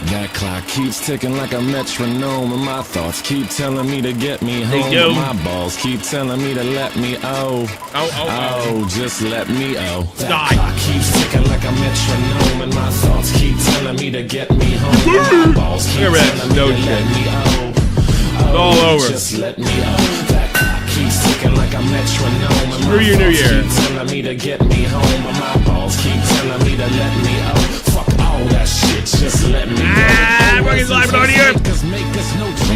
That clock keeps ticking like a metronome, and my thoughts keep telling me to get me home. But my balls keep telling me to let me just let me That clock keeps ticking like a metronome, and my thoughts keep telling me to get me home. But my balls keep telling me to let me all over. Just let me That clock keeps ticking like a metronome, and Screw your New Year. keep telling me to get me home. But my balls keep telling me to let me Fuck all that shit, just let me Broadcast live on here.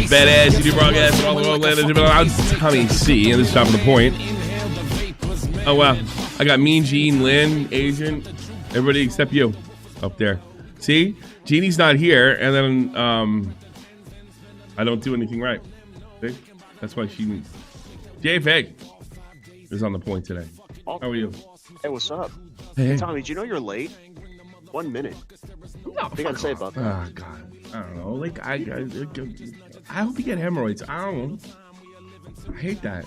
Badass YouTube broadcast from all the world. I'm Tommy C, and this is Top of the Point. Oh, wow. I got Mean Gene, Lynn, Asian, everybody except you up there. See? Jeannie's not here, and then I don't do anything right. See? That's why she... JFA is on the point today. How are you? Hey, what's up? Hey. Tommy, do you know you're late? 1 minute. What do you got to say about that? Oh, God. I don't know. Like, I hope you get hemorrhoids. I don't know. I hate that.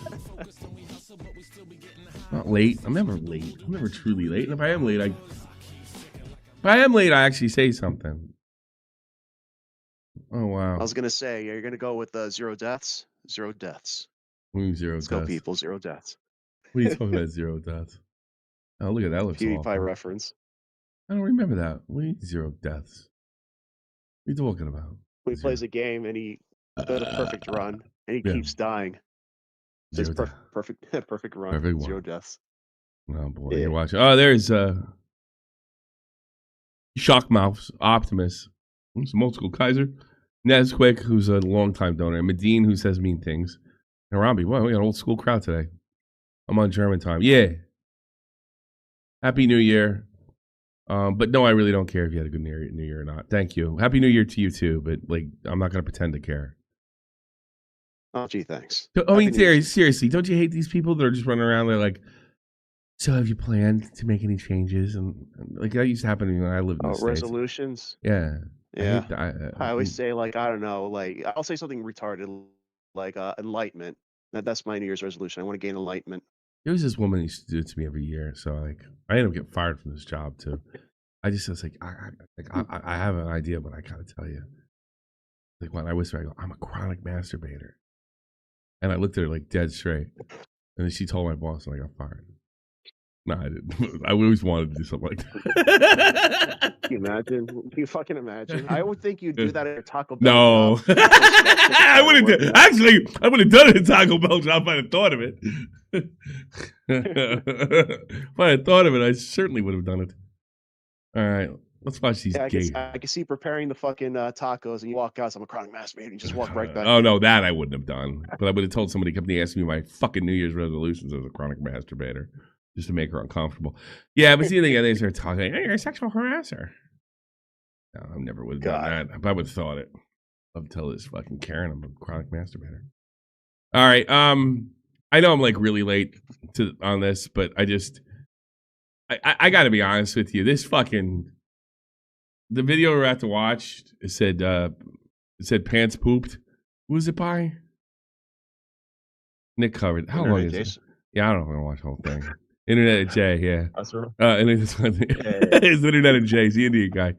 Not late. I'm never late. I'm never truly late. And if I am late, I actually say something. Oh, wow. I was going to say, you're going to go with 0 deaths? 0 deaths. What do you mean 0 Let's deaths? go, people. 0 deaths. What are you talking about, 0 deaths? Oh, look at that. Looks PewDiePie awful. reference. I don't remember that. What do you mean 0 deaths? What are you talking about? When he plays a game and he does a perfect run and he keeps dying. It's perfect run. Perfect one. 0 deaths. Oh, boy. Yeah. You're watching. Oh, there's Shockmouth, Optimus, Multiple Kaiser, Nesquick, who's a longtime donor, and Medine, who says mean things. And Rambi, wow, we got an old school crowd today. I'm on German time. Yeah. Happy New Year. But no, I really don't care if you had a good New Year or not. Thank you. Happy New Year to you too. But like, I'm not gonna pretend to care. Oh, gee, thanks. I mean, seriously, don't you hate these people that are just running around? They're like, "So have you planned to make any changes?" And like that used to happen to me when I lived in the States. Resolutions. Yeah. Yeah. I always say like I don't know, like I'll say something retarded, like enlightenment. That's my New Year's resolution. I want to gain enlightenment. There was this woman who used to do it to me every year. So like, I ended up getting fired from this job too. I was like, I have an idea, but I gotta tell you. Like when I whisper, I go, I'm a chronic masturbator. And I looked at her like dead straight. And then she told my boss and I got fired. No, I didn't. I always wanted to do something like that. Can you imagine? Can you fucking imagine? I would think you'd do that at a Taco Bell. No. I would have actually, I would have done it at Taco Bell if I had thought of it. If I had thought of it, I certainly would have done it. All right. Let's watch these games. I can see preparing the fucking tacos and you walk out, so I'm a chronic masturbator, you just walk right back. Oh, no, that I wouldn't have done. But I would have told somebody kept asking me my fucking New Year's resolutions as a chronic masturbator just to make her uncomfortable. Yeah, but see, they start talking, hey, you're a sexual harasser. No, I never would have done that. But I would have thought it. I'll tell this fucking Karen I'm a chronic masturbator. All right. I know I'm like really late on this, but I got to be honest with you. This fucking... The video we're about to watch, it said pants pooped. Who was it by? Nick covered. How long is it? Yeah, I don't know if I'm going to watch the whole thing. Internet at Jay, yeah. That's right. It's Internet at Jay. He's the Indian guy.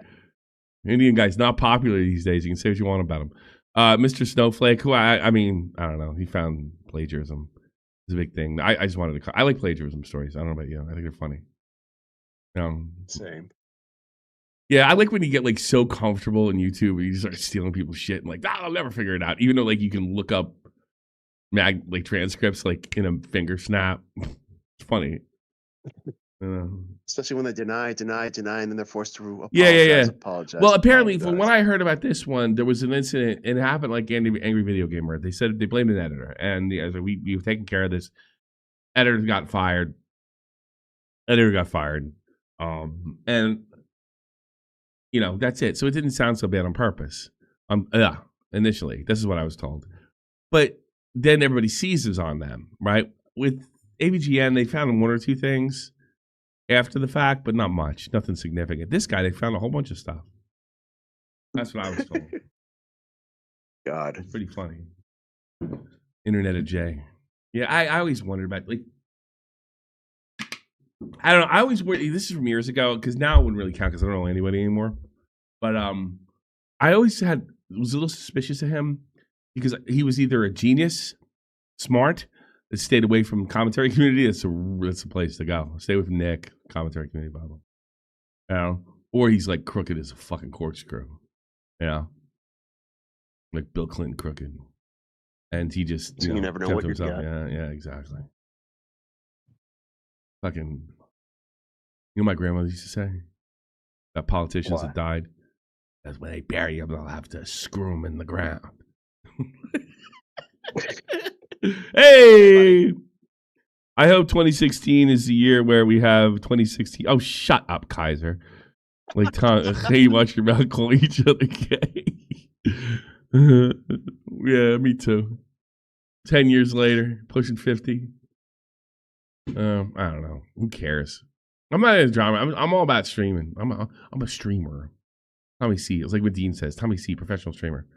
Indian guy's not popular these days. You can say what you want about him. Mr. Snowflake, who I mean, I don't know. He found plagiarism. It's a big thing. I just wanted to... I like plagiarism stories. I don't know about you. I think they're funny. Same. Yeah, I like when you get like so comfortable in YouTube and you just start stealing people's shit and like, I'll never figure it out. Even though like you can look up like transcripts like in a finger snap. It's funny. Especially when they deny, and then they're forced to apologize. Well, apparently, from what I heard about this one, there was an incident. It happened like Angry Video Gamer. They said they blamed an editor, and we've taken care of this. Editor got fired. And you know, that's it. So it didn't sound so bad on purpose. Initially, this is what I was told. But then everybody seizes on them, right? With AVGN, they found one or two things after the fact, but not much. Nothing significant. This guy, they found a whole bunch of stuff. That's what I was told. God. It's pretty funny. Internet at Jay. Yeah, I always wondered about, like, I don't know. I always worried. This is from years ago because now it wouldn't really count because I don't know anybody anymore. But I always was a little suspicious of him because he was either a genius, smart, that stayed away from commentary community. That's a place to go. Stay with Nick, commentary community, blah blah. You know, or he's like crooked as a fucking corkscrew. You know, like Bill Clinton crooked, and he just you never know what you're himself. getting. Yeah, exactly. Fucking, you know, my grandmother used to say that politicians that died, that's when they bury them, they'll have to screw them in the ground. Hey, I hope 2016 is the year where we have 2016. Oh, shut up, Kaiser. Like Tom, hey, watch your mouth, call each other gay. Yeah, me too. 10 years later, pushing 50. I don't know. Who cares? I'm not in a drama. I'm all about streaming. I'm a streamer. Tommy C. It's like what Dean says. Tommy C. Professional streamer.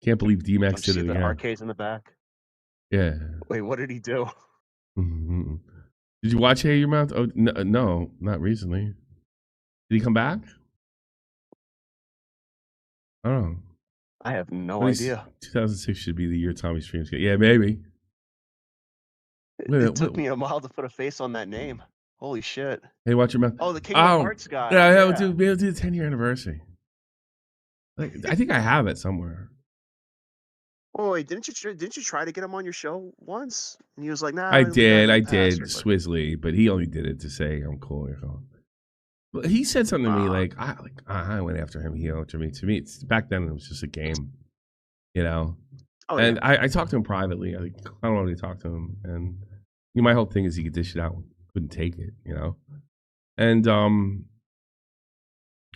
Can't believe D-Max did it again. The arcades in the back. Yeah. Wait, what did he do? Mm-hmm. Did you watch Hey Your Mouth? Oh no, not recently. Did he come back? I don't know. I have no idea. 2006 should be the year Tommy streams. Yeah, maybe. It took me a while to put a face on that name. Holy shit. Hey, watch your mouth. Oh, the Kingdom Hearts guy. Yeah, we'll do the 10-year anniversary. Like, I think I have it somewhere. Oh wait, didn't you try to get him on your show once? And he was like, "Nah." I did, Swizzly, but he only did it to say I'm cool. But he said something to me like I went after him. He after me. To me, back then it was just a game, you know. Oh, and yeah. I talked to him privately. I don't want to talk to him, and my whole thing is he could dish it out. Couldn't take it, you know. And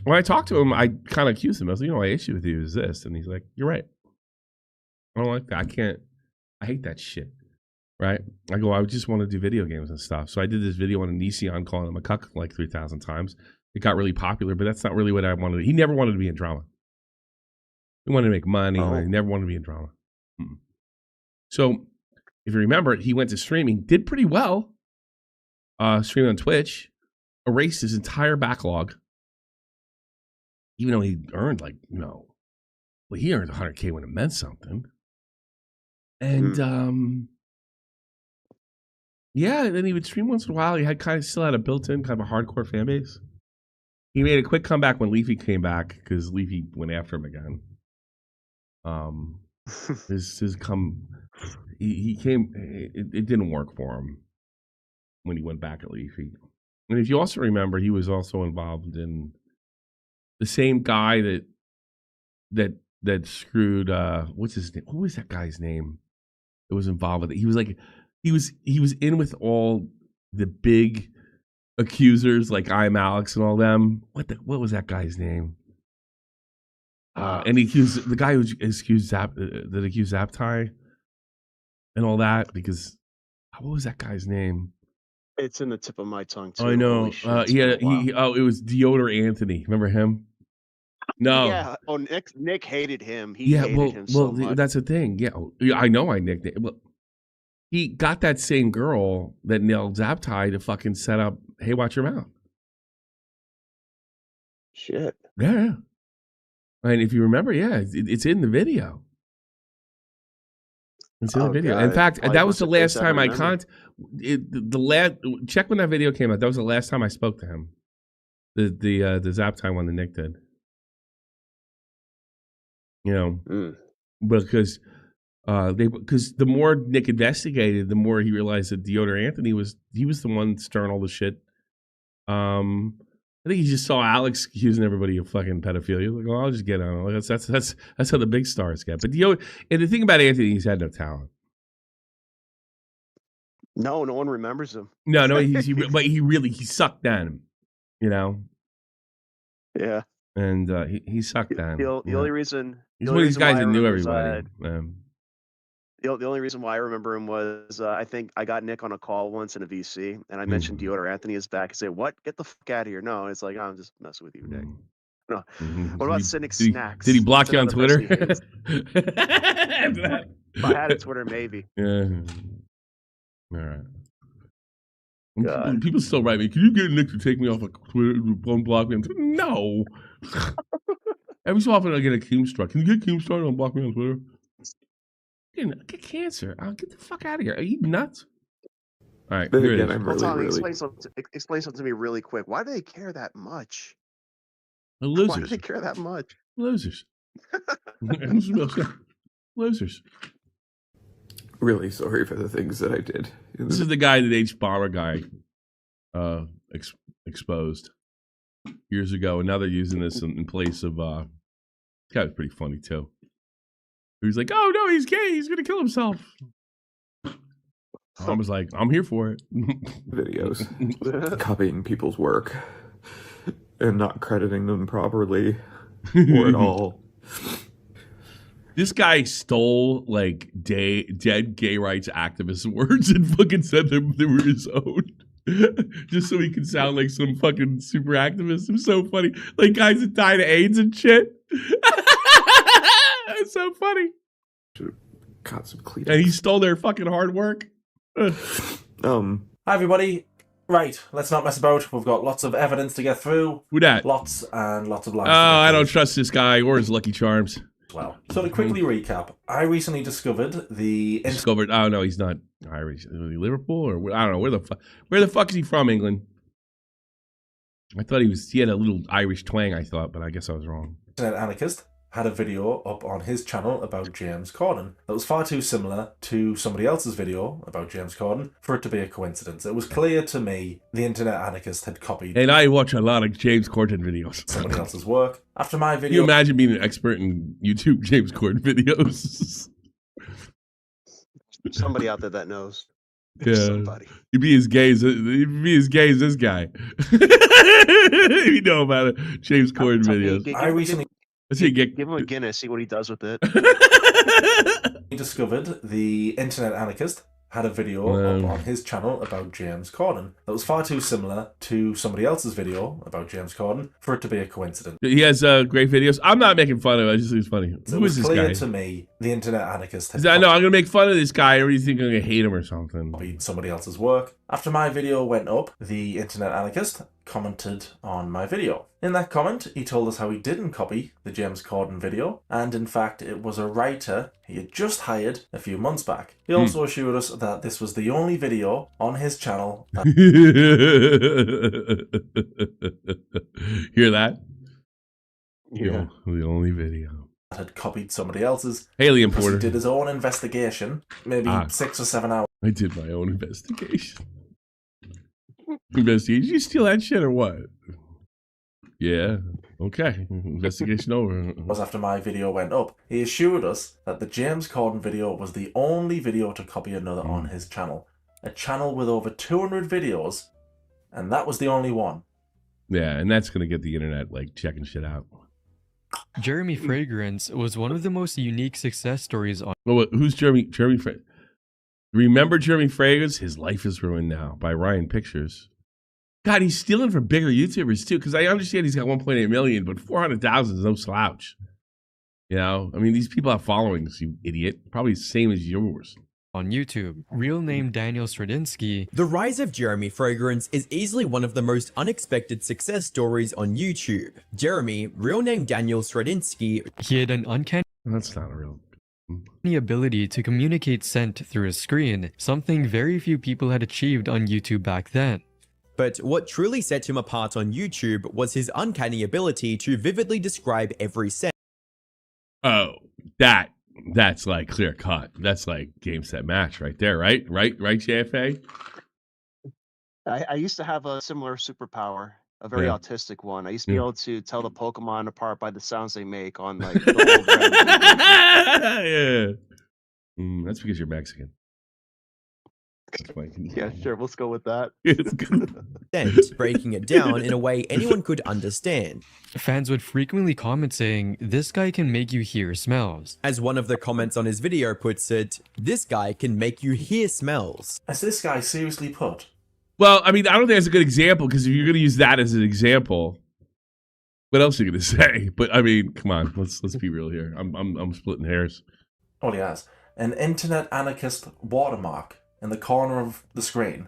when I talked to him, I kind of accused him. I was like, my issue with you is this, and he's like, "You're right. I don't like that. I hate that shit." Right? I go, I just want to do video games and stuff. So I did this video on Onision calling him a cuck like 3,000 times. It got really popular, but that's not really what I wanted. He never wanted to be in drama. He wanted to make money. He never wanted to be in drama. So if you remember, he went to streaming, did pretty well. Streaming on Twitch, erased his entire backlog. Even though he earned he earned $100K when it meant something. And yeah, and then he would stream once in a while. He had still had a built-in kind of a hardcore fan base. He made a quick comeback when Leafy came back because Leafy went after him again. He came. It didn't work for him when he went back at Leafy. And if you also remember, he was also involved in the same guy that screwed. What's his name? What was that guy's name? That was involved with it. He was in with all the big accusers like I'm Alex and all them. What was that guy's name? And he accused the guy who accused Zaptai and all that because what was that guy's name? It's in the tip of my tongue too. I know. It was Deodor Anthony. Remember him? No. Yeah. Oh, Nick hated him. He hated him so much. That's the thing. Yeah, I know. I nicked it. Well, he got that same girl that nailed Zaptai to fucking set up. Hey, watch your mouth. Shit. Yeah. And if you remember, it's in the video. It's in the video. God. In fact, that was the last time I check when that video came out. That was the last time I spoke to him. The Zaptai one that Nick did. You know, because the more Nick investigated, the more he realized that Deodor Anthony was the one stirring all the shit. I think he just saw Alex accusing everybody of fucking pedophilia. Like, I'll just get on it. That's how the big stars get. But and the thing about Anthony, he's had no talent. No one remembers him. No, but he sucked down. You know. Yeah. And he sucked down. The only reason he's one of these guys that knew everybody. The only reason why I remember him was I think I got Nick on a call once in a VC, and I mentioned Deodor Anthony is back. I say, "What? Get the fuck out of here!" No, it's like I'm just messing with you, Nick. No. What about Cynic Snacks? Did he block you on Twitter? If I had a Twitter, maybe. Yeah. All right. God. People still write me, "Can you get Nick to take me off of Twitter? Block me?" No. Every so often I get a Keemstar. Can you get Keemstar? Don't block me on Twitter. Get cancer. I'll get the fuck out of here. Are you nuts? All right, But here again, it is. I'm Well, really, Tommy, really. explain something to me really quick. Why do they care that much? The Why do losers. they care that much? Losers. Losers. Really sorry for the things that I did. This is the guy that H Bomber guy exposed years ago, and now they're using this in place of. This guy was pretty funny too. He was like, "Oh no, he's gay. He's gonna kill himself." I was like, "I'm here for it." videos, copying people's work, and not crediting them properly or at all. This guy stole like dead gay rights activist words and fucking said they were his own. Just so he could sound like some fucking super activist. It was so funny. Like guys that died of AIDS and shit. It's so funny. Should've got some Kleenex. And he stole their fucking hard work. Hi everybody. Right, let's not mess about. We've got lots of evidence to get through. Who that? Lots and lots of lies. Oh, I don't trust this guy or his Lucky Charms. As well. So to quickly recap, I recently discovered the Discovered. Oh no, he's not Irish. Is he Liverpool or I don't know where the fuck is he from? England. I thought he had a little Irish twang. I thought, but I guess I was wrong. Internet Anarchist had a video up on his channel about James Corden that was far too similar to somebody else's video about James Corden for it to be a coincidence. It was clear to me the Internet Anarchist had copied And I watch a lot of James Corden videos. somebody else's work. After my Can you video, imagine being an expert in YouTube James Corden videos? Somebody out there that knows. Yeah. Somebody. You'd be as gay as this guy. You know about it. James Corden videos. I recently Let's see, Give him a Guinness, see what he does with it. discovered the Internet Anarchist had a video up on his channel about James Corden that was far too similar to somebody else's video about James Corden for it to be a coincidence. He has great videos. I'm not making fun of it. I just think it's funny. So Who it is was this clear guy? to me the Internet Anarchist had I know I'm gonna make fun of this guy. Everybody think I'm gonna hate him or something. copied somebody else's work. After my video went up, the Internet Anarchist commented on my video. In that comment, he told us how he didn't copy the James Corden video, and in fact it was a writer he had just hired a few months back. He also assured us that this was the only video on his channel that Hear that? Yeah. The only video. had copied somebody else's. Alien Because he Porter. did his own investigation, maybe 6 or 7 hours. I did my own investigation. Did you steal that shit or what? Yeah. Okay. Investigation over. After my video went up, he assured us that the James Corden video was the only video to copy another on his channel. A channel with over 200 videos, and that was the only one. Yeah, and that's gonna get the internet like checking shit out. Jeremy Fragrance was one of the most unique success stories on Well, who's Jeremy? Remember Jeremy Fragrance? His Life is Ruined Now by Ryan Pictures. God, he's stealing from bigger YouTubers too, because I understand he's got 1.8 million, but 400,000 is no slouch. You know, I mean, these people have followings, you idiot. Probably the same as yours. on YouTube. Real name Daniel Stradinsky. The rise of Jeremy Fragrance is easily one of the most unexpected success stories on YouTube. Jeremy, real name Daniel Stradinsky, He had an uncanny That's not a real. ability to communicate scent through a screen, something very few people had achieved on YouTube back then. but what truly set him apart on YouTube was his uncanny ability to vividly describe every scent. Oh, that's like clear cut. That's like game set match right there, right? Right, JFA? I used to have a similar superpower, a very Yeah. autistic one. I used to be able to tell the Pokemon apart by the sounds they make on like the old Red. Yeah. That's because you're Mexican. That's why I can- Yeah, sure. Let's go with that. It's good. Scent, breaking it down in a way anyone could understand. Fans would frequently comment saying, "This guy can make you hear smells." As one of the comments on his video puts it, this guy can make you hear smells. Is this guy seriously put? Well, I mean, I don't think that's a good example because if you're going to use that as an example, what else are you going to say? But I mean, come on, let's be real here. I'm splitting hairs. All he has. An Internet Anarchist watermark in the corner of the screen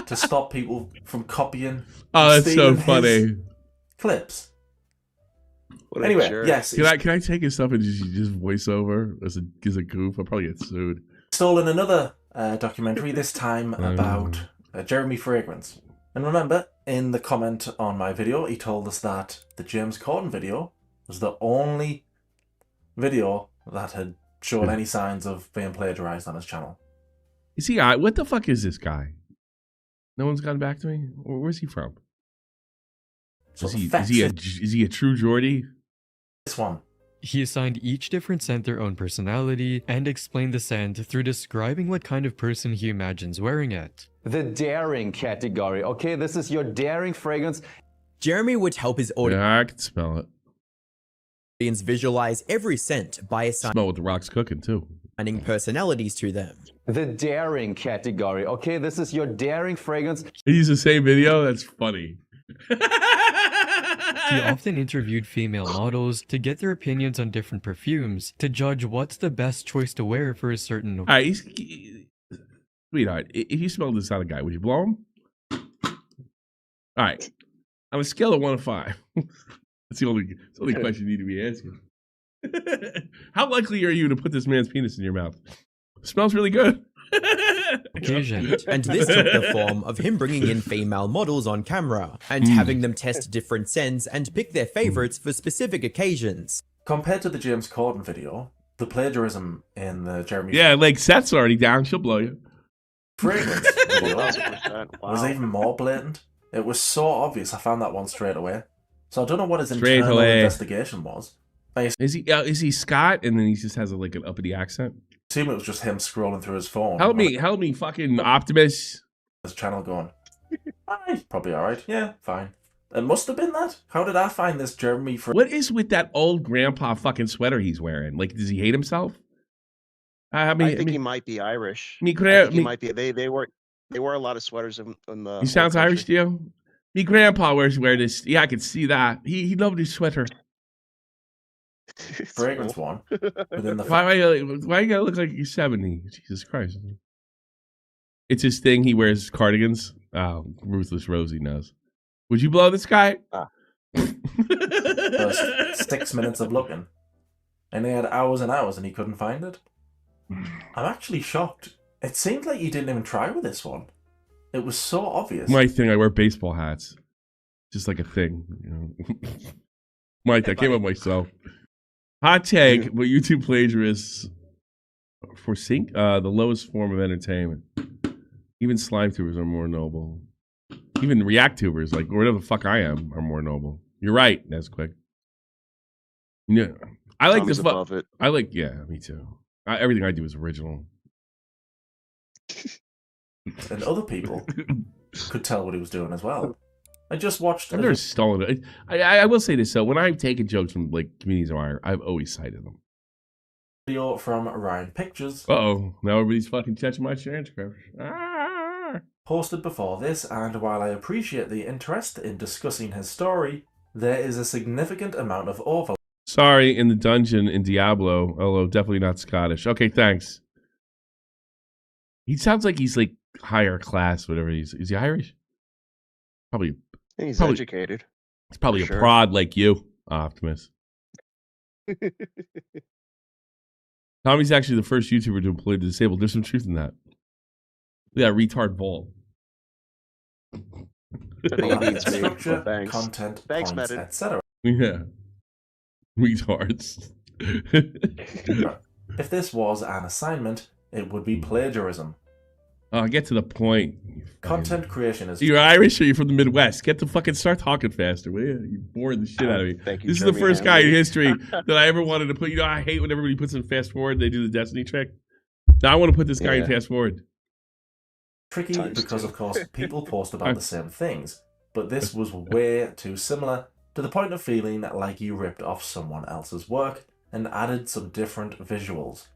to stop people from copying. Oh, that's so stealing his funny. Clips. What a Anyway, jerk. yes, Can I take his stuff and just voice over as a goof? I'll probably get sued. stolen another documentary, this time about Jeremy Fragrance. And remember, in the comment on my video, he told us that the James Corden video was the only video that had shown any signs of being plagiarized on his channel. Is he? What the fuck is this guy? No one's gotten back to me. Where's he from? So Is he a true Geordie? This one. He assigned each different scent their own personality and explained the scent through describing what kind of person he imagines wearing it. The daring category. Okay, this is your daring fragrance. Jeremy would help his Yeah, I can smell it. audience visualize every scent by Smell what the Rock's cooking too. assigning personalities to them. The daring category. Okay, this is your daring fragrance. He used the same video. That's funny. He often interviewed female models to get their opinions on different perfumes to judge what's the best choice to wear for a certain All right, sweetheart, if you smelled this out of guy, would you blow him? All right, on a scale of 1 to 5, that's the only question you need to be asking. How likely are you to put this man's penis in your mouth? Smells really good. occasion. And this took the form of him bringing in female models on camera and having them test different scents and pick their favorites for specific occasions. Compared to the James Corden video, the plagiarism in the Jeremy Yeah, like Seth's already down. She'll blow you. Fragrance video 1000%. was Wow. even more blatant. It was so obvious, I found that one straight away. So I don't know what his Straight internal away. investigation was. I Is he Scott? And then he just has like an uppity accent. assume it was just him scrolling through his phone. Help me, fucking Optimus. His channel going, "Aye, probably alright. Yeah, fine." It must have been that. How did I find this Jeremy What is with that old grandpa fucking sweater he's wearing? Like, does he hate himself? I mean, he might be Irish. me I gra- think he me- might be. They wore a lot of sweaters in the. he sounds old Irish to country. you? Me grandpa wear this. Yeah, I can see that. He loved his sweater. It's fragrance cool. one within the Why you gotta look like you're 70? Jesus Christ. It's his thing. He wears cardigans. Oh, Ruthless Rosie knows. Would you blow this guy? first 6 minutes of looking, and he had hours and hours and he couldn't find it. I'm actually shocked. It seemed like he didn't even try with this one. It was so obvious. My thing, I wear baseball hats. Just like a thing. You know? Mike, I came up myself. Hot take, but YouTube plagiarists forsake the lowest form of entertainment. Even slime tubers are more noble. Even react tubers, like whatever the fuck I am, are more noble. You're right, that's quick. Yeah, I like Tommy's this. above it. I like, yeah, me too. Everything I do is original. And other people could tell what he was doing as well. I just watched I've never stolen it. I will say this though: when I've taken jokes from like comedians of mine, I've always cited them. video from Ryan Pictures Uh-oh, now everybody's fucking touching my transcript. Ah! posted before this, and while I appreciate the interest in discussing his story, there is a significant amount of overlap. Sorry, in the dungeon in Diablo, although definitely not Scottish. Okay, thanks. He sounds like he's like higher class, whatever he's. Is he Irish? Probably. And he's Probably- educated. He's probably For a sure. prod like you, Optimus. Tommy's actually the first YouTuber to employ the disabled. There's some truth in that. Yeah, retard Vol. I think he needs me. Structure, Thanks. content, Thanks, points, Metin. etc. Yeah. Retards. If this was an assignment, it would be plagiarism. Oh, get to the point. you fucking- Content creation is You're Irish or you're from the Midwest? Get the fucking start talking faster, will you? You bored the shit out of me. Thank you, This is the Jeremy first guy in Hanley. history that I ever wanted to put. You know, I hate when everybody puts in fast forward. They do the Destiny trick. Now I want to put this guy in Yeah. fast forward. tricky Times because, two. of course, people post about the same things, but this was way too similar to the point of feeling like you ripped off someone else's work and added some different visuals.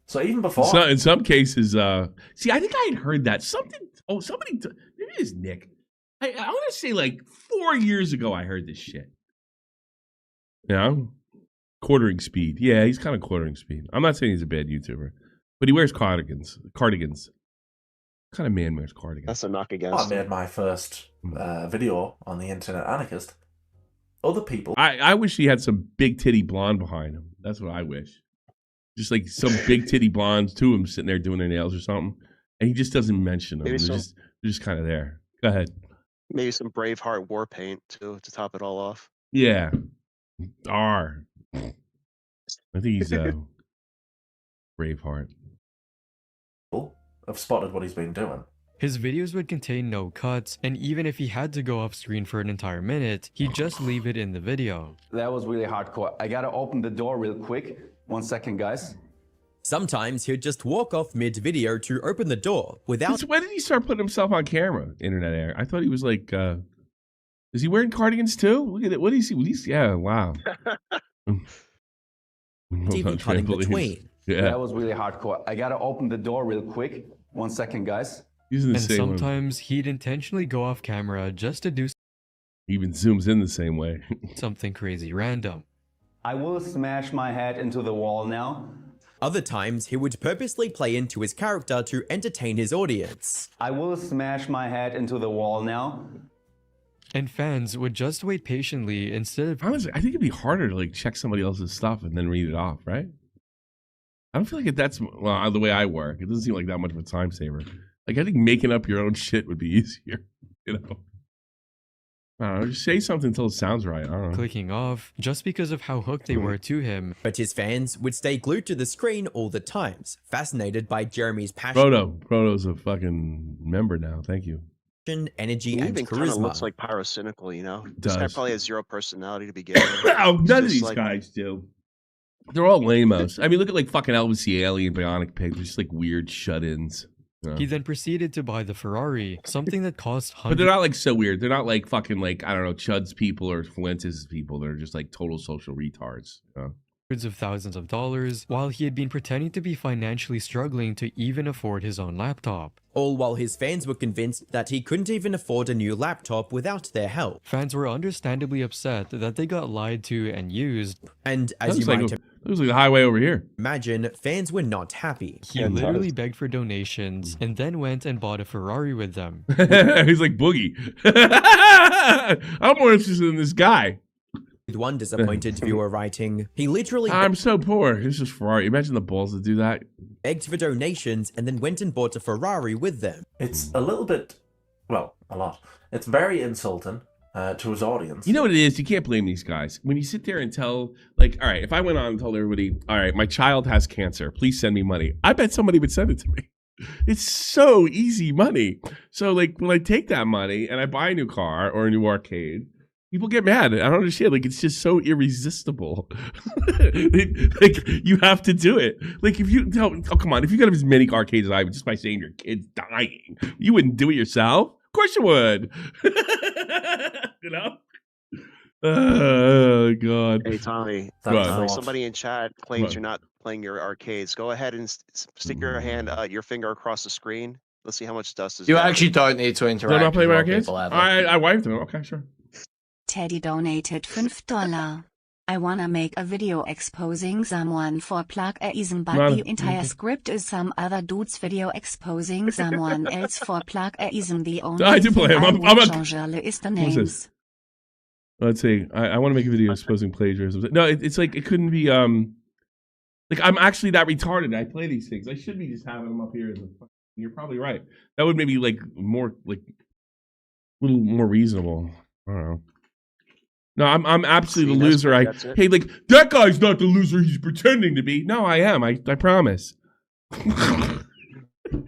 So even before, So, in some cases, see, I think I had heard that something. Oh, somebody. Maybe it is Nick. I want to say like 4 years ago. I heard this shit. Yeah, quartering speed. Yeah, he's kind of quartering speed. I'm not saying he's a bad YouTuber, but he wears cardigans. Cardigans. What kind of man wears cardigans? That's a knock I against him. made my first video on the Internet Anarchist. other people. I wish he had some big titty blonde behind him. That's what I wish. Just like some big titty blondes, two of them sitting there doing their nails or something, and he just doesn't mention them. They're just kind of there. Go ahead. Maybe some Braveheart war paint too to top it all off. Yeah. R. I think he's Braveheart. Have spotted what he's been doing. His videos would contain no cuts, and even if he had to go off screen for an entire minute, he'd just leave it in the video. That was really hardcore. I gotta open the door real quick. 1 second, guys. Sometimes he'd just walk off mid-video to open the door without... When did he start putting himself on camera, Internet Air? I thought he was like, is he wearing cardigans too? Look at it. What is he? Yeah, wow. TV cutting between. Yeah. That was really hardcore. I gotta open the door real quick. 1 second, guys. He's in the And same sometimes he'd intentionally go off camera just to do He even zooms in the same way. something crazy random. I will smash my head into the wall now. Other times, he would purposely play into his character to entertain his audience. I will smash my head into the wall now. And fans would just wait patiently instead of... Honestly, I think it'd be harder to like check somebody else's stuff and then read it off, right? I don't feel like that's well the way I work. It doesn't seem like that much of a time saver. Like I think making up your own shit would be easier, you know. I don't know, just say something until it sounds right. I don't know. clicking off just because of how hooked they were to him. But his fans would stay glued to the screen all the times, fascinated by Jeremy's passion, Proto's a fucking member now. Thank you. energy, He and even kind of looks charisma. like pyrocynical, you know? Does. This guy probably has zero personality to begin with. Oh, He's none of just these like- guys do. They're all lame-os. I mean, look at like fucking Elvis the Alien, Bionic Pig. They're just like weird shut-ins. You know? He then proceeded to buy the Ferrari, something that cost But hundreds. they're not like so weird. They're not like fucking like, I don't know, Chud's people or Fuentes' people. They're just like total social retards. You know? of thousands of dollars, while he had been pretending to be financially struggling to even afford his own laptop. All while his fans were convinced that he couldn't even afford a new laptop without their help. Fans were understandably upset that they got lied to and used. And as you might It was like the highway over here. imagine, fans were not happy. He literally begged for donations and then went and bought a Ferrari with them. He's like Boogie. I'm more interested in this guy. With one disappointed viewer writing, he literally I'm so poor. It's just Ferrari. Imagine the balls to do that. begged for donations and then went and bought a Ferrari with them. It's a little bit, well, a lot. It's very insulting to his audience. You know what it is? You can't blame these guys. When you sit there and tell, like, all right, if I went on and told everybody, all right, my child has cancer, please send me money. I bet somebody would send it to me. It's so easy money. So, like, when I take that money and I buy a new car or a new arcade, people get mad. I don't understand. Like, it's just so irresistible. Like, you have to do it. Like, if you tell, oh, come on, if you got as many arcades as I would just by saying your kid's dying, you wouldn't do it yourself? Of course you would. You know? Oh, God. Hey, Tommy. Right. Tommy, somebody in chat claims Right. you're not playing your arcades. Go ahead and stick your hand, your finger across the screen. Let's see how much dust is You down. actually don't need to Do I interact not play with my other arcades? people ever. I wiped them. Okay, sure. Teddy donated $5. I wanna make a video exposing someone for plagiarism, but Well, the entire script is some other dude's video exposing someone else for plagiarism. The only I do play thing him. I I'm won't a- change is the What's names. this? Let's see. I want to make a video exposing plagiarism. No, it's like it couldn't be. Like I'm actually that retarded. I play these things. I should be just having them up here. You're probably right. That would maybe like more like a little more reasonable. I don't know. No, I'm absolutely the See, loser. that's it. Hey, like that guy's not the loser he's pretending to be. No, I am. I promise.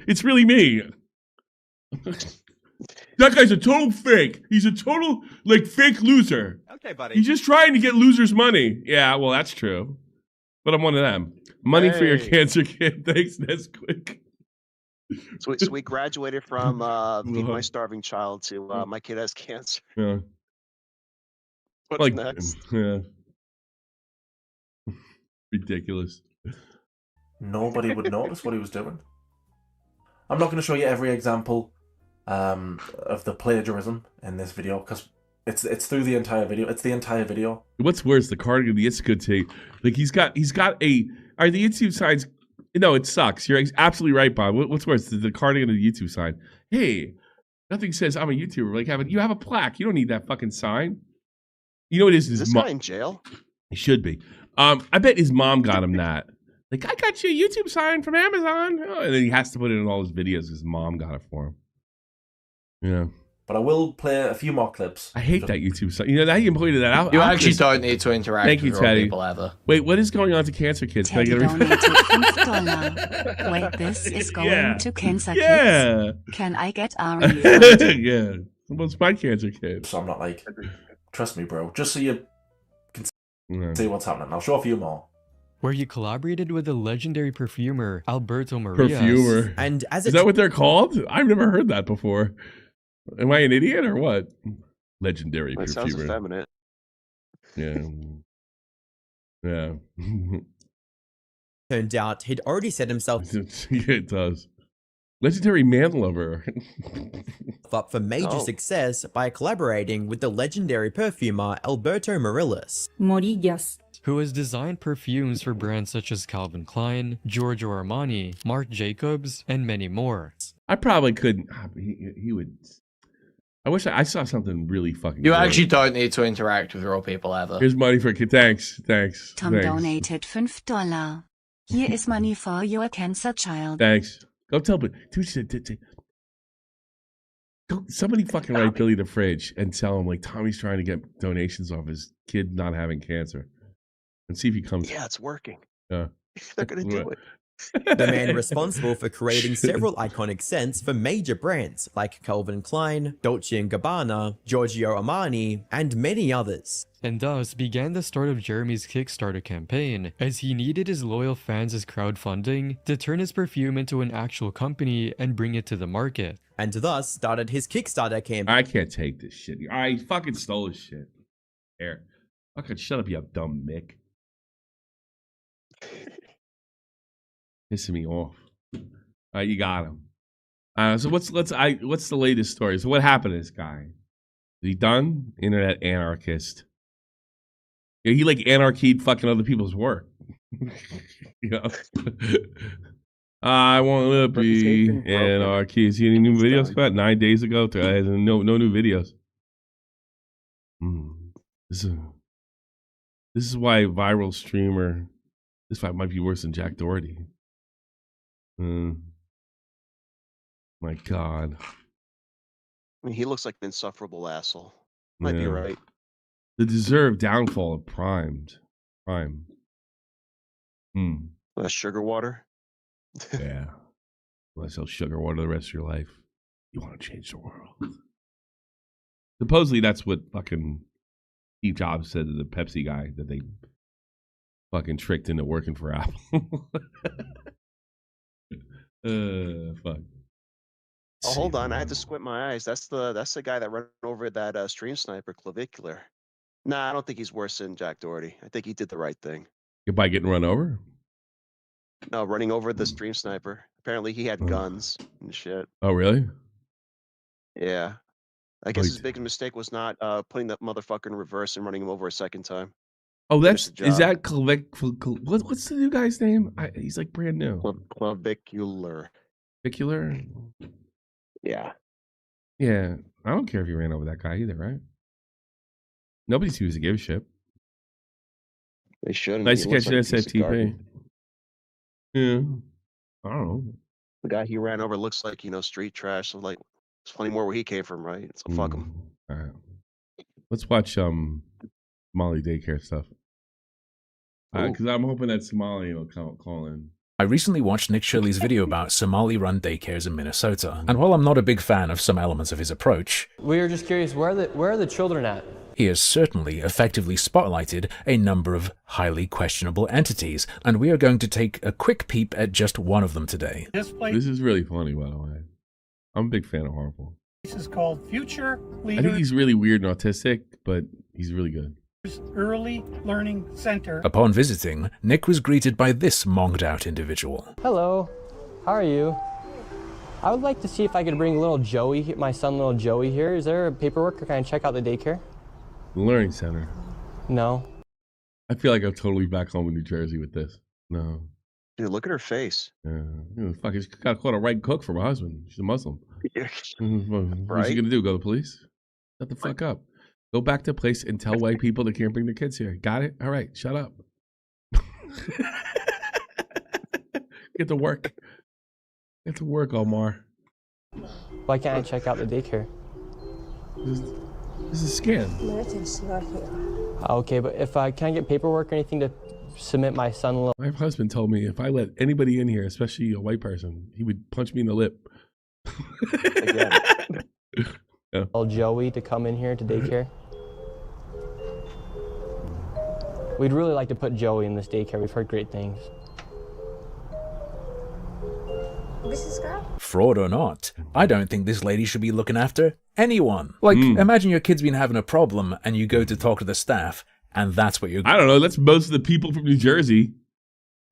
It's really me. That guy's a total fake. He's a total like fake loser. Okay, buddy. He's just trying to get losers' money. Yeah, well, that's true. But I'm one of them. Money for your Hey. cancer kid. Thanks, Nesquik. So we graduated from Feed My Starving Child to My Kid Has Cancer. Yeah. What's Like, next? yeah. Ridiculous. Nobody would notice what he was doing. I'm not going to show you every example of the plagiarism in this video because it's through the entire video. It's the entire video. What's worse, the cardigan, the Itsuka tape. Like he's got a. Are the YouTube signs? No, it sucks. You're absolutely right, Bob. What's worse, the cardigan or the YouTube sign? Hey, nothing says I'm a YouTuber. Like you have a plaque. You don't need that fucking sign. You know what it is? Is this guy in jail? He should be. I bet his mom got him that. Like, I got you a YouTube sign from Amazon. Oh, and then he has to put it in all his videos. His mom got it for him. Yeah. But I will play a few more clips. I hate that YouTube sign. You know, now you pointed that out. You actually don't need to interact with real people ever. Wait, what is going on to cancer kids? Teddy donated $5. Wait, this is going to cancer kids? Can I get a refund? Yeah. What's my cancer kid? So I'm not like, trust me, bro. Just so you can see what's happening. I'll show a few more. Where you collaborated with the legendary perfumer Alberto Marias. Perfumer. And as is that what they're called? I've never heard that before. Am I an idiot or what? Legendary That perfumer. sounds effeminate. Yeah. Yeah. turned out he'd already set himself it does. Legendary man lover. up for major success by collaborating with the legendary perfumer Alberto Marias. Morillas. Who has designed perfumes for brands such as Calvin Klein, Giorgio Armani, Marc Jacobs, and many more. I probably couldn't. He would. I wish I saw something really fucking. You actually don't need to interact with real people ever. Here's money for kid. Thanks. Tom donated $5. Here is money for your cancer child. Thanks. Go tell me. Go. Somebody fucking write Billy the Fridge and tell him like Tommy's trying to get donations off his kid not having cancer, and see if he comes. Yeah, it's working. Yeah. They're gonna do it. The man responsible for creating several iconic scents for major brands like Calvin Klein, Dolce & Gabbana, Giorgio Armani, and many others. And thus began the start of Jeremy's Kickstarter campaign, as he needed his loyal fans as crowdfunding to turn his perfume into an actual company and bring it to the market. And thus started his Kickstarter campaign. I can't take this shit. I fucking stole his shit. Here. Fucking shut up, you dumb Mick. Pissing me off. All right, you got him. So what's the latest story? So what happened to this guy? Is he done? Internet anarchist. Yeah, he like anarchied fucking other people's work. You know? I want to be anarchy. See any new videos? About 9 days ago. No new videos. This is why viral streamer. This fight might be worse than Jack Doherty. My God. I mean, he looks like an insufferable asshole. Might be right. The deserved downfall of Prime. Sugar water. Yeah. Well, I sell sugar water the rest of your life. You want to change the world. Supposedly that's what fucking Steve Jobs said to the Pepsi guy that they fucking tricked into working for Apple. Fuck. Oh, hold on. I had to squint my eyes. That's the guy that ran over that stream sniper clavicular. Nah, I don't think he's worse than Jack Doherty. I think he did the right thing. By getting run over? No, running over the stream sniper. Apparently he had guns and shit. Oh, really? Yeah. I guess his biggest mistake was not putting that motherfucker in reverse and running him over a second time. Oh, is that what's the new guy's name? He's like brand new. Clavicular. Clavicular? Yeah. Yeah. I don't care if you ran over that guy either, right? Nobody seems to give a shit. They shouldn't. Nice to catch an SFTP. Yeah. I don't know. The guy he ran over looks like, street trash. So like, there's plenty more where he came from, right? So fuck him. All right. Let's watch Somali daycare stuff. Because I'm hoping that Somali will call in. I recently watched Nick Shirley's video about Somali-run daycares in Minnesota, and while I'm not a big fan of some elements of his approach, we were just curious, where are the children at? He has certainly effectively spotlighted a number of highly questionable entities, and we are going to take a quick peep at just one of them today. This is really funny, by the way. I'm a big fan of Harpo. This is called Future Leaders. I think he's really weird and autistic, but he's really good. Early Learning Center. Upon visiting, Nick was greeted by this monged-out individual. Hello, how are you? I would like to see if I could bring little Joey, my son little Joey here. Is there paperwork or can I check out the daycare? The Learning Center. No. I feel like I'm totally back home in New Jersey with this. No. Dude, look at her face. Yeah. Fuck, she's got caught a right cook for my husband. She's a Muslim. Yeah. What's she gonna do? Go to the police? Shut the fuck up. Go back to place and tell white people they can't bring their kids here. Got it? All right, shut up. Get to work. Get to work, Omar. Why can't I check out the daycare? This is a scam. Okay, but if I can't get paperwork or anything to submit my son. My husband told me if I let anybody in here, especially a white person, he would punch me in the lip. Yeah. Joey to come in here to daycare. We'd really like to put Joey in this daycare. We've heard great things. Fraud or not, I don't think this lady should be looking after anyone. Like, imagine your kid's been having a problem and you go to talk to the staff and that's what you're... I don't know, that's most of the people from New Jersey.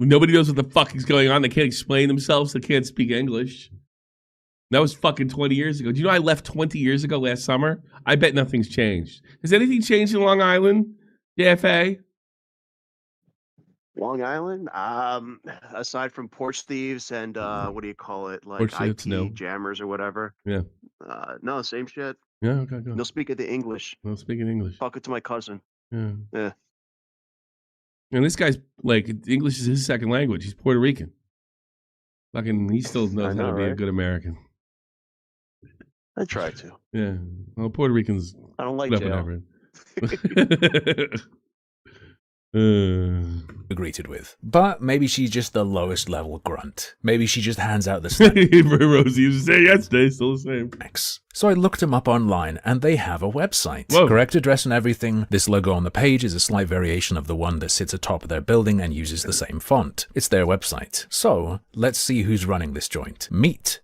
Nobody knows what the fuck is going on. They can't explain themselves. They can't speak English. That was fucking 20 years ago. Do you know I left 20 years ago last summer? I bet nothing's changed. Has anything changed in Long Island? JFA? Long Island? Aside from porch thieves and what do you call it? Like IT jammers or whatever. Yeah. No, same shit. Yeah, okay, go. No speaking the English. No speaking English. Fuck it to my cousin. Yeah. Yeah. And this guy's like, English is his second language. He's Puerto Rican. Fucking, he still knows how to be a good American. I try to. Yeah. Well, Puerto Ricans. I don't like jail. Greeted with. But maybe she's just the lowest level grunt. Maybe she just hands out the snack. Rosie used to say yesterday, still the same. So I looked them up online and they have a website. Whoa. Correct address and everything. This logo on the page is a slight variation of the one that sits atop of their building and uses the same font. It's their website. So let's see who's running this joint. Meet,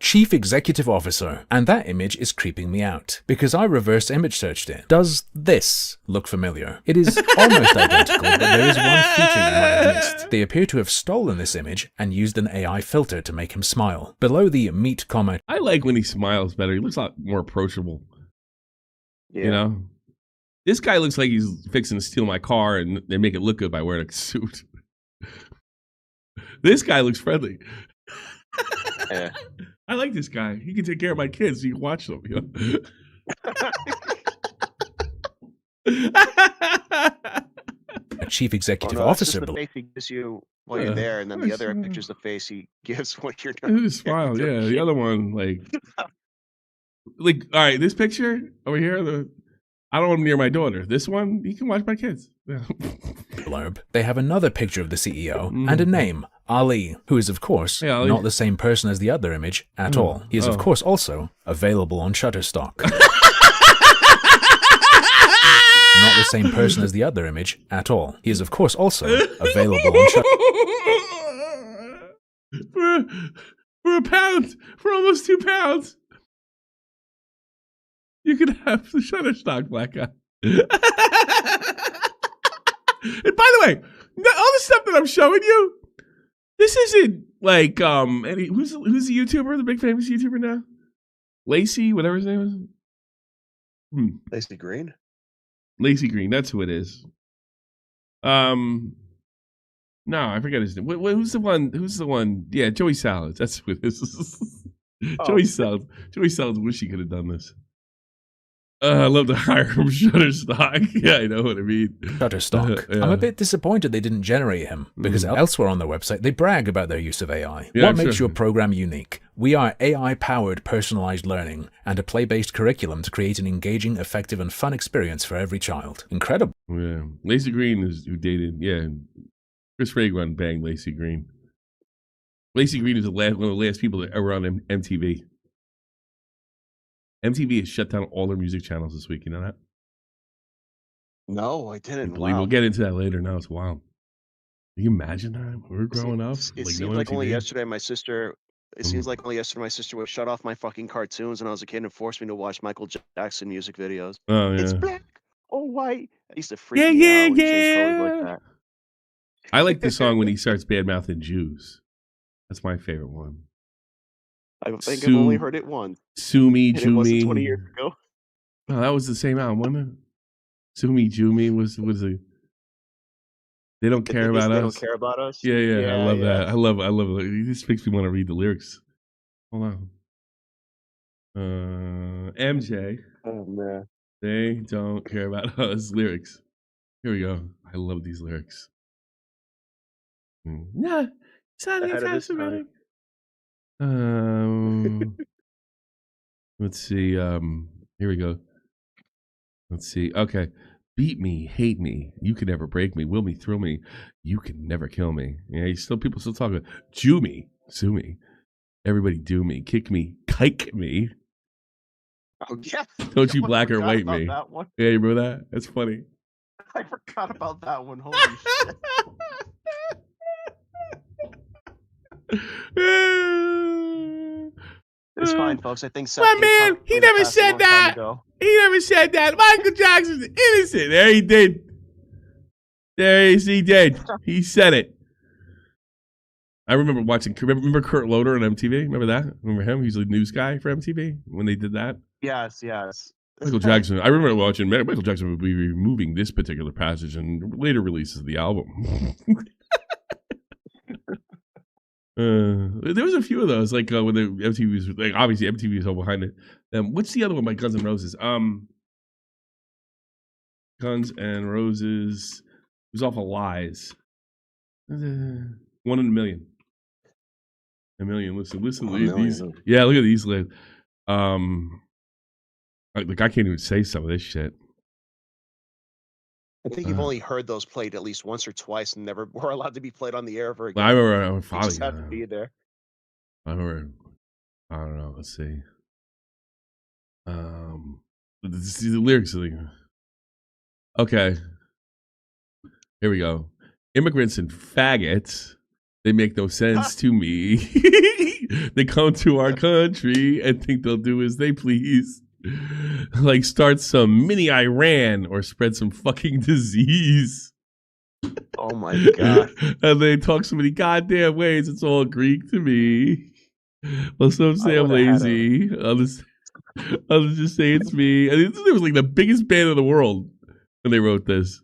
Chief Executive Officer, and that image is creeping me out because I reverse image searched it. Does this look familiar? It is almost identical, but there is one feature you might have missed. They appear to have stolen this image and used an AI filter to make him smile. Below the meet, I like when he smiles better. He looks a lot more approachable. Yeah. You know? This guy looks like he's fixing to steal my car and they make it look good by wearing a suit. This guy looks friendly. Yeah. I like this guy. He can take care of my kids. So you can watch them. You know? A chief executive officer. Just the face he gives you while you're there, and then the other picture's the face he gives when you're not. His smile, yeah. The other one, like, all right. This picture over here, I don't want him near my daughter. This one, he can watch my kids. Yeah. Blurb. They have another picture of the CEO and a name, Ali, who is of course not the same person as the other image at all. He is of course also available on Shutterstock. Not the same person as the other image at all. He is of course also available on Shutterstock. For a pound, for almost £2, you can have the Shutterstock black guy. And by the way, all the stuff that I'm showing you, this isn't like who's the YouTuber, the big famous YouTuber now? Lacey, whatever his name is. Lacey Green? Lacey Green, that's who it is. No, I forget his name. Who's the one? Yeah, Joey Salads. That's who it is. Joey Salads. Joey Salads wish he could have done this. I love to hire from Shutterstock. Yeah, I know what I mean. Shutterstock. Yeah. I'm a bit disappointed they didn't generate him, because elsewhere on their website, they brag about their use of AI. Yeah, what makes your program unique? We are AI-powered personalized learning and a play-based curriculum to create an engaging, effective, and fun experience for every child. Incredible. Yeah. Lacey Green is who dated, Chris Fragrun banged Lacey Green. Lacey Green is one of the last people that ever on MTV. MTV has shut down all their music channels this week. You know that? No, I didn't. We'll get into that later. Now it's wild. Can you imagine that when we were growing up? It seems like only yesterday my sister. It seems like only yesterday my sister would shut off my fucking cartoons when I was a kid and force me to watch Michael Jackson music videos. Oh yeah. It's black or white. I used to freak me out when he changed colors like that. I like the song when he starts bad-mouthing Jews. That's my favorite one. I think I've only heard it once. Sumi Jumi. It wasn't 20 years ago. Oh, that was the same album, wasn't it? Sumi Jumi was the. They don't care about us. They don't care about us. Yeah. I love that. I love it. This makes me want to read the lyrics. Hold on. MJ. Oh man. They don't care about us. Lyrics. Here we go. I love these lyrics. Nah, it's not anti-Semitic. Let's see. Here we go. Let's see. Okay. Beat me, hate me. You can never break me. Will me, thrill me. You can never kill me. Yeah, people still talking. Jew me, sue me. Everybody do me, kick me, kike me. Oh yeah. Don't you black or white me. That one. Yeah, you remember that? That's funny. I forgot about that one. Holy shit. It's fine, folks. I think my man, he never said that. He never said that. Michael Jackson's innocent. There he did. He did. He said it. I remember watching. Remember Kurt Loder on MTV? Remember that? Remember him? He's the news guy for MTV when they did that. Yes. Michael Jackson. I remember watching. Michael Jackson would be removing this particular passage in later releases of the album. There was a few of those, like when the MTV was like, obviously MTV was all behind it. What's the other one by Guns N' Roses? Guns N' Roses. It was off of Lies. 1 in a Million. A Million. Listen to these. Yeah, look at these. Like I can't even say some of this shit. I think you've only heard those played at least once or twice and never were allowed to be played on the air ever again. I remember They just had to be there. I don't know. Let's see. The lyrics are like, okay. Here we go. Immigrants and faggots, they make no sense to me. They come to our country and think they'll do as they please. Like start some mini Iran or spread some fucking disease. Oh my god. And they talk so many goddamn ways, it's all Greek to me. Well, some say I'm lazy. Others just say it's me. And it was like the biggest band in the world when they wrote this.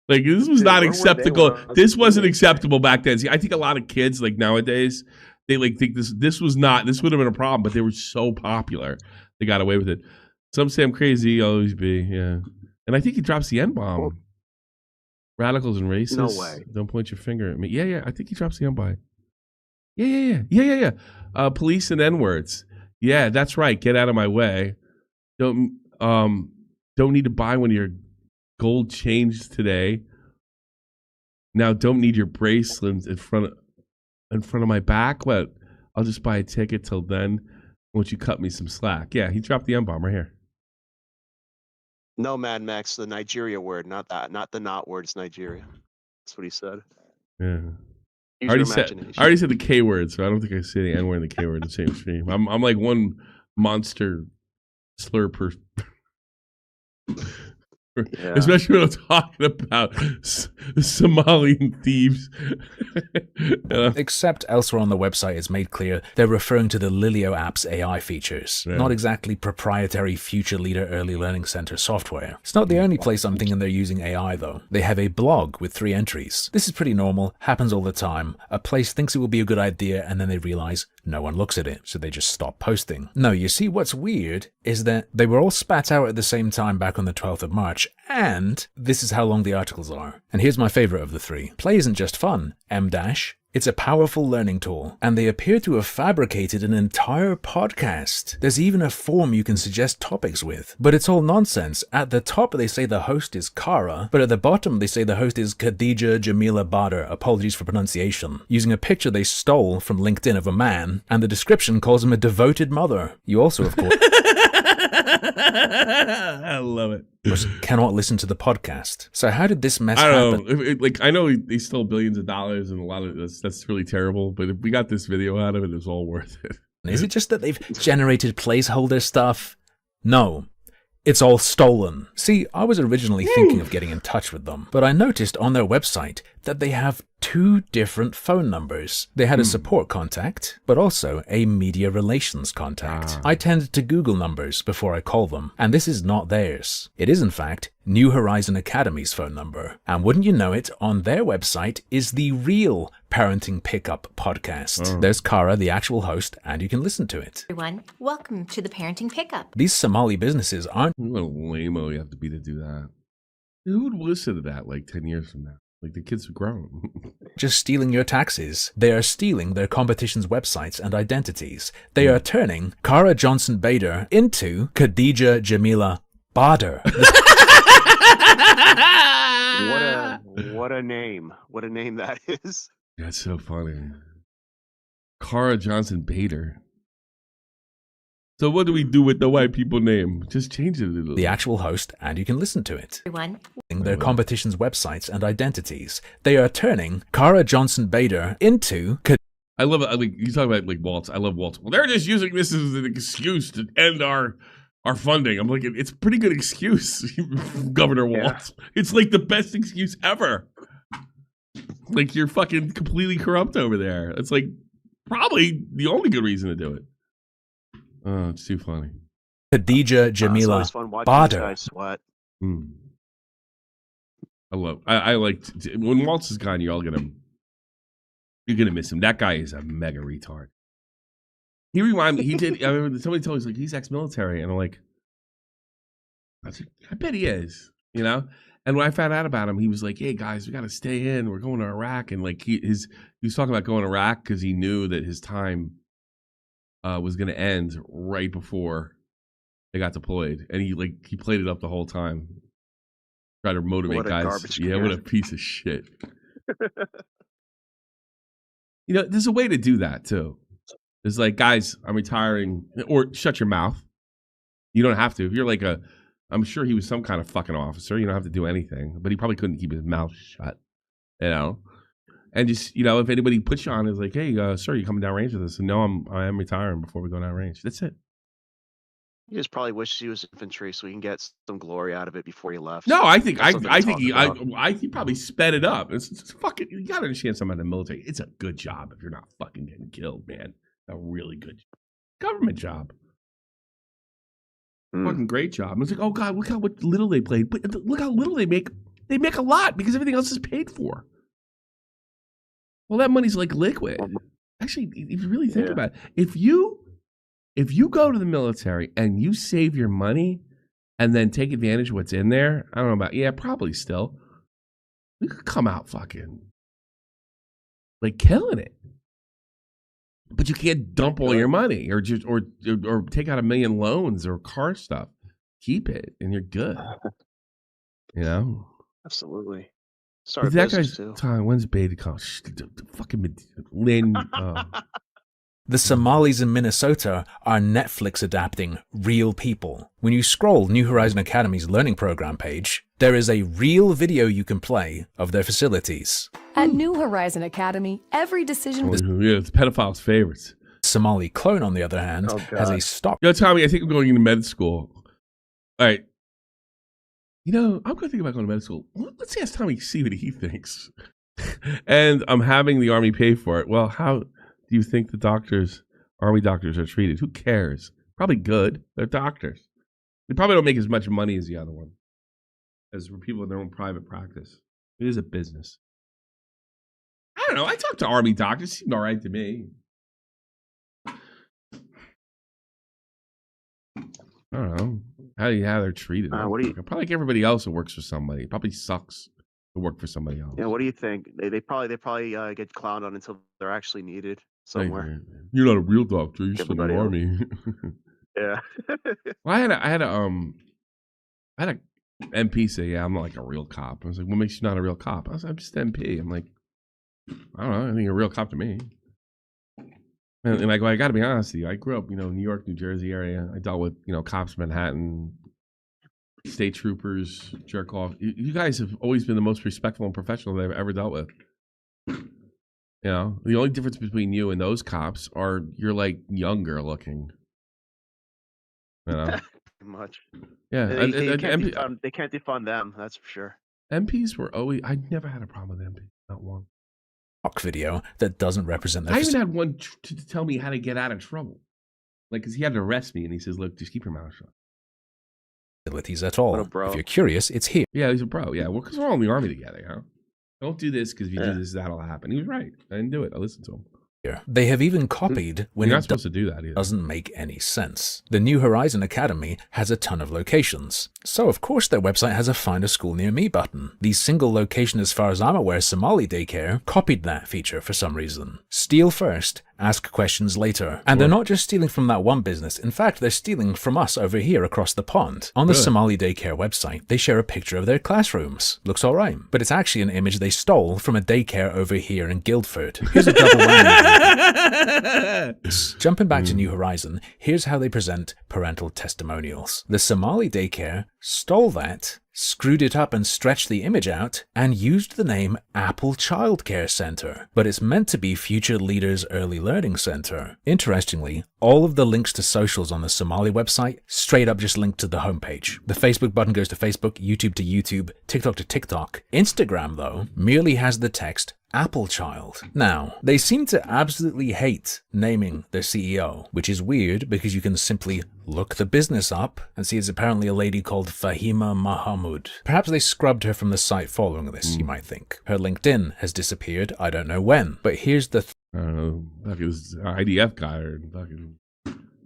Like this was not acceptable. This wasn't acceptable back then. See, I think a lot of kids like nowadays, they like think this would have been a problem, but they were so popular. They got away with it. Some say I'm crazy, I'll always be, yeah. And I think he drops the N-bomb. Radicals and racists. No way. Don't point your finger at me. Yeah. I think he drops the N-bomb. Yeah. Police and N-words. Yeah, that's right. Get out of my way. Don't need to buy one of your gold chains today. Now don't need your bracelets in front of my back. What? I'll just buy a ticket till then. Won't you cut me some slack? Yeah, he dropped the N-bomb right here. No, Mad Max, the Nigeria word, not the not word. It's Nigeria. That's what he said. Yeah. I already said the K word, so I don't think I say the N word and the K word in the same stream. I'm like one monster slur per. Yeah. Especially when I'm talking about Somalian thieves. Except elsewhere on the website it's made clear they're referring to the Lilio app's AI features, not exactly proprietary Future Leader Early Learning Center software. It's not the only place I'm thinking they're using AI though. They have a blog with 3 entries. This is pretty normal, happens all the time. A place thinks it will be a good idea and then they realize no one looks at it, so they just stop posting. No, you see what's weird is that they were all spat out at the same time back on the 12th of March, and this is how long the articles are. And here's my favorite of the 3. Play isn't just fun, it's a powerful learning tool, and they appear to have fabricated an entire podcast. There's even a form you can suggest topics with, but it's all nonsense. At the top they say the host is Kara, but at the bottom they say the host is Khadija Jamila Badr, apologies for pronunciation, using a picture they stole from LinkedIn of a man, and the description calls him a devoted mother. You also, of course... I love it. Cannot listen to the podcast. So how did this mess happen? I know he stole billions of dollars and a lot of that's really terrible, but if we got this video out of it, it's all worth it. Is it just that they've generated placeholder stuff? No. It's all stolen. See, I was originally thinking of getting in touch with them, but I noticed on their website that they have 2 different phone numbers. They had a support contact, but also a media relations contact. I tend to Google numbers before I call them, and this is not theirs. It is, in fact, New Horizon Academy's phone number. And wouldn't you know it, on their website is the real Parenting Pickup podcast. There's Kara, the actual host, and you can listen to it. Everyone, welcome to the Parenting Pickup. These Somali businesses aren't... What a lame-o you have to be to do that. Who would listen to that like 10 years from now? Like the kids have grown. just stealing your taxes. They are stealing their competition's websites and identities. They are turning Kara Johnson Bader into Khadija Jamila Bader. What a name. What a name that is. That's so funny. Kara Johnson Bader. So what do we do with the white people name? Just change it a little. The actual host, and you can listen to it. Everyone. Their competition's websites and identities. They are turning Kara Johnson Bader into... I love it. Like, you talk about like Waltz. I love Waltz. Well, they're just using this as an excuse to end our funding. I'm like, it's a pretty good excuse, Governor Waltz. Yeah. It's like the best excuse ever. Like, you're fucking completely corrupt over there. It's like probably the only good reason to do it. Oh, it's too funny. Khadija Jamila Bader. I liked when Waltz is gone. You're gonna miss him. That guy is a mega retard. He reminded me. He did. I remember somebody told me, he's like, he's ex-military, and I'm like, I bet he is. You know. And when I found out about him, he was like, "Hey guys, we got to stay in. We're going to Iraq." And like he was talking about going to Iraq because he knew that his time was going to end right before they got deployed, and he played it up the whole time, try to motivate guys. Yeah, what a piece of shit. You know, there's a way to do that too. It's like, guys, I'm retiring, or shut your mouth. You don't have to. If you're like I'm sure he was some kind of fucking officer. You don't have to do anything, but he probably couldn't keep his mouth shut. You know. And just, you know, if anybody puts you on, is like, hey, sir, you coming down range with us? And no, I am retiring before we go down range. That's it. He just probably wished he was infantry so he can get some glory out of it before he left. No, I think he probably sped it up. It's fucking, you gotta understand something about the military. It's a good job if you're not fucking getting killed, man. A really good government job. Fucking great job. And it's like, oh God, look how little they played. But look how little they make. They make a lot because everything else is paid for. Well, that money's like liquid. Actually, if you really think about it, if you go to the military and you save your money and then take advantage of what's in there, I don't know about, probably still, you could come out fucking like killing it. But you can't dump all your money or take out 1 million loans or car stuff. Keep it and you're good. You know? Absolutely. That guy's time. When's Beta come? Fucking Lynn. The Somalis in Minnesota are Netflix adapting real people. When you scroll New Horizon Academy's learning program page, there is a real video you can play of their facilities. At New Horizon Academy, every decision was... Yeah, it's pedophiles' favorites. Somali clone, on the other hand, has a stock... Yo, Tommy, I think I'm going into med school. All right. You know, I'm going to think about going to med school. Let's ask Tommy, see what he thinks. And I'm having the Army pay for it. Well, how do you think the Army doctors are treated? Who cares? Probably good. They're doctors. They probably don't make as much money as the other one. As for people in their own private practice. It is a business. I don't know. I talked to Army doctors. It seemed all right to me. I don't know. How they're treated. Probably like everybody else who works for somebody. It probably sucks to work for somebody else. Yeah, what do you think? They probably get clowned on until they're actually needed somewhere. You're not a real doctor. You're still in the Army. Yeah. Well, I had a MP say, "Yeah, I'm not like a real cop." I was like, "What makes you not a real cop?" I was like, "I'm just MP." I'm like, "I don't know. I think you're a real cop to me." And like, I got to be honest with you. I grew up, New York, New Jersey area. I dealt with, cops, Manhattan, state troopers, jerk off. You guys have always been the most respectful and professional that I've ever dealt with. The only difference between you and those cops are you're like younger looking. Pretty much. Yeah. They can't defund them. That's for sure. MPs were always. I never had a problem with MPs. Not one. Video that doesn't represent their I even had one to tell me how to get out of trouble. Like, because he had to arrest me, and he says, "Look, just keep your mouth shut." facilities at all. If you're curious, it's here. Yeah, he's a bro. Yeah, well, because we're all in the army together, you know? Don't do this because if you do this, that'll happen. He was right. I didn't do it. I listened to him. They have even copied when You're not supposed to do that either. Doesn't make any sense. The New Horizon Academy has a ton of locations, so of course their website has a Find a School Near Me button. The single location, as far as I'm aware, Somali Daycare, copied that feature for some reason. Steal first, ask questions later. And they're not just stealing from that one business. In fact, they're stealing from us over here across the pond. On the Somali Daycare website, they share a picture of their classrooms. Looks alright, but it's actually an image they stole from a daycare over here in Guildford. Here's a double whammy. Jumping back to New Horizon, here's how they present parental testimonials. The Somali Daycare stole that, screwed it up and stretched the image out, and used the name Apple Childcare Center, but it's meant to be Future Leaders Early Learning Center. Interestingly, all of the links to socials on the Somali website straight up just link to the homepage. The Facebook button goes to Facebook, YouTube to YouTube, TikTok to TikTok. Instagram, though, merely has the text Apple Child. Now, they seem to absolutely hate naming their CEO, which is weird because you can simply look the business up and see it's apparently a lady called Fahima Mahamud. Perhaps they scrubbed her from the site following this, you might think. Her LinkedIn has disappeared, I don't know when, but here's the I don't know, like it was IDF guy or fucking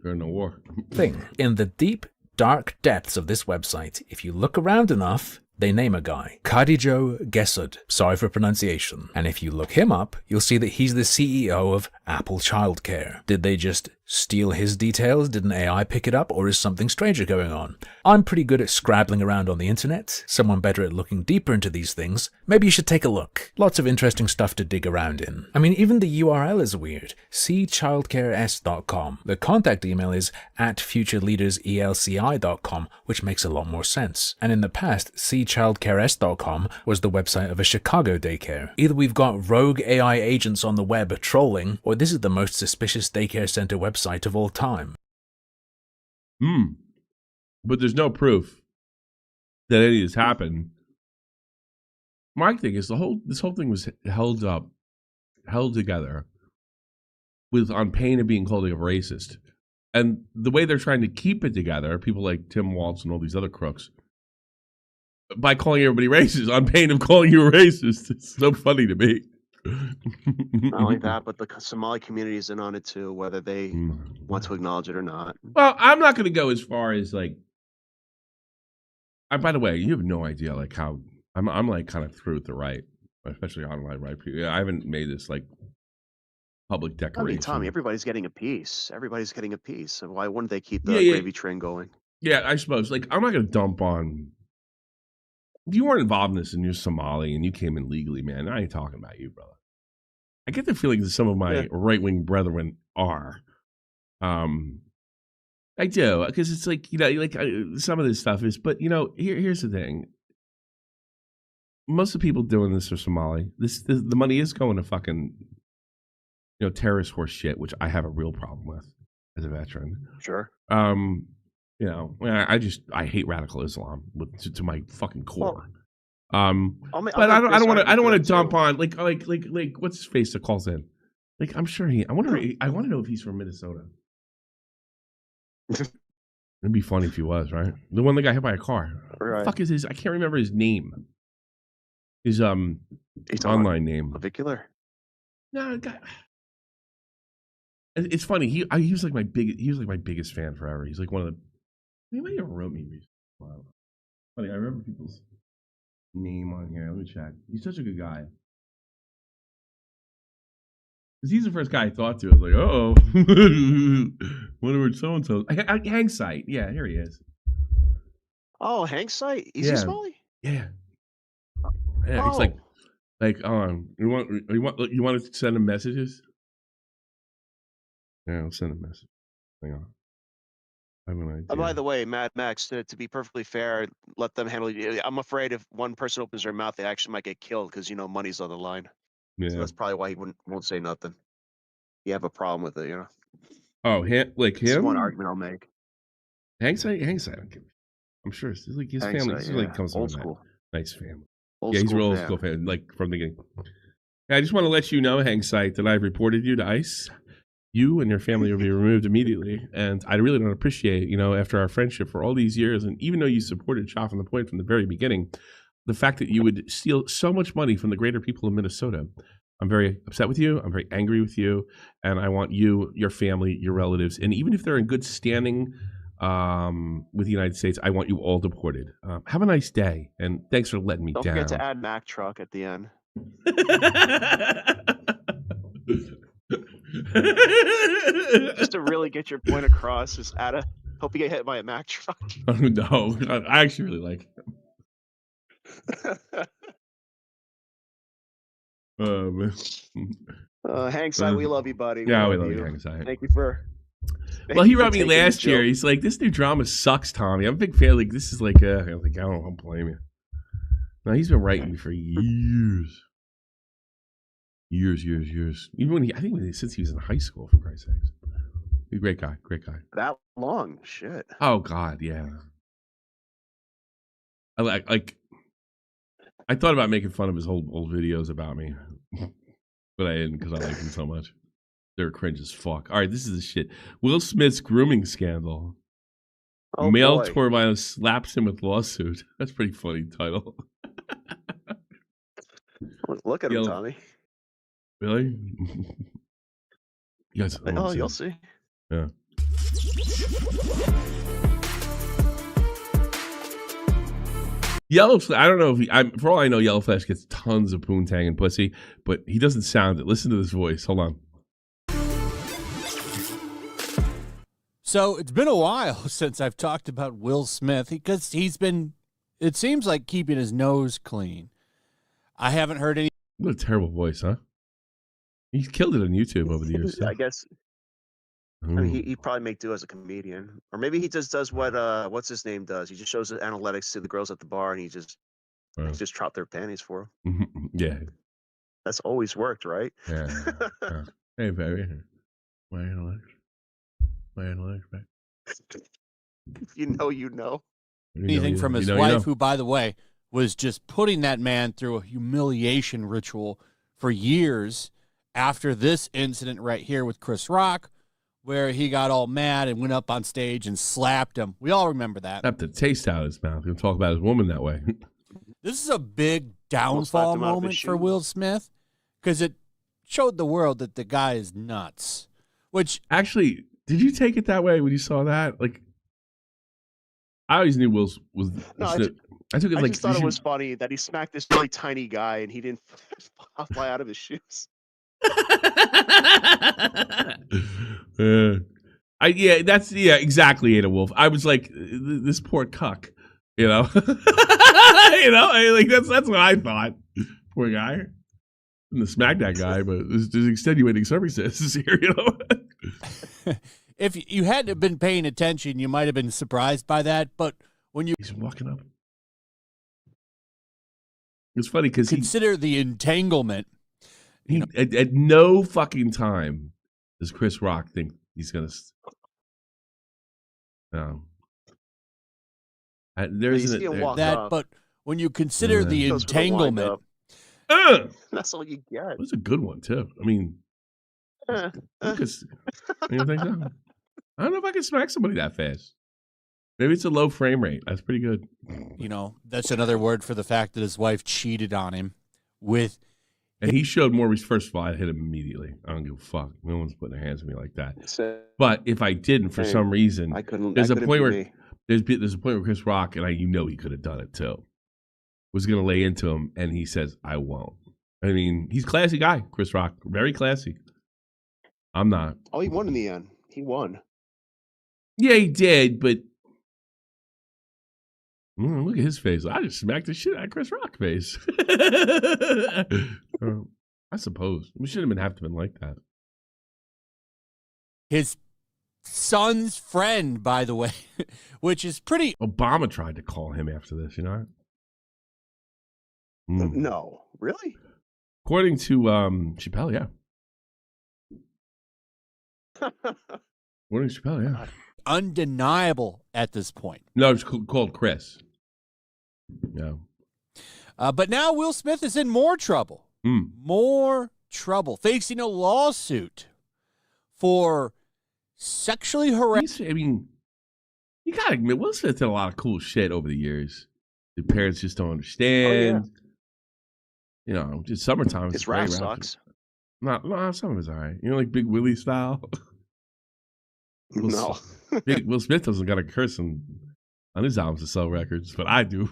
during the war. thing. In the deep, dark depths of this website, if you look around enough, they name a guy, Khadijo Gesud, sorry for pronunciation. And if you look him up, you'll see that he's the CEO of Apple Childcare. Did they just steal his details? Did an AI pick it up? Or is something stranger going on? I'm pretty good at scrabbling around on the internet. Someone better at looking deeper into these things. Maybe you should take a look. Lots of interesting stuff to dig around in. I mean, even the URL is weird. cchildcares.com. The contact email is at futureleaderselci.com, which makes a lot more sense. And in the past, cchildcares.com was the website of a Chicago daycare. Either we've got rogue AI agents on the web trolling, or this is the most suspicious daycare center website of all time. But there's no proof that any of this happened. My thing is this whole thing was held together with on pain of being called a racist. And the way they're trying to keep it together, people like Tim Waltz and all these other crooks, by calling everybody racist on pain of calling you a racist. It's so funny to me. Not only that, but the Somali community is in on it too, whether they want to acknowledge it or not. Well, I'm not going to go as far as like. By the way, you have no idea like how I'm like kind of through with the right, especially online right. I haven't made this like public declaration. I mean, Tommy, everybody's getting a piece. Everybody's getting a piece. So why wouldn't they keep the gravy train going? Yeah, I suppose. Like, I'm not going to dump on. If you weren't involved in this and you're Somali and you came in legally, man, I ain't talking about you, brother. I get the feeling that some of my right-wing brethren are. I do, because it's like, you know, like some of this stuff is, but, you know, here's the thing. Most of the people doing this are Somali. The money is going to fucking, you know, terrorist horse shit, which I have a real problem with as a veteran. Sure. You know, I hate radical Islam to my fucking core. But I don't want to dump on like what's his face that calls in. Like I'm sure I want to know if he's from Minnesota. It'd be funny if he was, right? The one that got hit by a car. Right. Fuck is his? I can't remember his name. His online name. Clavicular. No, guy. It's funny. He was like my biggest fan forever. He's like one of the. He might have wrote me recently. Wow. Funny, I remember people's name on here. Let me check. He's such a good guy. Because he's the first guy I thought to. I was like, oh, wonder where so and so. Hang Sight. Yeah, here he is. Oh, Hang Sight. Is he Somali? Yeah. Yeah. He's like, you want to send him messages? Yeah, I'll send a message. Hang on. I have an idea. By the way, Mad Max, to be perfectly fair, let them handle it. I'm afraid if one person opens their mouth, they actually might get killed because, you know, money's on the line. Yeah. So that's probably why he won't say nothing. You have a problem with it, you know? Oh, like him? That's one argument I'll make. Hang Sight, I'm sure it's like his family. This like comes from old a school. Nice family. Yeah, he's a real old school fan, like from the beginning. I just want to let you know, Hang Site, that I've reported you to ICE. You and your family will be removed immediately. And I really don't appreciate, after our friendship for all these years, and even though you supported Shot from the Point from the very beginning, the fact that you would steal so much money from the greater people of Minnesota. I'm very upset with you. I'm very angry with you. And I want you, your family, your relatives, and even if they're in good standing with the United States, I want you all deported. Have a nice day. And thanks for letting me down. Don't forget to add Mack truck at the end. Just to really get your point across, just hope you get hit by a Mack truck. Oh, no, I actually really like it. Hang Site, we love you, buddy. Yeah, we love you, Hang Site. Thank you for. Well, he wrote me last year. He's like, "This new drama sucks, Tommy." I'm a big fan. Like, this is like, I don't blame you. No, he's been writing me for years. Even when since he was in high school, for Christ's sakes. He's a great guy. That long, shit. Oh God, yeah. I thought about making fun of his old videos about me, but I didn't because I like him so much. They're cringe as fuck. All right, this is the shit. Will Smith's grooming scandal. Oh, Male boy. tour violence slaps him with lawsuit. That's a pretty funny title. Look at him, Tommy. Really? You guys, you'll see. Yeah. Yellow, I don't know if for all I know, Yellow Flash gets tons of poontang and pussy, but he doesn't sound it. Listen to this voice. Hold on. So it's been a while since I've talked about Will Smith because he's been, it seems like, keeping his nose clean. I haven't heard any. What a terrible voice, huh? He's killed it on YouTube over the years. I guess. I mean, he probably make do as a comedian, or maybe he just does what what's his name does. He just shows the analytics to the girls at the bar, and he just drop their panties for them. Yeah, that's always worked, right? Yeah. Hey, baby, my analytics, back. You know. Anything from his wife, who, by the way, was just putting that man through a humiliation ritual for years after this incident right here with Chris Rock, where he got all mad and went up on stage and slapped him. We all remember that. Slapped the taste out of his mouth. He'll talk about his woman that way. This is a big downfall moment for Will Smith because it showed the world that the guy is nuts. Which actually, did you take it that way when you saw that? Like, I always knew Will was. No, I took it I like just thought it was funny that he smacked this really tiny guy and he didn't fly out of his shoes. Exactly, Ada Wolf. I was like, this poor cuck, that's what I thought. Poor guy. Didn't smack that guy, but there's extenuating circumstances here, If you hadn't been paying attention, you might have been surprised by that. But when he's walking up, it's funny because consider the entanglement. At no fucking time does Chris Rock think he's gonna. No. But when you consider the entanglement, that's all you get. It was a good one too. I mean, Lucas, you think so? I don't know if I can smack somebody that fast. Maybe it's a low frame rate. That's pretty good. That's another word for the fact that his wife cheated on him with. And he showed more. First of all, I hit him immediately. I don't give a fuck. No one's putting their hands on me like that. But if I didn't, for some reason, there's a point where Chris Rock, and he could have done it too, was going to lay into him, and he says, "I won't." I mean, he's a classy guy, Chris Rock, very classy. I'm not. Oh, he won in the end. He won. Yeah, he did, but look at his face. I just smacked the shit out of Chris Rock's face. I suppose. We shouldn't have to been like that. His son's friend, by the way, which is pretty. Obama tried to call him after this, No, really? According to Chappelle, yeah. According to Chappelle, yeah. Undeniable at this point. No, it's called Chris. Yeah. But now Will Smith is in more trouble. More trouble, facing a lawsuit for sexually harassing. I mean, you gotta admit, Will Smith did a lot of cool shit over the years. The parents just don't understand. You know, just summertime. His rap sucks. No, some of it's all right. You know, like Big Willie style. No. Will Smith doesn't got a curse on his albums to sell records, but I do.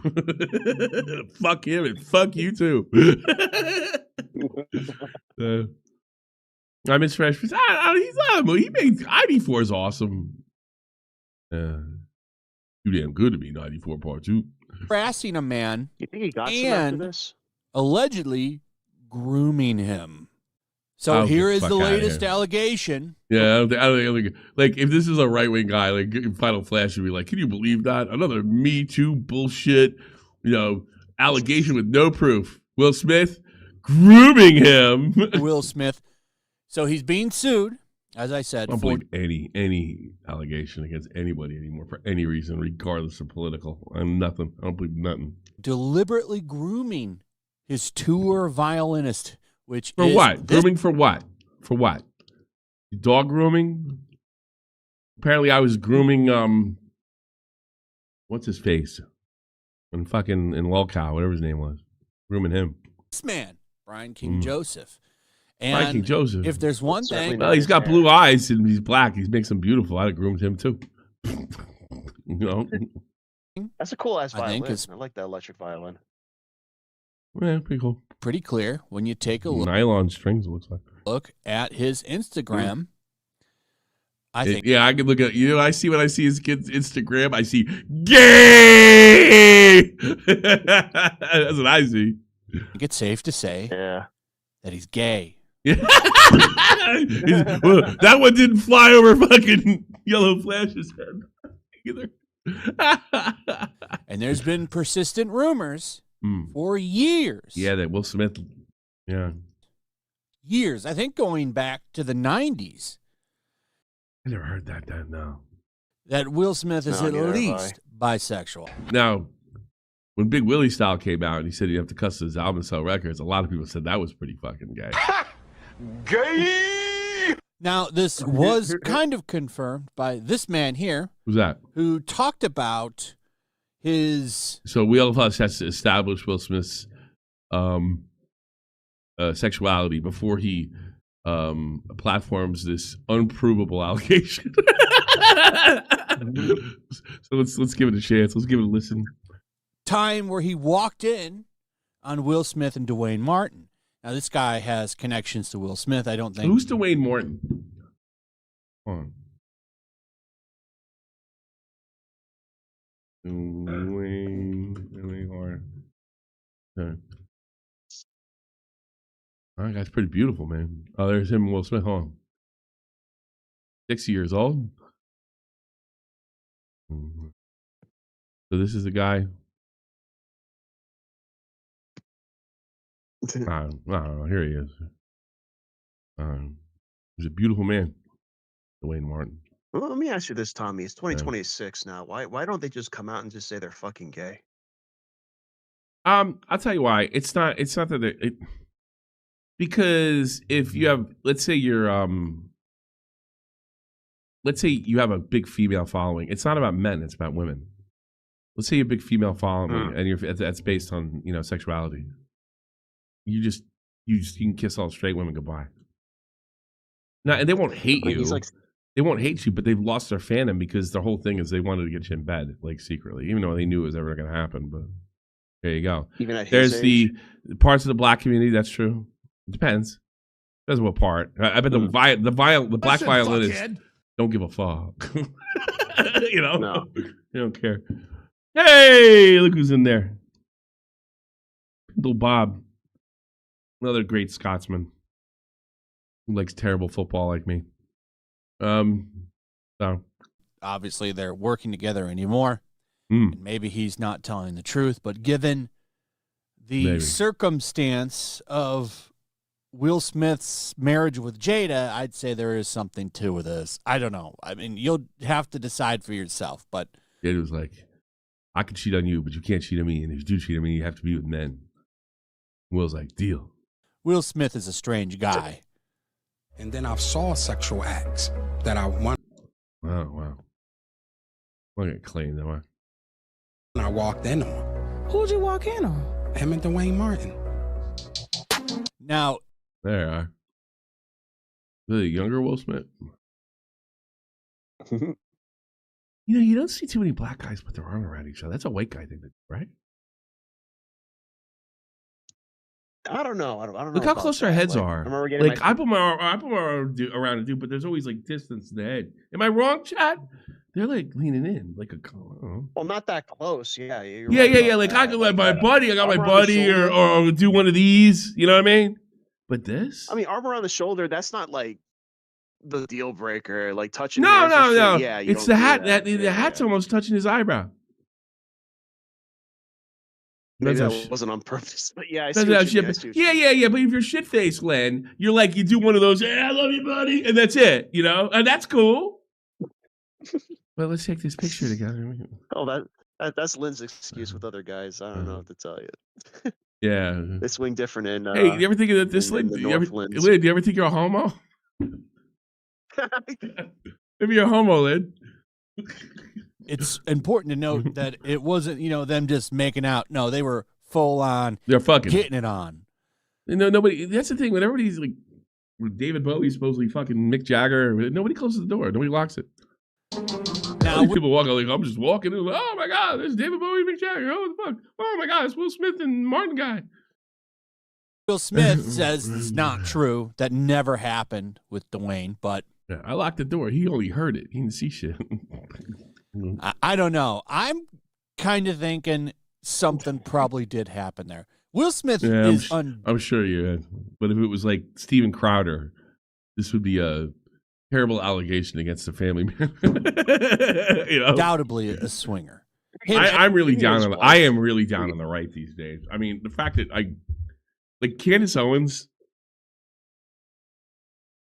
Fuck him and fuck you too. I miss Fresh Prince. He made 94 is awesome. Too damn good to be 94 Part 2. Harassing a man. You think he got some after this? Allegedly grooming him. So here is the latest allegation. Yeah, I don't think like if this is a right wing guy, like Final Flash would be like, can you believe that? Another Me Too bullshit, allegation with no proof. Will Smith grooming him. Will Smith. So he's being sued, as I said. I don't believe any allegation against anybody anymore for any reason, regardless of political. I don't believe nothing. Deliberately grooming his tour violinist. Which for is what? Grooming for what? For what? Dog grooming? Apparently I was grooming, what's his face? In Lolcow, whatever his name was. Grooming him. This man, Brian King Joseph. And Brian King Joseph. If there's one thing. Well, he's got blue eyes and he's black. He makes him beautiful. I'd have groomed him too. That's a cool ass violin. I like that electric violin. Yeah, pretty cool. Pretty clear when you take a look. Nylon strings, it looks like. Look at his Instagram. I think. Yeah, I can look at, when I see his kid's Instagram, I see gay. That's what I see. I think it's safe to say that he's gay. Well, that one didn't fly over fucking Yellow Flash's head either. And there's been persistent rumors for years. Yeah, that Will Smith, years. I think going back to the 90s. I never heard that then, no. That Will Smith is at least bisexual. Now, when Big Willie Style came out and he said he'd have to cuss his album and sell records, a lot of people said that was pretty fucking gay. Gay! Now, this was kind of confirmed by this man here. Who's that? Who talked about his... So Wheel of Us has to establish Will Smith's sexuality before he platforms this unprovable allegation. So let's give it a chance. Let's give it a listen. Time where he walked in on Will Smith and Dwayne Martin. Now, this guy has connections to Will Smith. I don't think... Who's Dwayne Martin? Hold on. Dwayne Martin. Okay. All right, guy's pretty beautiful, man. Oh, there's him and Will Smith. Hold on. 60 years old. So this is the guy. I don't know. Here he is. He's a beautiful man, Dwayne Martin. Well, let me ask you this, Tommy. It's 2026 now. Why don't they just come out and just say they're fucking gay? I'll tell you why. It's not that they're... Because if you have, let's say you have a big female following. It's not about men, it's about women. Let's say you have a big female following and that's based on, sexuality. You can kiss all straight women goodbye. No, and they won't hate you. They won't hate you, but they've lost their fandom because their whole thing is they wanted to get you in bed, like secretly, even though they knew it was never going to happen. But there you go. Even at There's his age? the parts of the black community. That's true. It depends. Depends what part. I bet the black violinists don't give a fuck. No. They don't care. Hey, look who's in there. Little Bob. Another great Scotsman who likes terrible football like me. So obviously they're working together anymore. And maybe he's not telling the truth, but given the circumstance of Will Smith's marriage with Jada, I'd say there is something to this. I don't know. I mean, you'll have to decide for yourself, but Jada was like, I can cheat on you, but you can't cheat on me. And if you do cheat on me, you have to be with men. Will's like, deal. Will Smith is a strange guy. And then I saw sexual acts that I want. Oh, wow. I'm going to claim them. I walked in on. Who'd you walk in on? Him and Dwayne Martin. Now. There you are. The younger Will Smith. You don't see too many black guys put their arm around each other. That's a white guy thing, right? I don't know. I don't know. Look how close our heads are. I remember getting I put my arm around a dude, but there's always like distance in the head. Am I wrong, Chad? They're like leaning in, like a. Well, not that close. Yeah. Yeah. Like I could let my buddy. I got my buddy, or do one of these. You know what I mean? But this. I mean, arm around the shoulder. That's not like the deal breaker. Like touching. No. Yeah, it's the hat. The hat's almost touching his eyebrow. Maybe that wasn't on purpose, but yeah, I see yeah. But if you're shit faced, Glenn, you're like you do one of those. Hey, I love you, buddy, and that's it. You know, and that's cool. Well, let's take this picture together. Oh, that's Lynn's excuse with other guys. I don't know what to tell you. Yeah, they swing different in. Hey, you ever think of this, Lynn? Do you ever think you're a homo? Maybe you're a homo, Lynn. It's important to note that it wasn't, them just making out. No, they were full on. They're fucking getting it on. Nobody. That's the thing. When everybody's like, David Bowie supposedly fucking Mick Jagger. Nobody closes the door. Nobody locks it. Now people walk out like I'm just walking in. Like, oh my god, there's David Bowie, Mick Jagger. Oh the fuck. Oh my god, it's Will Smith and Martin guy. Will Smith says it's not true. That never happened with Dwayne. But yeah, I locked the door. He only heard it. He didn't see shit. I don't know. I'm kind of thinking something probably did happen there. Will Smith is I'm sure you had. But if it was like Steven Crowder, this would be a terrible allegation against the family man. Undoubtedly a swinger. I'm really down on I am really down on the right these days. I mean, the fact that like Candace Owens.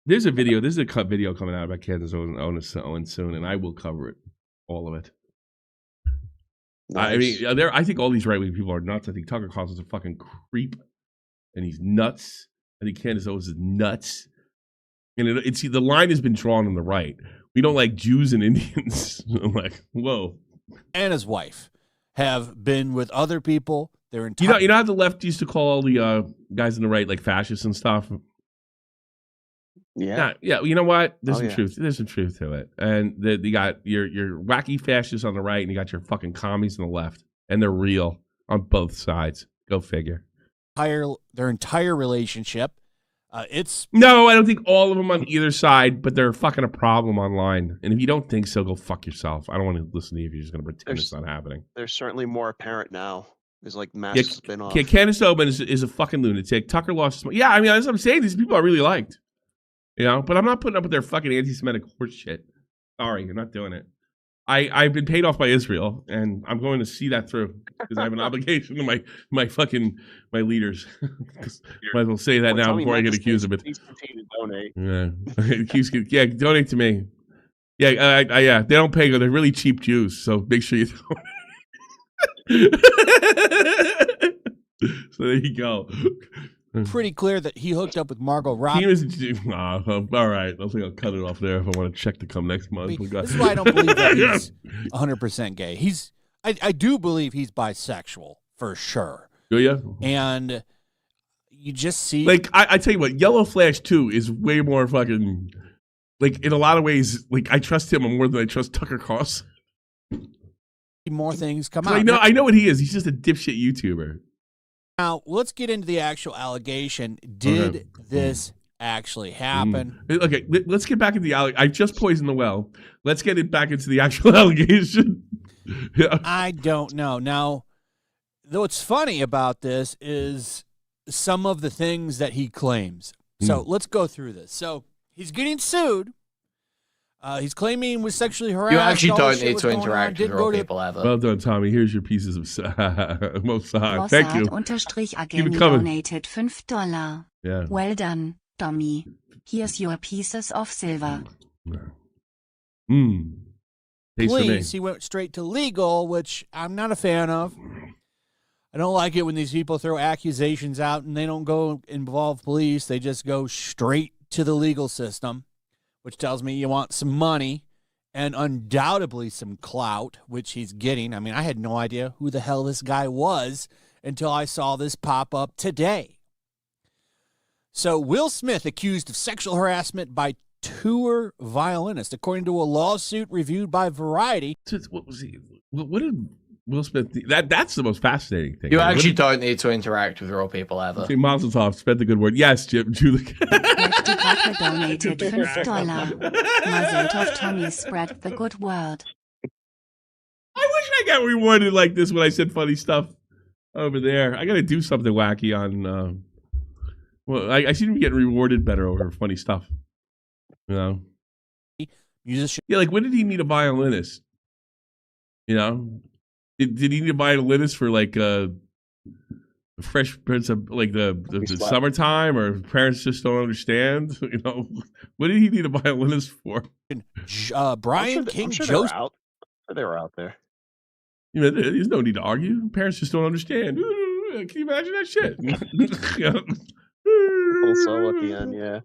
There's a cut video coming out about Candace Owens soon, and I will cover it. All of it. Nice. I mean, I think all these right-wing people are nuts. I think Tucker Carlson's a fucking creep, and he's nuts. I think Candace Owens is nuts. And the line has been drawn on the right. We don't like Jews and Indians. I'm like, whoa. And his wife have been with other people. They're you know how the left used to call all the guys on the right like fascists and stuff. Yeah. You know what? There's some truth. There's some truth to it. And you got your wacky fascists on the right, and you got your fucking commies on the left, and they're real on both sides. Go figure. Their entire relationship. No, I don't think all of them on either side, but they're fucking a problem online. And if you don't think so, go fuck yourself. I don't want to listen to you if you're just going to pretend it's not happening. They're certainly more apparent now. There's like massive spin-off. Yeah, Candace Owens is a fucking lunatic. Tucker lost. Yeah, I mean, that's what I'm saying. These people I really liked. But I'm not putting up with their fucking anti-Semitic horse shit. Sorry, you're not doing it. I've been paid off by Israel, and I'm going to see that through because I have an obligation to my leaders. Might as well say that now before I get accused of it. Please continue to donate. Yeah, donate to me. Yeah, they don't pay. They're really cheap Jews, so make sure you donate. So there you go. Pretty clear that he hooked up with Margot Robbie. All right. I think I'll cut it off there if I want a check to come next month. This is why I don't believe that he's 100% gay. I do believe he's bisexual for sure. Do you? And you just see, like, I tell you what, Yellow Flash 2 is way more fucking, like, in a lot of ways, like, I trust him more than I trust Tucker Carlson. More things come out. I know what he is. He's just a dipshit YouTuber. Now, let's get into the actual allegation. Did this actually happen? Okay, let's get back into the allegation. I just poisoned the well. Let's get it back into the actual allegation. I don't know. Now, what's funny about this is some of the things that he claims. So let's go through this. So he's getting sued. He's claiming he was sexually harassed. You actually don't need to interact with real people ever. Well done, Tommy. Here's your pieces of Mossad. Thank you. Keep it coming. Donated $5. Yeah. Well done, Tommy. Here's your pieces of silver. Please, he went straight to legal, which I'm not a fan of. I don't like it when these people throw accusations out and they don't go involve police. They just go straight to the legal system, which tells me you want some money and undoubtedly some clout, which he's getting. I mean, I had no idea who the hell this guy was until I saw this pop up today. So Will Smith accused of sexual harassment by tour violinist, according to a lawsuit reviewed by Variety. What was he? What did Will Smith? That's the most fascinating thing. You actually don't need to interact with real people ever. See, Mazel Tov, spread the good word. Yes, Jim. Detractor donated $5. Mazel Tov, Tommy, spread the good word. I wish I got rewarded like this when I said funny stuff over there. I got to do something wacky on. Well, I seem to be getting rewarded better over funny stuff. You know, musician. Yeah, like when did he need a violinist? You know, did he need a violinist for like Fresh Prince of like the summertime, or parents just don't understand? You know, what did he need a violinist for? Brian King Joseph. They were out there. You know, there's no need to argue. Parents just don't understand. Can you imagine that shit? Full solo at the end, yeah.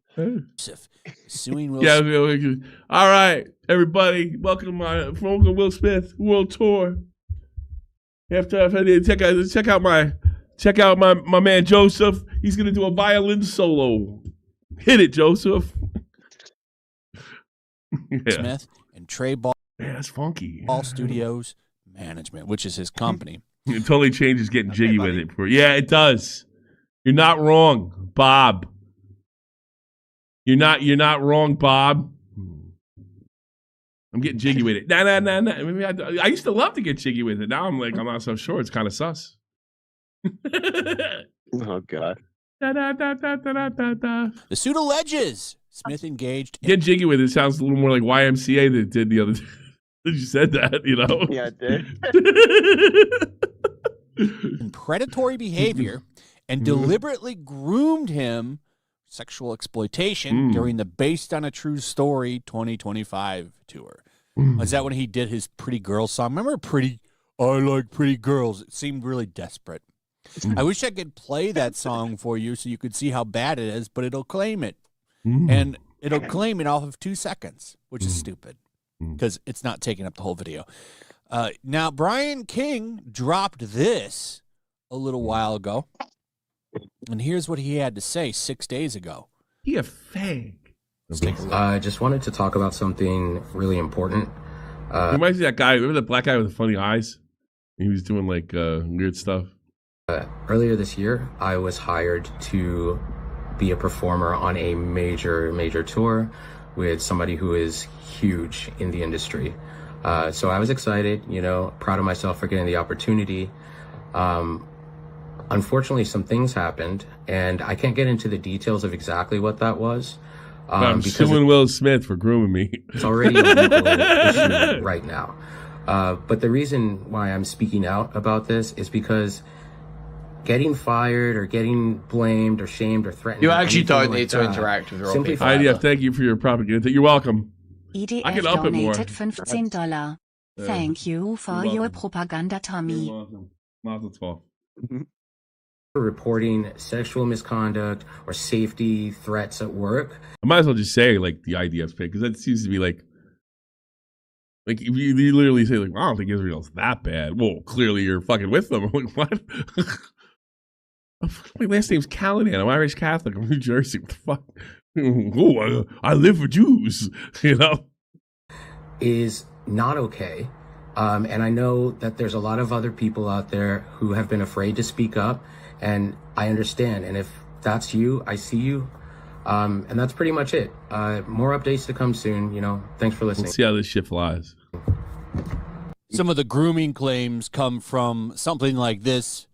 Suing Will Smith. All right, everybody, welcome to Will Smith World Tour. Check out my man Joseph. He's gonna do a violin solo. Hit it, Joseph. Smith and Trey Ball. Yeah, that's funky. Ball Studios Management, which is his company. It totally changes getting jiggy with it. Yeah, it does. You're not wrong, Bob. You're not wrong, Bob. I'm getting jiggy with it. Nah. I used to love to get jiggy with it. Now I'm not so sure. It's kind of sus. Oh God. The suit alleges Smith engaged. Get jiggy with it sounds a little more like YMCA that did the other day. You said that, you know. Yeah, it did. In predatory behavior and deliberately groomed him sexual exploitation during the Based on a True Story 2025 tour. Is that when he did his Pretty Girl song? Remember I like pretty girls. It seemed really desperate. I wish I could play that song for you so you could see how bad it is, but it'll claim it. And it'll claim it off of 2 seconds, which is stupid because it's not taking up the whole video. Now, Brian King dropped this a little while ago. And here's what he had to say 6 days ago. He a fag. I just wanted to talk about something really important. Reminds me of that guy. Remember the black guy with the funny eyes? He was doing like weird stuff. Earlier this year, I was hired to be a performer on a major tour with somebody who is huge in the industry. So I was excited, proud of myself for getting the opportunity. Unfortunately, some things happened, and I can't get into the details of exactly what that was. I'm suing Will Smith for grooming me. It's already a legal issue right now. But the reason why I'm speaking out about this is because getting fired or getting blamed or shamed or threatened. You actually don't need to interact with real people. Yeah, thank you for your propaganda. You're welcome. EDF I can up it more. donated $15. Thank you for your propaganda, Tommy. You're welcome. Mazel tov. Reporting sexual misconduct or safety threats at work. I might as well just say like the IDF's pick, because that seems to be like you literally say like, well, I don't think Israel's that bad. Well, clearly you're fucking with them. I'm like, what? My last name's Callahan. I'm Irish Catholic. I'm New Jersey. What the fuck? Oh, I live for Jews. Is not okay. And I know that there's a lot of other people out there who have been afraid to speak up, and I understand. And if that's you, I see you. And that's pretty much it. More updates to come soon. Thanks for listening. Let's see how this shit flies. Some of the grooming claims come from something like this.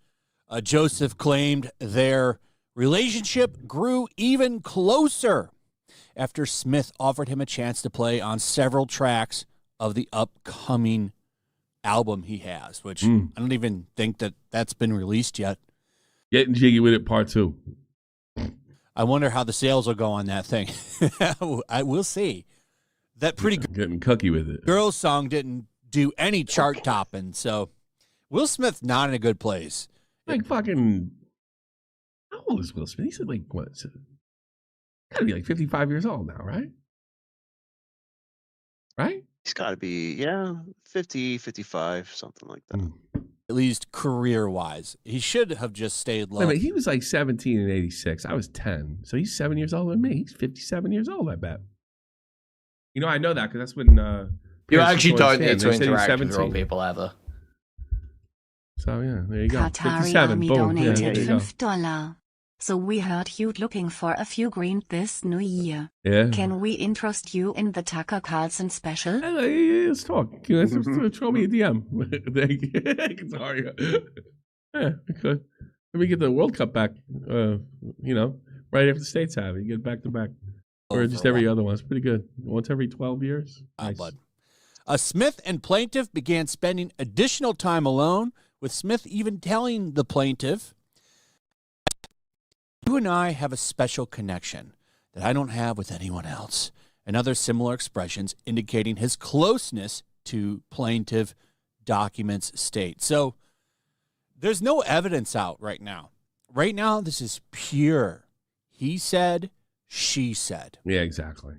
Joseph claimed their relationship grew even closer after Smith offered him a chance to play on several tracks of the upcoming album he has, which I don't even think that's been released yet. Getting Jiggy with It Part 2. I wonder how the sales will go on that thing. I will see. That pretty getting cookie with it. Girls song didn't do any chart topping, so Will Smith not in a good place. Like fucking. How old is Will Smith? He's like what? Gotta be like 55 years old now, right? Right? He's got to be 50, 55, something like that. At least career-wise, he should have just stayed low. Wait a minute, he was like 17 in '86. I was 10, so he's 7 years older than me. He's 57 years old, I bet. You know, I know that because that's when. You actually don't need to interact with real people ever. So yeah, there you go. Qatari 57. Army Boom. Yeah, donated there you go. $5. So we heard you looking for a few green this new year. Yeah. Can we interest you in the Tucker Carlson special? Let's talk. Throw me a DM. Sorry. Yeah, okay. Let me get the World Cup back. Right after the States have it. You get back to back. Or just every other one. It's pretty good. Once every 12 years. Nice. Bud. Smith and plaintiff began spending additional time alone, with Smith even telling the plaintiff, "You and I have a special connection that I don't have with anyone else," and other similar expressions indicating his closeness to plaintiff, documents state. So there's no evidence out right now. Right now, this is pure. He said, she said. Yeah, exactly.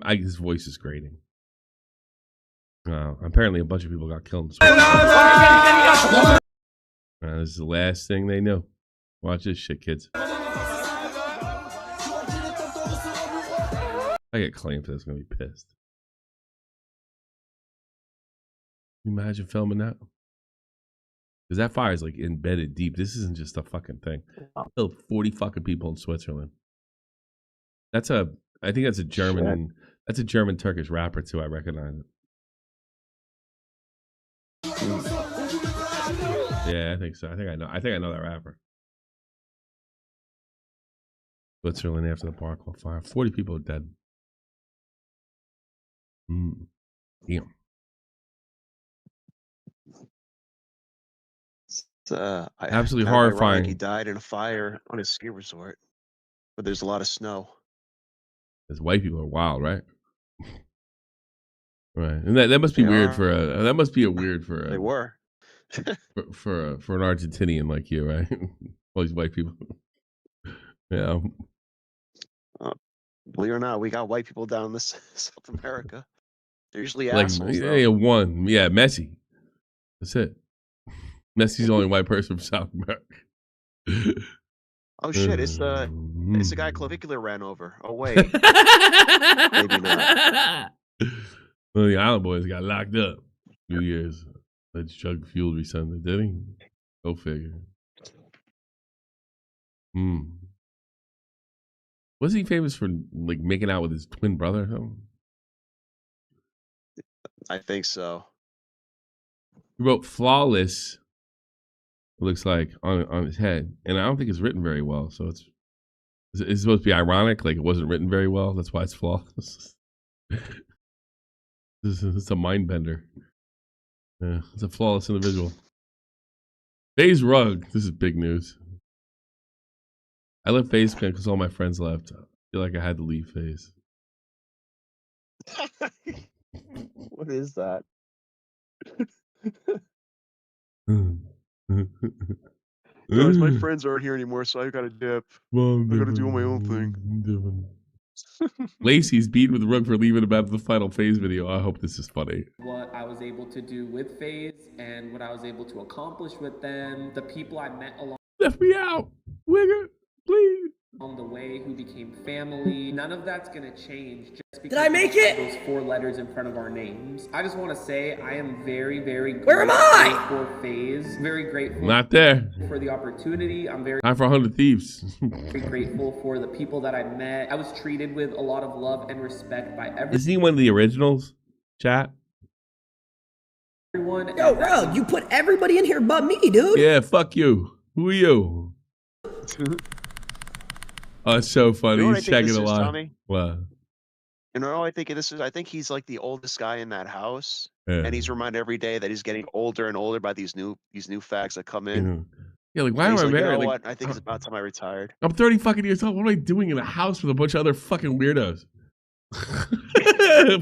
His voice is grating. Apparently, a bunch of people got killed. This is the last thing they knew. Watch this shit, kids. I get claimed for this. I'm going to be pissed. Can you imagine filming that? Because that fire is like embedded deep. This isn't just a fucking thing. Killed 40 fucking people in Switzerland. I think that's a German. Shit. That's a German Turkish rapper too. I recognize it. Yeah, I think so. I think I know that rapper. Switzerland after the Parkville fire. 40 people are dead. Damn. Absolutely horrifying. He died in a fire on his ski resort, but there's a lot of snow. Because white people are wild, right? Right, and that must be weird for a. That must be weird for a. They were. for an Argentinian like you, right? All these white people. Yeah. Believe it or not, we got white people down in this South America. They're usually Like, assholes. one. Yeah, Messi. That's it. Messi's the only white person from South America. Oh shit! It's the guy Clavicular ran over. Oh wait, maybe not. Well, the Island Boys got locked up 2 years. That Chuck fueled me something, did he? Go figure. Was he famous for like making out with his twin brother or something? I think so. He wrote "Flawless." It looks like on his head, and I don't think it's written very well. So it's supposed to be ironic, like it wasn't written very well. That's why it's flawless. It's a mind bender. Yeah, it's a flawless individual. FaZe Rug. This is big news. I left FaZe because all my friends left. I feel like I had to leave FaZe. What is that? Guys, my friends aren't here anymore, so I gotta dip. I gotta do my own thing. Lacey's beat with the rug for leaving about the final FaZe video. I hope this is funny. What I was able to do with FaZe and what I was able to accomplish with them, the people I met along Left me out, Wigger, please. On the way who became family. None of that's gonna change just because Did I make it? those 4 letters in front of our names. I just want to say I am very, very Where am I? for FaZe. Very grateful. Not there. For the opportunity. I'm very Time for 100 Thieves. very grateful for the people that I met. I was treated with a lot of love and respect by Is he one of the originals? Chat. everyone. Yo, Rug, you put everybody in here but me, dude. Yeah, fuck you. Who are you? Oh, it's so funny. You know what He's I think checking this a is, lot. Tommy? What? You know, I think this is. I think he's like the oldest guy in that house, Yeah. and he's reminded every day that he's getting older and older by these new fags that come in. Yeah, like why And am he's I like, you married? know Like, what? I think it's about time I retired. I'm 30 fucking years old. What am I doing in a house with a bunch of other fucking weirdos?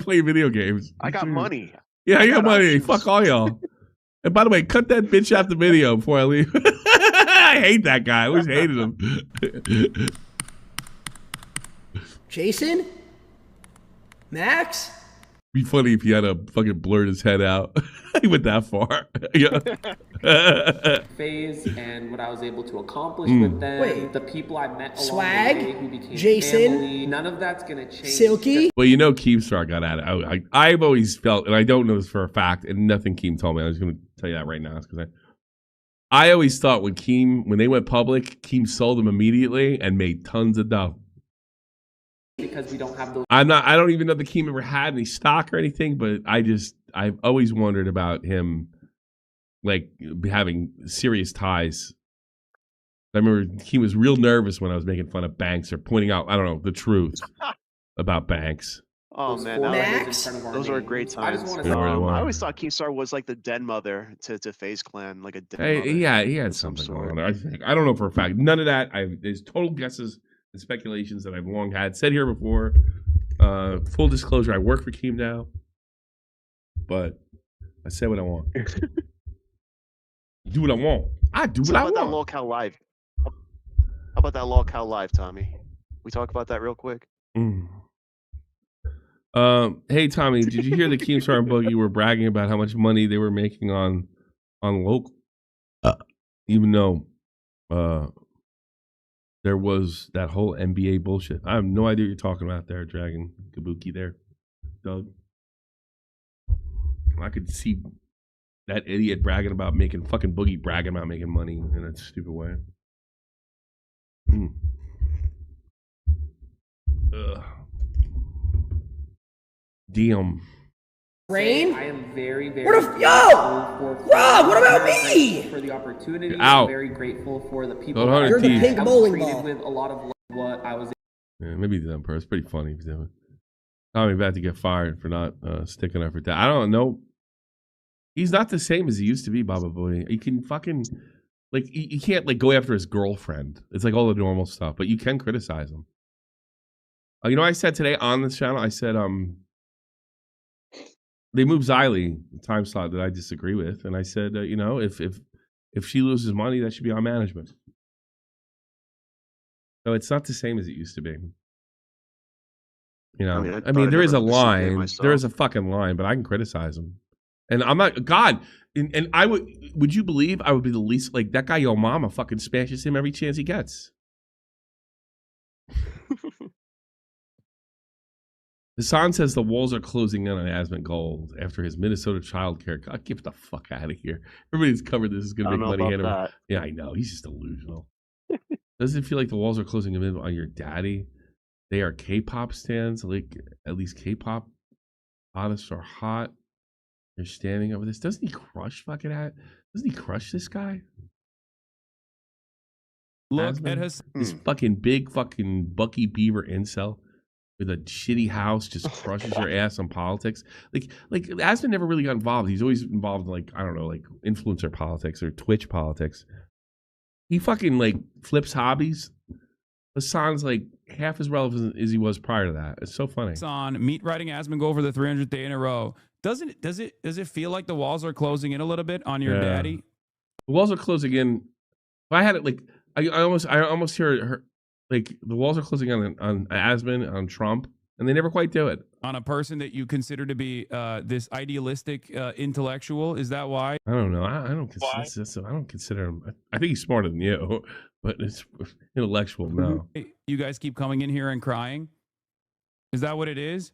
Playing video games. I got money. Yeah, I got money. options. Fuck all y'all. And by the way, cut that bitch out the video before I leave. I hate that guy. I always hated him. Jason? Max? Be funny if he had a fucking blurred his head out. He went that far. Yeah. Phase and what I was able to accomplish with them. Wait. The people I met along Swag? the way who became Jason? family. None of that's gonna change. Silky? Well, you know, Keemstar got at it. I've always felt, and I don't know this for a fact, and nothing Keem told me. I'm just going to tell you that right now. Because I always thought when they went public, Keem sold them immediately and made tons of dough. Because we don't have those. I don't even know the Keem ever had any stock or anything, but I've always wondered about him, like, having serious ties. I remember he was real nervous when I was making fun of Banks or pointing out, I don't know, the truth about Banks. Oh man, those are great times. I always thought Keemstar was like the den mother to FaZe Clan, like a den mother. Yeah, he had something going on there. I don't know for a fact. None of that. There's total guesses and speculations that I've long had. Said here before. Full disclosure, I work for Keem now, but I say what I want. Do what I want. I do what I want. How about that LolCal Live? How about that LolCal Live, Tommy? We talk about that real quick. Hey Tommy, did you hear the Keemstar and Boogie were bragging about how much money they were making on local? Even though there was that whole NBA bullshit. I have no idea what you're talking about there, Dragon Kabuki there, Doug. I could see that idiot bragging about making fucking Boogie bragging about making money in a stupid way. Damn. Rain? I am very, very Rob, what about me? For the opportunity. Ow. I'm very grateful for the people You're the pink bowling treated ball. with a lot of what I was. Yeah, maybe the Emperor. It's pretty funny. Tommy about to get fired for not sticking up for that. I don't know. He's not the same as he used to be, Baba Boy. You can fucking like you can't like go after his girlfriend. It's like all the normal stuff, but you can criticize him. You know what I said today on this channel? I said they moved Xylee, the time slot that I disagree with, and I said you know, if she loses money, that should be on management. So it's not the same as it used to be. You know, I mean there is a line, there is a fucking line, but I can criticize him. And I'm not God, and I would you believe I would be the least like that guy? Yo mama fucking smashes him every chance he gets. Hassan says the walls are closing in on Asmund Gold after his Minnesota childcare. God, get the fuck out of here! Everybody's covered this is going to make money. Yeah, I know he's just delusional. Doesn't it feel like the walls are closing in on your daddy? They are K-pop stands, like at least K-pop artists are hot. They're standing over this. Doesn't he crush fucking at? Doesn't he crush this guy? Look at his this fucking big fucking Bucky Beaver incel with a shitty house just crushes your ass on politics. Like Asmund never really got involved. He's always involved in like I don't know, like influencer politics or Twitch politics. He fucking like flips hobbies. Hassan's like half as relevant as he was prior to that. It's so funny. on meat riding Asmund go over the 300th day in a row. Does it feel like the walls are closing in a little bit on your daddy? The walls are closing in. I had it like I almost hear her like the walls are closing on Asmund, on Trump, and they never quite do it. On a person that you consider to be this idealistic intellectual, is that why? I don't know. I don't consider him. I think he's smarter than you, but it's intellectual. No. You guys keep coming in here and crying. Is that what it is?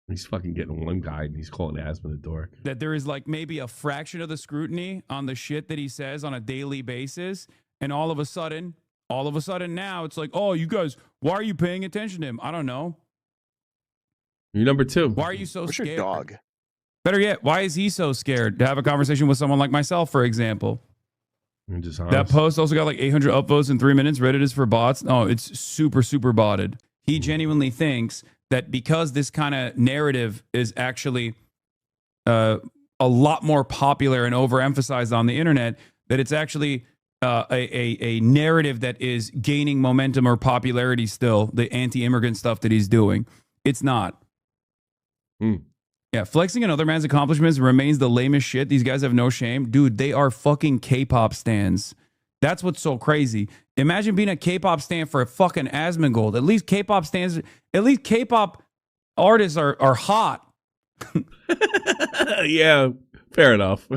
He's fucking getting one guy and he's calling Asmund a dork. That there is like maybe a fraction of the scrutiny on the shit that he says on a daily basis, and all of a sudden now it's like, oh, you guys, why are you paying attention to him? I don't know. You're number two. Why are you so Where's scared? your dog? Better yet, why is he so scared to have a conversation with someone like myself, for example? You're just That post also got like 800 upvotes in 3 minutes. Reddit is for bots. No, it's super, super botted. He genuinely thinks that because this kind of narrative is actually a lot more popular and overemphasized on the internet, that it's actually a narrative that is gaining momentum or popularity still, the anti-immigrant stuff that he's doing. It's not. Yeah, flexing another man's accomplishments remains the lamest shit. These guys have no shame. Dude, they are fucking K-pop stans. That's what's so crazy. Imagine being a K-pop stan for a fucking Asmongold. At least K-pop stans, at least K-pop artists are hot. Yeah, fair enough.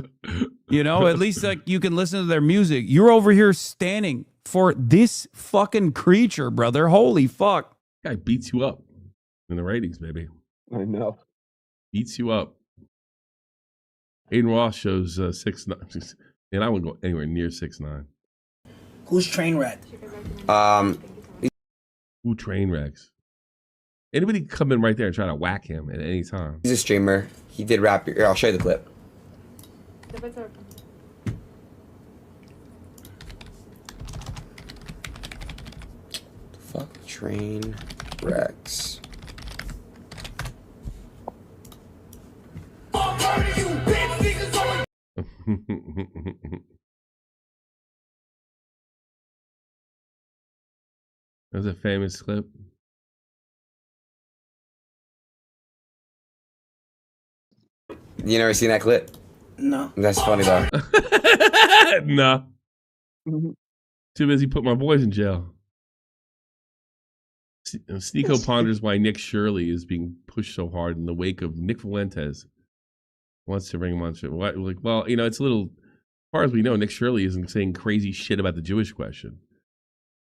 You know, at least like you can listen to their music. You're over here standing for this fucking creature, brother. Holy fuck. Guy beats you up in the ratings, baby. I know. Beats you up. Aiden Ross shows 6'9", and I wouldn't go anywhere near 6'9". Who's Trainwreck? Who Trainwrecks? Anybody can come in right there and try to whack him at any time. He's a streamer. He did rap. Here, I'll show you the clip. Fuck Trainwrecks. That was a famous clip. You never seen that clip? No. That's funny though. Nah. Too busy put my boys in jail. Sneeko ponders why Nick Shirley is being pushed so hard in the wake of Nick Fuentes wants to bring him on. Like, well, you know, it's a little, as far as we know, Nick Shirley isn't saying crazy shit about the Jewish question.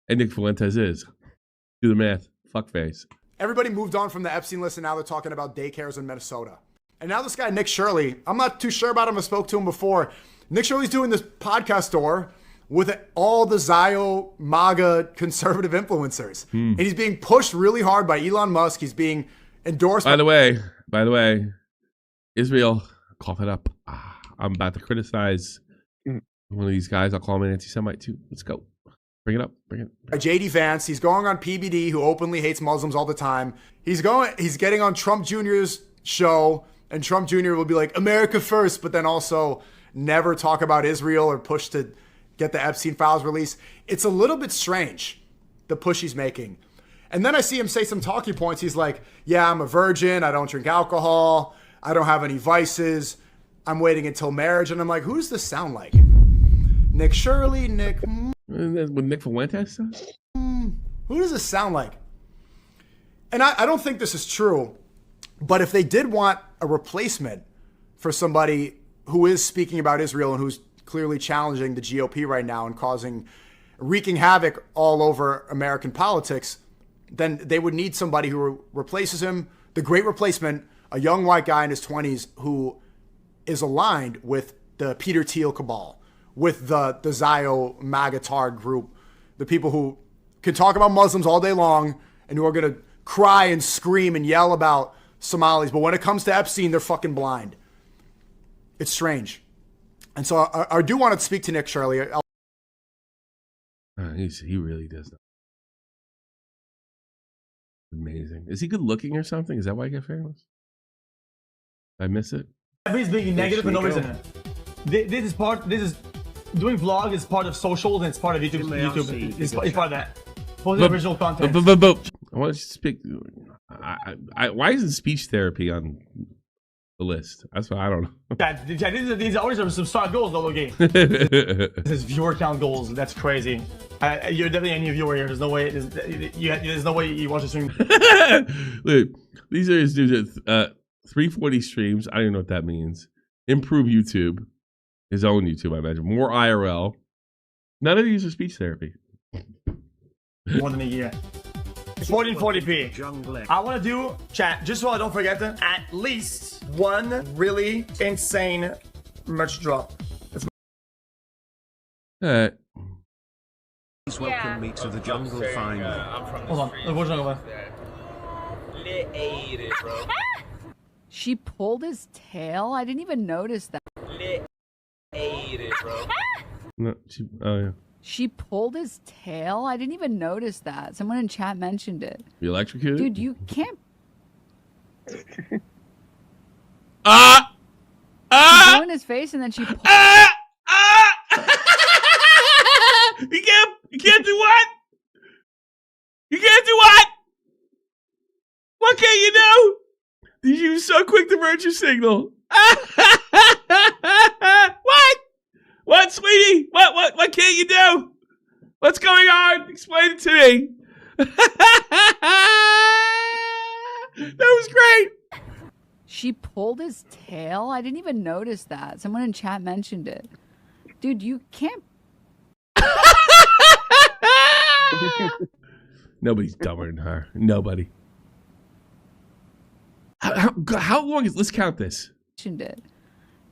And Nick Fuentes is. Do the math. Fuckface. Everybody moved on from the Epstein list, and now they're talking about daycares in Minnesota. And now this guy, Nick Shirley, I'm not too sure about him. I spoke to him before. Nick Shirley's doing this podcast tour with all the Zio MAGA conservative influencers. And he's being pushed really hard by Elon Musk. He's being endorsed. By the way, Israel, cough it up. I'm about to criticize one of these guys. I'll call him an anti-Semite too. Let's go. Bring it up. Bring it. JD Vance. He's going on PBD, who openly hates Muslims all the time. He's getting on Trump Jr.'s show, and Trump Jr. will be like, America first, but then also never talk about Israel or push to get the Epstein files released. It's a little bit strange, the push he's making. And then I see him say some talking points. He's like, yeah, I'm a virgin. I don't drink alcohol. I don't have any vices. I'm waiting until marriage. And I'm like, who does this sound like? Nick Shirley? Nick... With Nick Fuentes? Who does this sound like? And I don't think this is true, but if they did want a replacement for somebody who is speaking about Israel and who's clearly challenging the GOP right now and wreaking havoc all over American politics, then they would need somebody who replaces him, the great replacement, a young white guy in his 20s who is aligned with the Peter Thiel cabal, with the Zio Magatard group, the people who can talk about Muslims all day long and who are going to cry and scream and yell about Somalis. But when it comes to Epstein, they're fucking blind. It's strange. And so I do want to speak to Nick Shirley. He really does that. Amazing. Is he good looking or something? Is that why he got famous? Did I miss it? Everybody's being negative, but nobody's in it. This is doing vlog is part of socials and it's part of YouTube. It's part of that. Both the original content. I want to speak. Why isn't speech therapy on the list? That's what I don't know. These always are some start goals, though, game. This is viewer count goals. That's crazy. You're definitely a new viewer here. There's no way. There's no way you watch the stream. Look, these are his dudes at 340 streams. I don't even know what that means. Improve YouTube. His own YouTube, I imagine. More IRL. None of these are speech therapy. More than a year. 1440p. I want to do, chat, just so I don't forget them, at least one really insane merch drop. Alright. Please welcome me to the jungle finally. Hold on. What's jungle? She pulled his tail? I didn't even notice that. No, oh yeah. She pulled his tail? I didn't even notice that. Someone in chat mentioned it. You electrocuted? Dude, you can't. She blew in his face and then she pulled. You can't do what? You can't do what? What can you do? You were so quick to virtue signal. What? What, sweetie? What can't you do? What's going on? Explain it to me. That was great. She pulled his tail? I didn't even notice that. Someone in chat mentioned it. Dude, you can't. Nobody's dumber than her. Nobody. How long is... Let's count this. Mentioned it.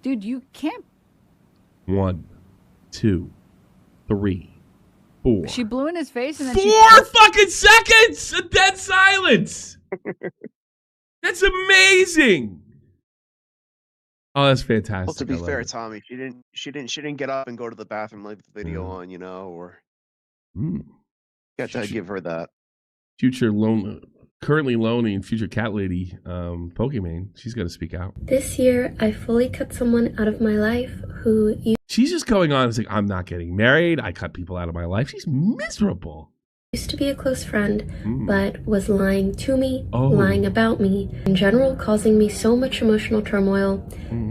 Dude, you can't. 1, 2, 3, 4. She blew in his face and then 4 fucking seconds of dead silence. That's amazing. Oh, that's fantastic. Well, to be fair, Tommy, she didn't get up and go to the bathroom like the video on, or got to give her that. Currently lonely and future cat lady, Pokemon. She's got to speak out. This year, I fully cut someone out of my life who. She's just going on and saying, I'm not getting married. I cut people out of my life. She's miserable. Used to be a close friend, but was lying to me, lying about me, in general causing me so much emotional turmoil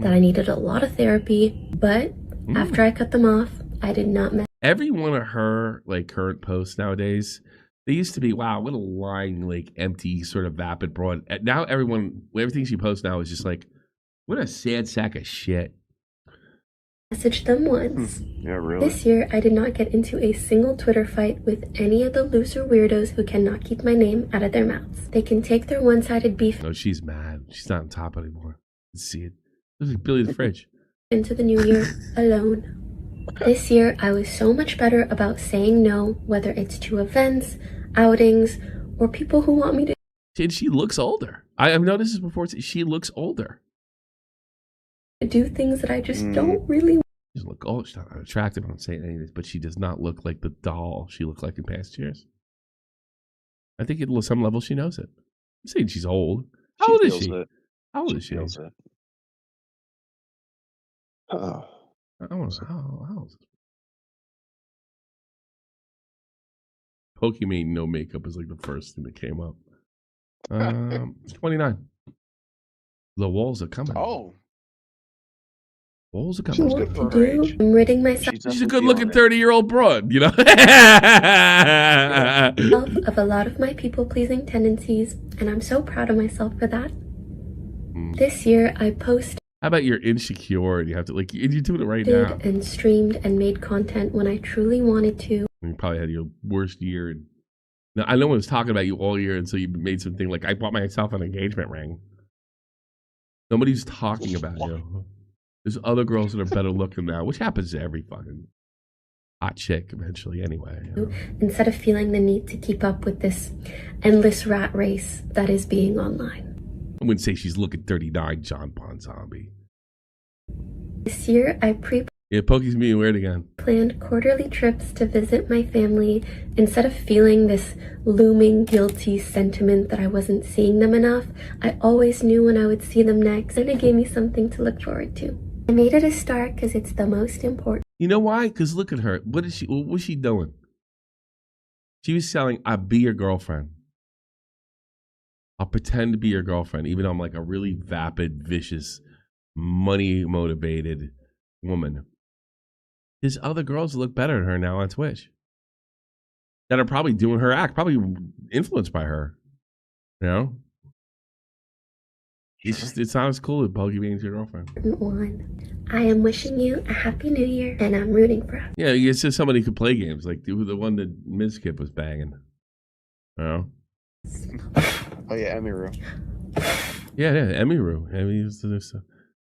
that I needed a lot of therapy. But after I cut them off, I did not mess. Every one of her current posts nowadays, they used to be, wow, what a lying, empty, sort of vapid broad. Now everything she posts now is just what a sad sack of shit. Messaged them once. Yeah, really? This year, I did not get into a single Twitter fight with any of the loser weirdos who cannot keep my name out of their mouths. They can take their one-sided beef. No, she's mad. She's not on top anymore. Let's see it. This is Billy the Fridge. Into the new year alone. This year, I was so much better about saying no, whether it's to events, outings, or people who want me to. And she looks older. I've noticed this before. She looks older. Do things that I just don't really. She doesn't look old. She's not attractive. I'm not saying any of this, but she does not look like the doll she looked like in past years. I think at some level she knows it. I'm saying she's old. How old is she? How old is she? Oh. I want to know how old is it? Pokemon no makeup is the first thing that came up. 29. The walls are coming. Oh. Walls are coming. What to do? I'm ridding myself. She's a good-looking 30-year-old broad, of a lot of my people-pleasing tendencies, and I'm so proud of myself for that. This year, I posted. How about you're insecure and you have to you're doing it right now. And streamed and made content when I truly wanted to. You probably had your worst year. Now, I know one was talking about you all year until you made something I bought myself an engagement ring. Nobody's talking about you. There's other girls that are better looking now, which happens to every fucking hot chick eventually anyway. Instead of feeling the need to keep up with this endless rat race that is being online. I wouldn't say she's looking 39, John Bon Zombie. This year, I Yeah, Pokey's being weird again. Planned quarterly trips to visit my family instead of feeling this looming guilty sentiment that I wasn't seeing them enough. I always knew when I would see them next, and it gave me something to look forward to. I made it a star because it's the most important. You know why? Because look at her. What was she doing? She was selling, I'll be your girlfriend. I'll pretend to be your girlfriend, even though I'm a really vapid, vicious, money-motivated woman. There's other girls that look better than her now on Twitch that are probably doing her act, probably influenced by her. You know? It's not as cool as Pokey being your girlfriend. One. I am wishing you a happy new year, and I'm rooting for us. Yeah, it's just somebody who could play games, like the one that Ms. Kip was banging. You know? Oh yeah, Emiru. Yeah, Emiru.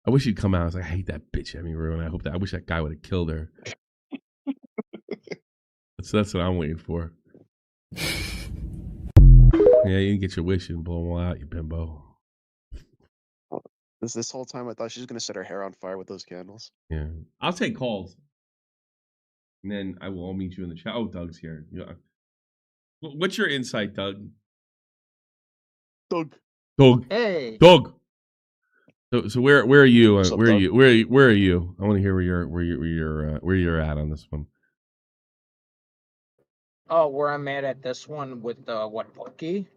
I wish he'd come out. I was like, I hate that bitch Emiru, and I wish that guy would have killed her. That's what I'm waiting for. Yeah, you can get your wish and blow them all out, you bimbo. This whole time I thought she was gonna set her hair on fire with those candles. Yeah, I'll take calls, and then I will all meet you in the chat. Oh, Doug's here. Yeah. What's your insight, Doug? Doug. Hey. Doug. So where are you? What's up, where are Doug? you? Where are you? I want to hear where you're at on this one. Oh, where I'm at this one with what Pokey?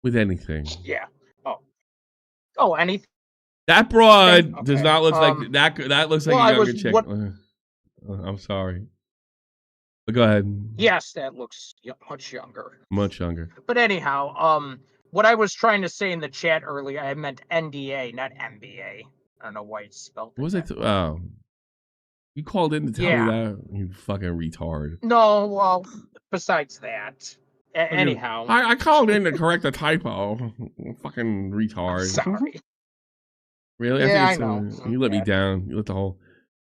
With anything. Yeah. Oh. Oh, anything. That broad Okay. does not look like that. That looks like well, a I younger was- chick. what- I'm sorry. But go ahead. Yes, that looks much younger. Much younger. But anyhow, what I was trying to say in the chat earlier, I meant NDA, not MBA. I don't know why it's spelled. What was it? Oh, you called in to tell me that? You fucking retard. No, well, besides that. Anyhow. I called in to correct a typo. Fucking retard. Sorry. Really? Yeah, I know. You let me down. You let the whole.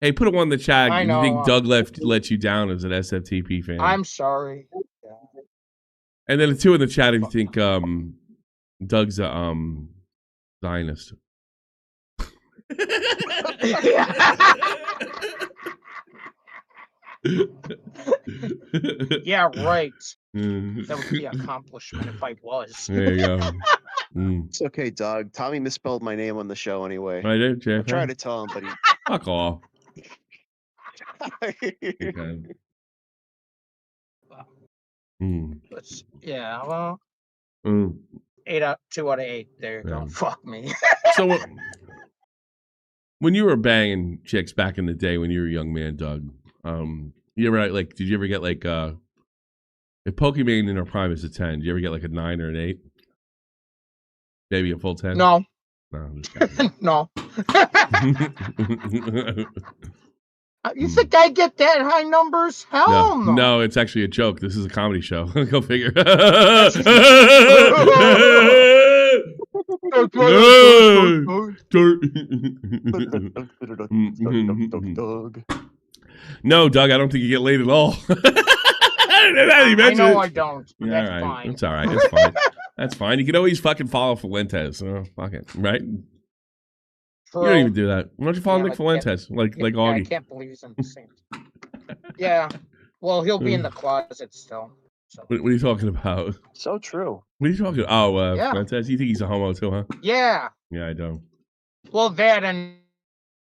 Hey, put a 1 in the chat. I You know, think Doug let you down as an SFTP fan? I'm sorry. And then a 2 in the chat if you think Doug's a Zionist. Yeah, right. That would be an accomplishment if I was. There you go. It's okay, Doug. Tommy misspelled my name on the show anyway. I did, Jeff. I tried to tell him, but he. Fuck off. Yeah, well, Mm. 2 out of 8. There you go. Fuck me. So, when you were banging chicks back in the day, when you were a young man, Doug, you ever like? Did you ever get like if Pokemon in her prime is a 10? Did you ever get like a 9 or an 8? Maybe a full 10? No. No. I'm just kidding. No. You think I get that high numbers? Hell no. No, it's actually a joke. This is a comedy show. Go figure. No, Doug, I don't think you get laid at all. I know I don't. Yeah, That's all right. fine. It's all right. It's fine. That's fine. You can always fucking follow Fuentes. Fuck it, right? True. You don't even do that. Why don't you follow Yeah, Nick Fuentes like I Augie? can't believe he's in the same. Yeah. Well, he'll be in the closet still. So. What are you talking about? So true. What are you talking about? Oh, Yeah. Fuentes. You think he's a homo too, huh? Yeah. Yeah, I don't. Well, that and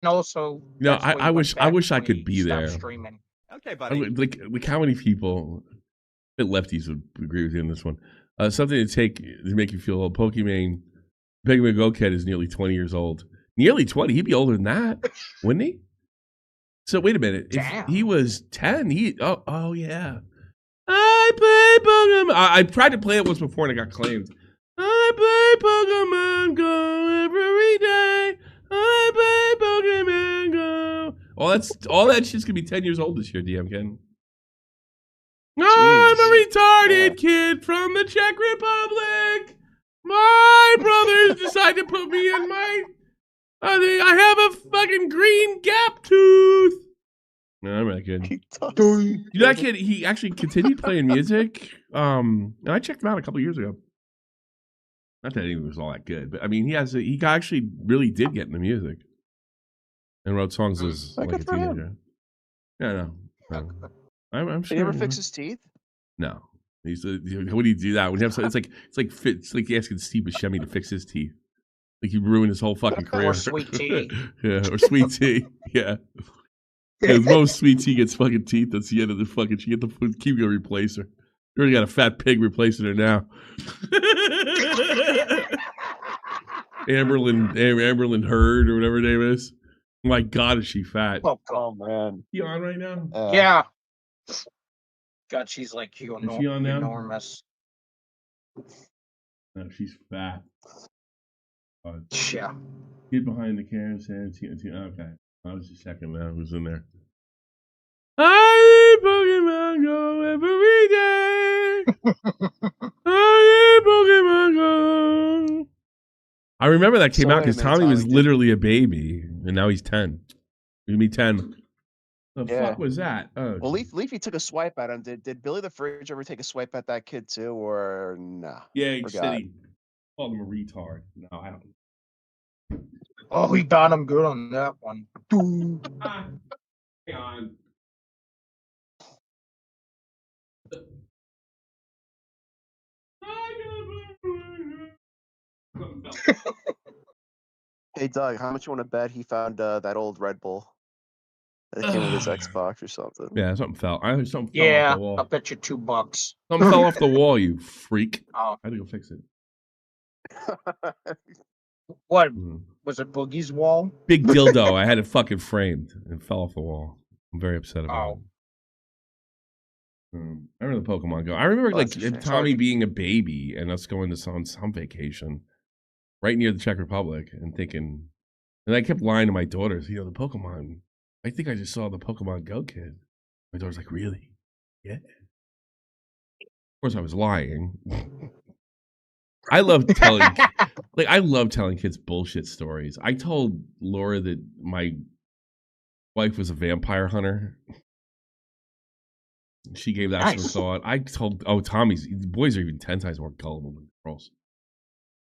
also. No, that's what I he wish went back I when could he be stopped there. Streaming. Okay, buddy. Like how many people? I bet lefties would agree with you on this one. Something to take to make you feel old. Pokemon Go Kid is nearly 20 years old. Nearly 20. He'd be older than that, wouldn't he? So wait a minute. If he was 10, oh yeah. I play Pokemon. I tried to play it once before and I got claimed. I play Pokemon Go every day. I play Pokemon Go. All that shit's gonna be 10 years old this year, DM Ken. I'm a retarded kid from the Czech Republic. My brothers decided to put me in my. I have a fucking green gap tooth. No, I'm not kidding. That kid, he actually continued playing music. And I checked him out a couple years ago. Not that he was all that good, but I mean, he actually really did get into music and wrote songs as like a teenager. Yeah, no. I'm sure. Did he ever fix his teeth? No. What do you do that when you have? It's like asking Steve Buscemi to fix his teeth. Like you ruined his whole fucking career. Or Sweet Tea. Yeah, or Sweet Tea. Yeah. If most Sweet Tea gets fucking teeth, that's the end of the fucking. She get the keep gonna replace her. You already got a fat pig replacing her now. Amberlyn Heard or whatever her name is. My God, is she fat? Oh man. You on right now? Yeah. God, she's like Is she on now? enormous. No, she's fat. Yeah. Get behind the camera and okay. I was just checking that. Who's in there? I Pokemon Go every day. I Pokemon Go. I remember that came out because Tommy was literally a baby, and now he's 10. He's gonna be 10. The fuck was that? Oh, well, Leafy took a swipe at him. Did Billy the Fridge ever take a swipe at that kid too, or nah? Yeah, he said he called him a retard. No, I don't. Oh, he got him good on that one. Hang on. Hey Doug, how much you want to bet he found that old Red Bull that came with his Xbox or something? Yeah, something fell. Something fell Yeah, off the wall. I'll bet you $2. Something fell off the wall, you freak. Oh. I had to go fix it. What was it? Boogie's wall? Big dildo. I had it fucking framed and fell off the wall. I'm very upset about it. I remember the Pokemon Go. I remember like Tommy being a baby and us going to some vacation right near the Czech Republic and thinking, and I kept lying to my daughters, the Pokemon. I think I just saw the Pokemon Go kid. My daughter's like, really? Yeah. Of course, I was lying. I love telling kids bullshit stories. I told Laura that my wife was a vampire hunter. She gave that some thought. I told Tommy's boys are even 10 times more gullible than girls.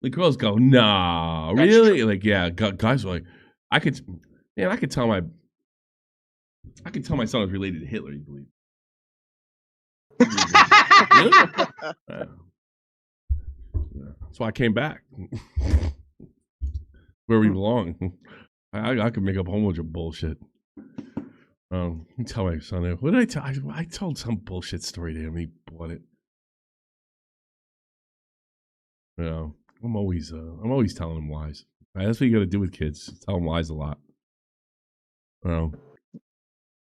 The girls go, nah, really? Like, yeah, guys are like, I could tell my son was related to Hitler, you believe. Really? That's why I came back. Where we belong. I could make up a whole bunch of bullshit. Tell my son, what did I tell? I told some bullshit story to him. He bought it. I'm always telling him lies. That's what you got to do with kids. Tell them lies a lot.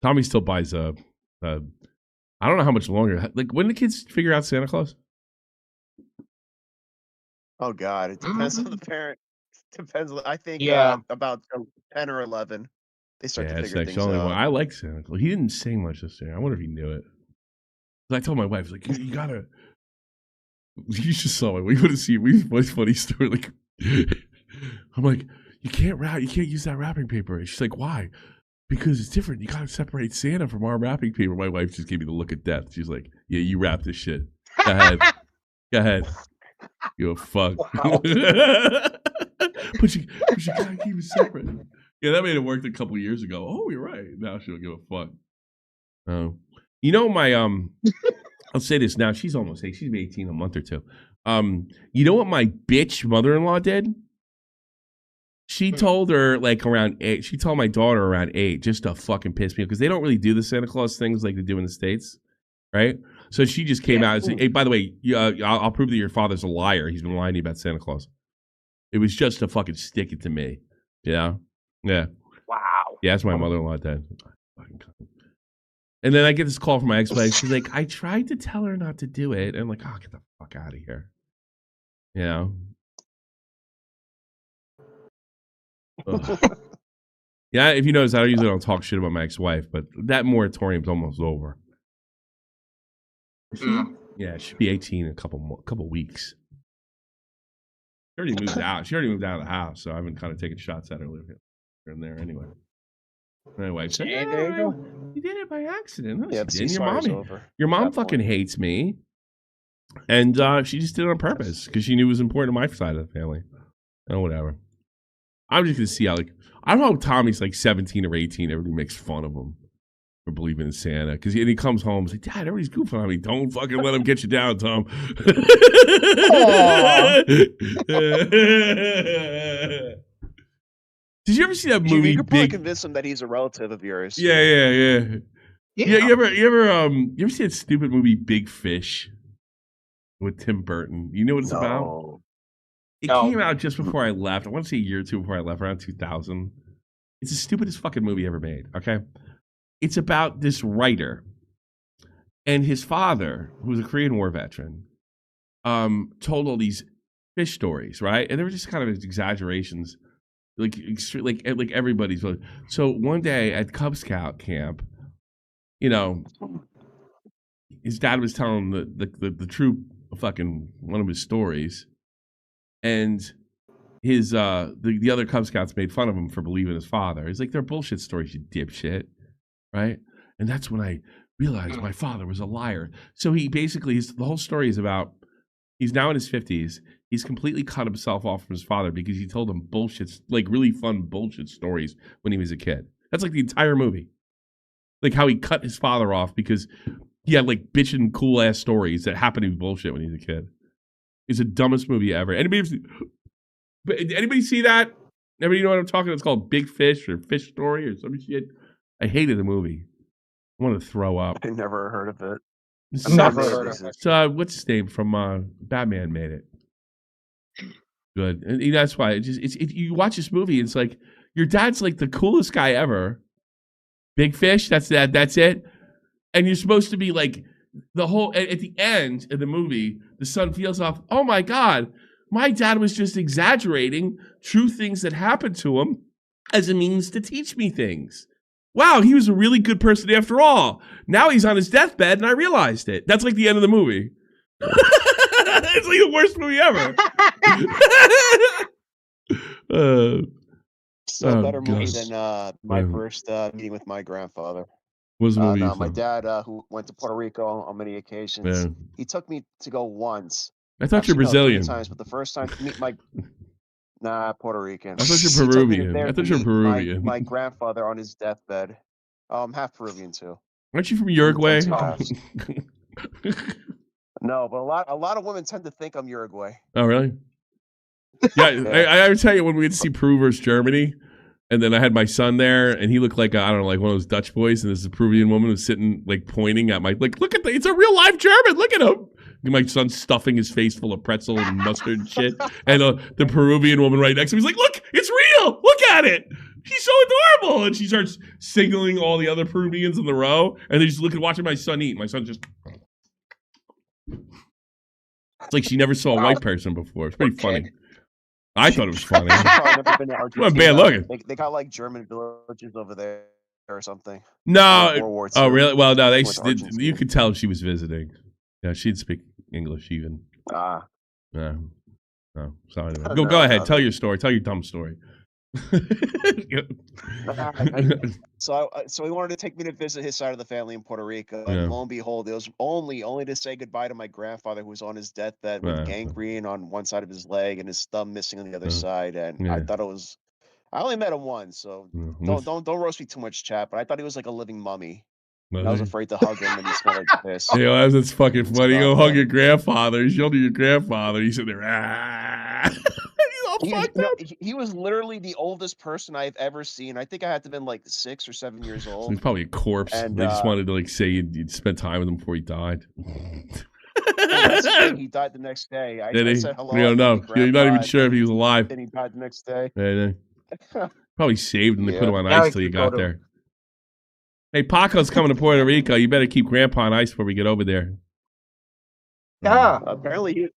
Tommy still buys I don't know how much longer. Like, when do kids figure out Santa Claus? Oh God, it depends on the parent. Depends. I think about 10 or 11, they start to figure things out. I like Santa Claus. He didn't say much this year. I wonder if he knew it. I told my wife, like, you gotta. You just saw it. We would have seen. What's funny story? Like, I'm like, you can't use that wrapping paper. And she's like, why? Because it's different. You gotta separate Santa from our wrapping paper. My wife just gave me the look of death. She's like, yeah, you wrap this shit. Go ahead. Go ahead. You a fuck. Wow. but you gotta keep it separate. Yeah, that made it work a couple years ago. Oh, you're right. Now she don't give a fuck. My I'll say this now. She's almost 8. She's 18 a month or two. You know what my bitch mother-in-law did? She told her like around 8. She told my daughter around 8 just to fucking piss me off because they don't really do the Santa Claus things like they do in the States, right? So she just came out and said, hey, by the way, I'll prove that your father's a liar. He's been lying to you about Santa Claus. It was just to fucking stick it to me. Yeah. Yeah. Wow. Yeah, that's my mother-in-law did. And then I get this call from my ex-wife. She's like, I tried to tell her not to do it. And I'm like, oh, get the fuck out of here. You know? Yeah, if you notice, I usually don't talk shit about my ex-wife, but that moratorium's almost over. Yeah, she'll be 18 in a couple weeks. She already moved out. She already moved out of the house, so I've been kind of taking shots at her living here and there anyway. Anyway, said, you did it by accident. No, yeah, your mom fucking hates me. And she just did it on purpose because she knew it was important to my side of the family. Oh, whatever. I'm just going to see how, like, I don't know how Tommy's like 17 or 18. Everybody makes fun of him for believing in Santa. Because he comes home and he's like, Dad, everybody's goofing on me. Don't fucking let him get you down, Tom. Did you ever see that movie? You could probably convince him that he's a relative of yours. Yeah. You ever see that stupid movie Big Fish with Tim Burton? You know what it's about? It came out just before I left. I want to say a year or two before I left, around 2000. It's the stupidest fucking movie ever made. Okay, it's about this writer and his father, who was a Korean War veteran, told all these fish stories, right? And they were just kind of exaggerations. Like everybody's. So one day at Cub Scout camp, you know, his dad was telling the true fucking one of his stories, and his the other Cub Scouts made fun of him for believing his father. He's like, they're bullshit stories, you dipshit, right? And that's when I realized my father was a liar. So he basically, the whole story is about, he's now in his 50s. He's completely cut himself off from his father because he told him bullshit, like really fun bullshit stories when he was a kid. That's like the entire movie. Like how he cut his father off because he had like bitchin' cool ass stories that happened to be bullshit when he was a kid. It's the dumbest movie ever. Anybody see that? Everybody know what I'm talking about? It's called Big Fish or Fish Story or some shit. I hated the movie. I want to throw up. I never heard of it. I've never heard of it. So what's his name from Batman made it? Good. And that's why you watch this movie, it's like your dad's like the coolest guy ever. Big fish, that's it. And you're supposed to be like the whole at the end of the movie, the son feels off, oh my God, my dad was just exaggerating true things that happened to him as a means to teach me things. Wow, he was a really good person after all. Now he's on his deathbed and I realized it. That's like the end of the movie. It's like the worst movie ever. Better movie than my first meeting with my grandfather. What was the movie? No, my dad, who went to Puerto Rico on many occasions, he took me to go once. I thought you're Brazilian. 3 times, but the first time to meet my Puerto Rican. I thought you're Peruvian. My grandfather on his deathbed. Half Peruvian too. Aren't you from Uruguay? No, but a lot of women tend to think I'm Uruguay. Oh, really? Yeah, I would tell you when we went to see Peru versus Germany, and then I had my son there, and he looked like I don't know, like one of those Dutch boys, and this Peruvian woman was sitting like pointing at my look at it's a real live German. Look at him. And my son stuffing his face full of pretzel and mustard and shit, and the Peruvian woman right next to him, he's like, "Look, it's real. Look at it. He's so adorable." And she starts signaling all the other Peruvians in the row, and they just watching my son eat. My son just. It's like she never saw a white person before. It's pretty funny. I thought it was funny. What bad looking. They got like German villages over there or something. No. Oh, really? Well, no. You could tell she was visiting. Yeah, she'd speak English even. Yeah. No. Sorry. Go ahead. Tell your story. Tell your dumb story. So he wanted to take me to visit his side of the family in Puerto Rico. And lo and behold, it was only to say goodbye to my grandfather, who was on his deathbed with gangrene on one side of his leg and his thumb missing on the other side. And I thought it was. I only met him once, so don't roast me too much, chat. But I thought he was like a living mummy. I was afraid to hug him, and he smelled like piss. Yeah, that's fucking funny. You go hug your grandfather. You shoulder your grandfather. You sit there. He was literally the oldest person I've ever seen. I think I had to have been like 6 or 7 years old. He's probably a corpse. And they just wanted to like say you'd spend time with him before he died. He died the next day. Did he? I said hello. You don't know. You're not even sure if he was alive. Then he died the next day. Yeah, probably saved him. They put him on ice till you got there. Hey, Paco's coming to Puerto Rico. You better keep Grandpa on ice before we get over there. Yeah. Apparently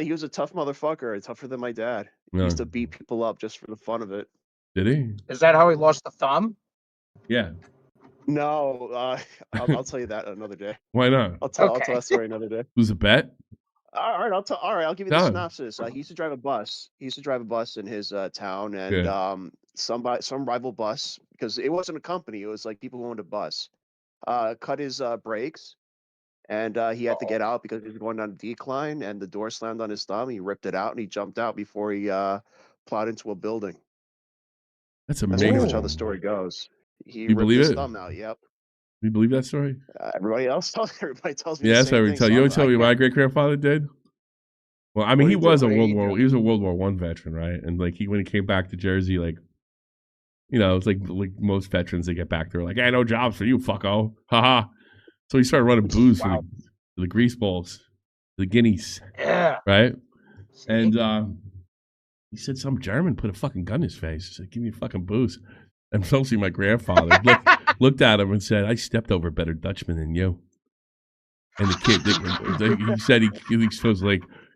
he was a tough motherfucker. Tougher than my dad. He used to beat people up just for the fun of it. Did he? Is that how he lost the thumb? Yeah. No, I'll tell you that another day. Why not? I'll tell that story another day. Who's a bet? All right, I'll give you the synopsis. He used to drive a bus. He used to drive a bus in his town, and some rival bus, because it wasn't a company. It was like people who owned a bus. Cut his brakes, and he had to get out because he was going down a decline, and the door slammed on his thumb. He ripped it out, and he jumped out before he plowed into a building. That's amazing. That's pretty much how the story goes. He ripped his thumb out. Yep. You believe that story? Everybody tells me. Yeah, that's what we tell you. You don't tell me my great grandfather did. Well, I mean, he was a World War I veteran, right? And like when he came back to Jersey, like, you know, it's like most veterans, they get back, they're like, "Hey, no jobs for you, fucko, haha." So he started running booze for the grease balls, the guineas, right? And he said some German put a fucking gun in his face. He said, "Give me fucking booze." And mostly my grandfather looked at him and said, "I stepped over better Dutchmen than you." And the kid, he said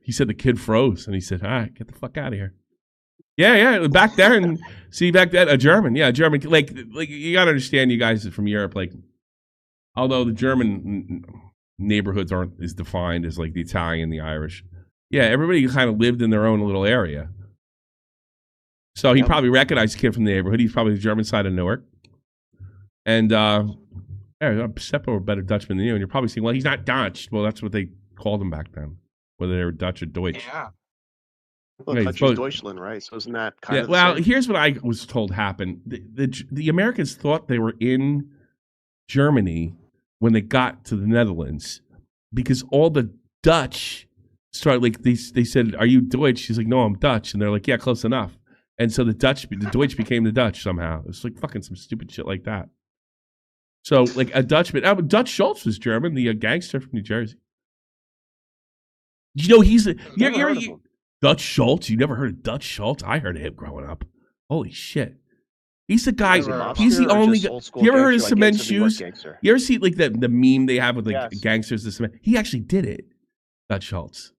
he said the kid froze, and he said, "All right, get the fuck out of here." Yeah. Back then, a German, like you gotta understand, you guys from Europe, like, although the German neighborhoods aren't as defined as like the Italian, the Irish. Yeah, everybody kind of lived in their own little area. So he probably recognized the kid from the neighborhood. He's probably the German side of Newark. And step over better Dutchman than you. And you're probably saying, well, he's not Dutch. Well, that's what they called him back then, whether they were Dutch or Deutsch. Yeah. Well, Dutch is Deutschland, right? So isn't that kind of well, here's what I was told happened. The Americans thought they were in Germany when they got to the Netherlands because all the Dutch started, like, they said, "Are you Deutsch?" She's like, "No, I'm Dutch." And they're like, "Yeah, close enough." And so the Deutsch became the Dutch somehow. It's like fucking some stupid shit like that. So like a Dutchman, Dutch Schultz was German, the gangster from New Jersey. You know, Dutch Schultz? You never heard of Dutch Schultz? I heard of him growing up. Holy shit. He's the guy. He's the only guy. You ever heard of Cement Shoes? You ever see like the meme they have with like gangsters? The cement. He actually did it. Dutch Schultz.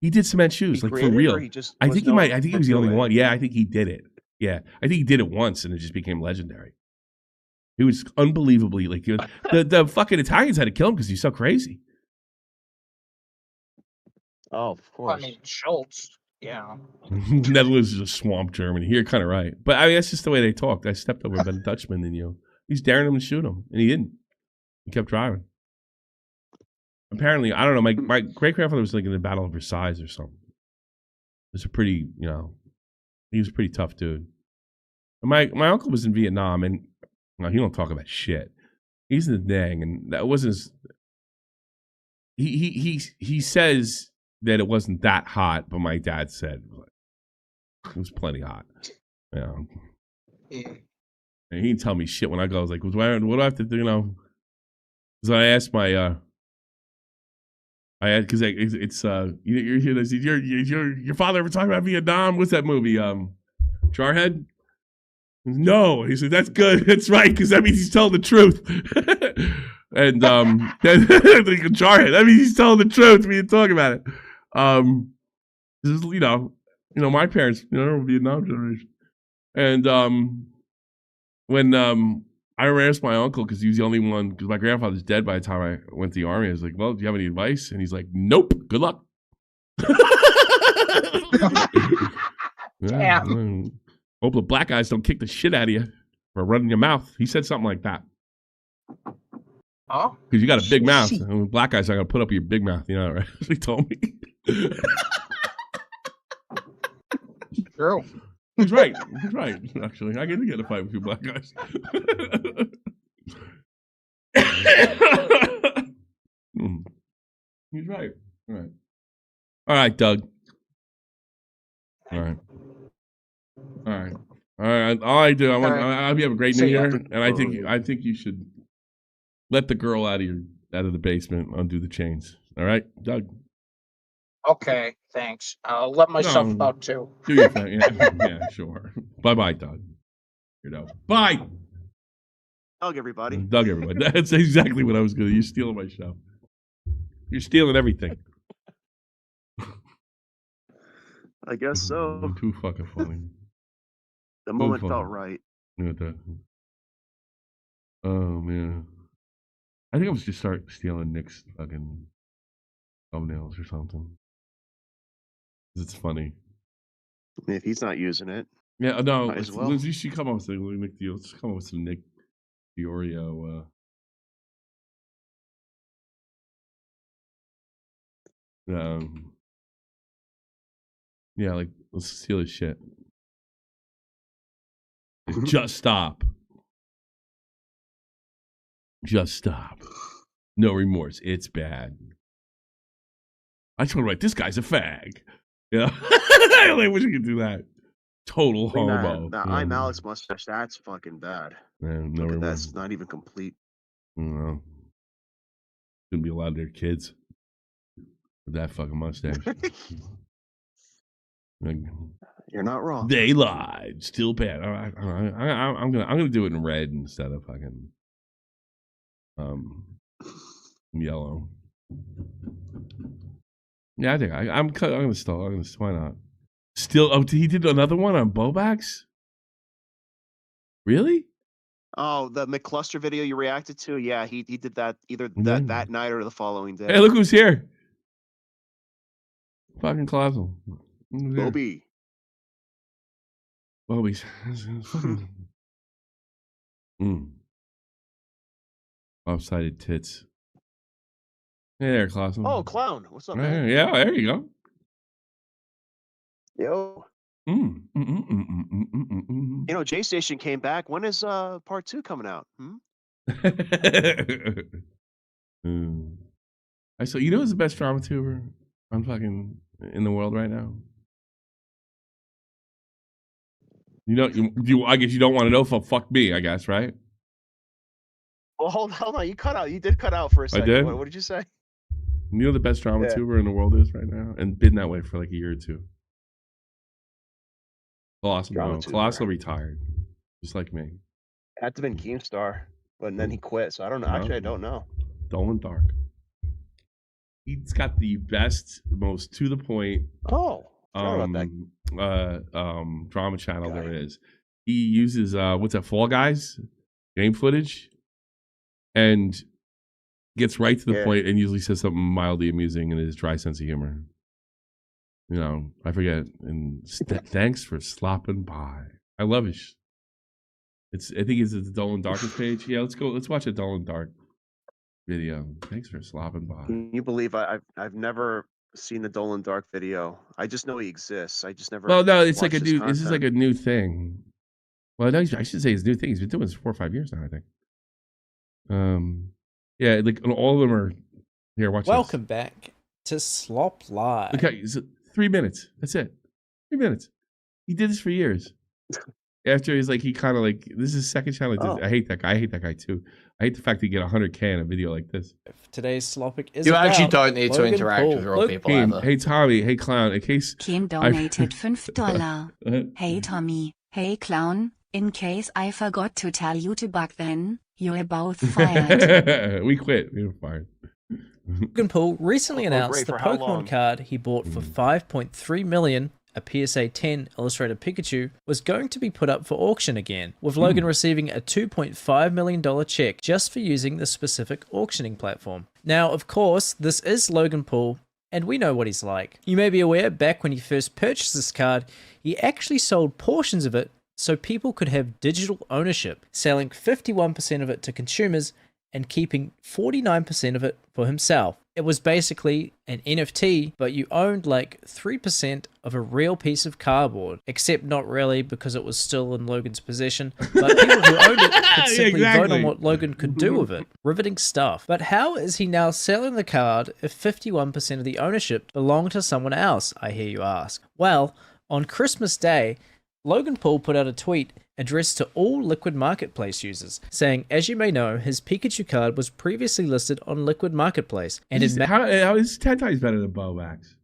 He did Cement Shoes, like for real. I think he might. I think he was the only one. Yeah, I think he did it. Yeah, I think he did it once, and it just became legendary. He was unbelievably like the fucking Italians had to kill him because he's so crazy. Oh, of course. I mean, Schultz. Yeah. Netherlands is a swamp Germany. You're kind of right. But I mean, that's just the way they talked. I stepped over a better Dutchman than you. He's daring him to shoot him, and he didn't. He kept driving. Apparently, I don't know, my great-grandfather was like in the Battle of Versailles or something. It was a pretty, he was a pretty tough dude. And my uncle was in Vietnam, and he don't talk about shit. He's in the thing, and that wasn't his... He says that it wasn't that hot, but my dad said it was plenty hot. Yeah. And he didn't tell me shit when I go. I was like, what do I have to do, Because I asked my... because it's your father ever talking about Vietnam? What's that movie? Jarhead? No, he said that's good. That's right, because that means he's telling the truth. And Jarhead, that means he's telling the truth. We didn't talk about it. This is my parents, Vietnam generation, and when I asked my uncle because he was the only one, because my grandfather's dead by the time I went to the army. I was like, well, do you have any advice? And he's like, nope, good luck. Yeah. Hope the black guys don't kick the shit out of you for running your mouth. He said something like that. Oh? Because you got a big mouth. And black guys are going to put up your big mouth. You know, right? He told me. True. He's right. He's right, actually. I get to get a fight with you black guys. He's right. All right. All right, Doug. All right. All right. All right. All I do, I hope you have a great New Year, and I think you should let the girl out of the basement, undo the chains. All right, Doug. Okay, thanks. I'll let myself out too. Do your thing. Yeah, sure. Bye, Doug. Bye. Doug, everybody. Doug, everybody. That's exactly what I was going to. You're stealing my show. You're stealing everything. I guess so. Too fucking funny. The moment felt right. Oh, man. I think I was just start stealing Nick's fucking thumbnails or something. It's funny. If he's not using it. Yeah, no. As well. You should come up with something. Nick Deal. Let's come up with some Nick Fiorio. Yeah, like, let's steal his shit. Just stop. Just stop. No remorse. It's bad. I just want to write, this guy's a fag. Yeah. I wish we could do that. Total homo. I'm Alex mustache. That's fucking bad. Man, no remorse. That's not even complete. No. Shouldn't be allowed their kids with that fucking mustache. You're not wrong. They lied. Still bad. I'm gonna do it in red instead of fucking yellow. Yeah, I think I'm gonna stall. Why not? Still, he did another one on Bobax? Really? Oh, the McCluster video you reacted to? Yeah, he did that either that night or the following day. Hey, look who's here. Fucking Colossal. Bobby. Bobby's. Lopsided tits. Hey there, Colossal. Oh, Clown. What's up, man? Yeah, there you go. Yo. J Station came back. When is part 2 coming out? I saw. You know who's the best drama tuber on fucking in the world right now? I guess you don't want to know. Fuck me, I guess, right? Well, hold on. You cut out. You did cut out for a second. I did? What did you say? You know the best drama tuber in the world is right now, and been that way for like a year or two. Colossal retired, just like me. Had to been Keemstar, but then he quit. So I don't know. Actually, I don't know. Dolan Dark. He's got the best, most to the point. Drama channel there is. He uses what's that, Fall Guys game footage, and gets right to the point and usually says something mildly amusing in his dry sense of humor. You know, I forget. And thanks for slopping by. I love it. I think it's the Dolan Darkest page. Yeah, let's go. Let's watch a Dolan Dark video. Thanks for slopping by. Can you believe I've never seen the Dolan Dark video? I just know he exists. I just never. Well, no, it's like a watched his new. This is content. like a new thing. Well, no, I should say it's a new thing. He's been doing this for 4 or 5 years now, I think. Yeah, like all of them are here. Watch. Welcome back to Slop Live. Okay, 3 minutes. That's it. 3 minutes. He did this for years. After he's like, he kind of like, this is his second channel. I hate that guy. I hate that guy too. I hate the fact that you get 100K in a video like this. Today's Slopic is You about actually don't need to Logan interact Paul. with real people ever. Hey Tommy, hey Clown, in case Kim donated $5. Hey Tommy, hey Clown, in case I forgot to tell you to back then, you're both fired. We quit. We were fired. Logan Paul recently announced the for how Pokemon long? card he bought for $5.3 million, a PSA 10 illustrated Pikachu, was going to be put up for auction again, with Logan receiving a $2.5 million check just for using the specific auctioning platform. Now, of course, this is Logan Paul, and we know what he's like. You may be aware, back when he first purchased this card, he actually sold portions of it so people could have digital ownership, selling 51% of it to consumers and keeping 49% of it for himself. It was basically an NFT, but you owned like 3% of a real piece of cardboard, except not really because it was still in Logan's possession. But people who owned it could simply vote on what Logan could do with it. Riveting stuff. But how is he now selling the card if 51% of the ownership belonged to someone else, I hear you ask? Well, on Christmas Day, Logan Paul put out a tweet addressed to all Liquid Marketplace users, saying, as you may know, his Pikachu card was previously listed on Liquid Marketplace, and in how is 10 times better than Bovax?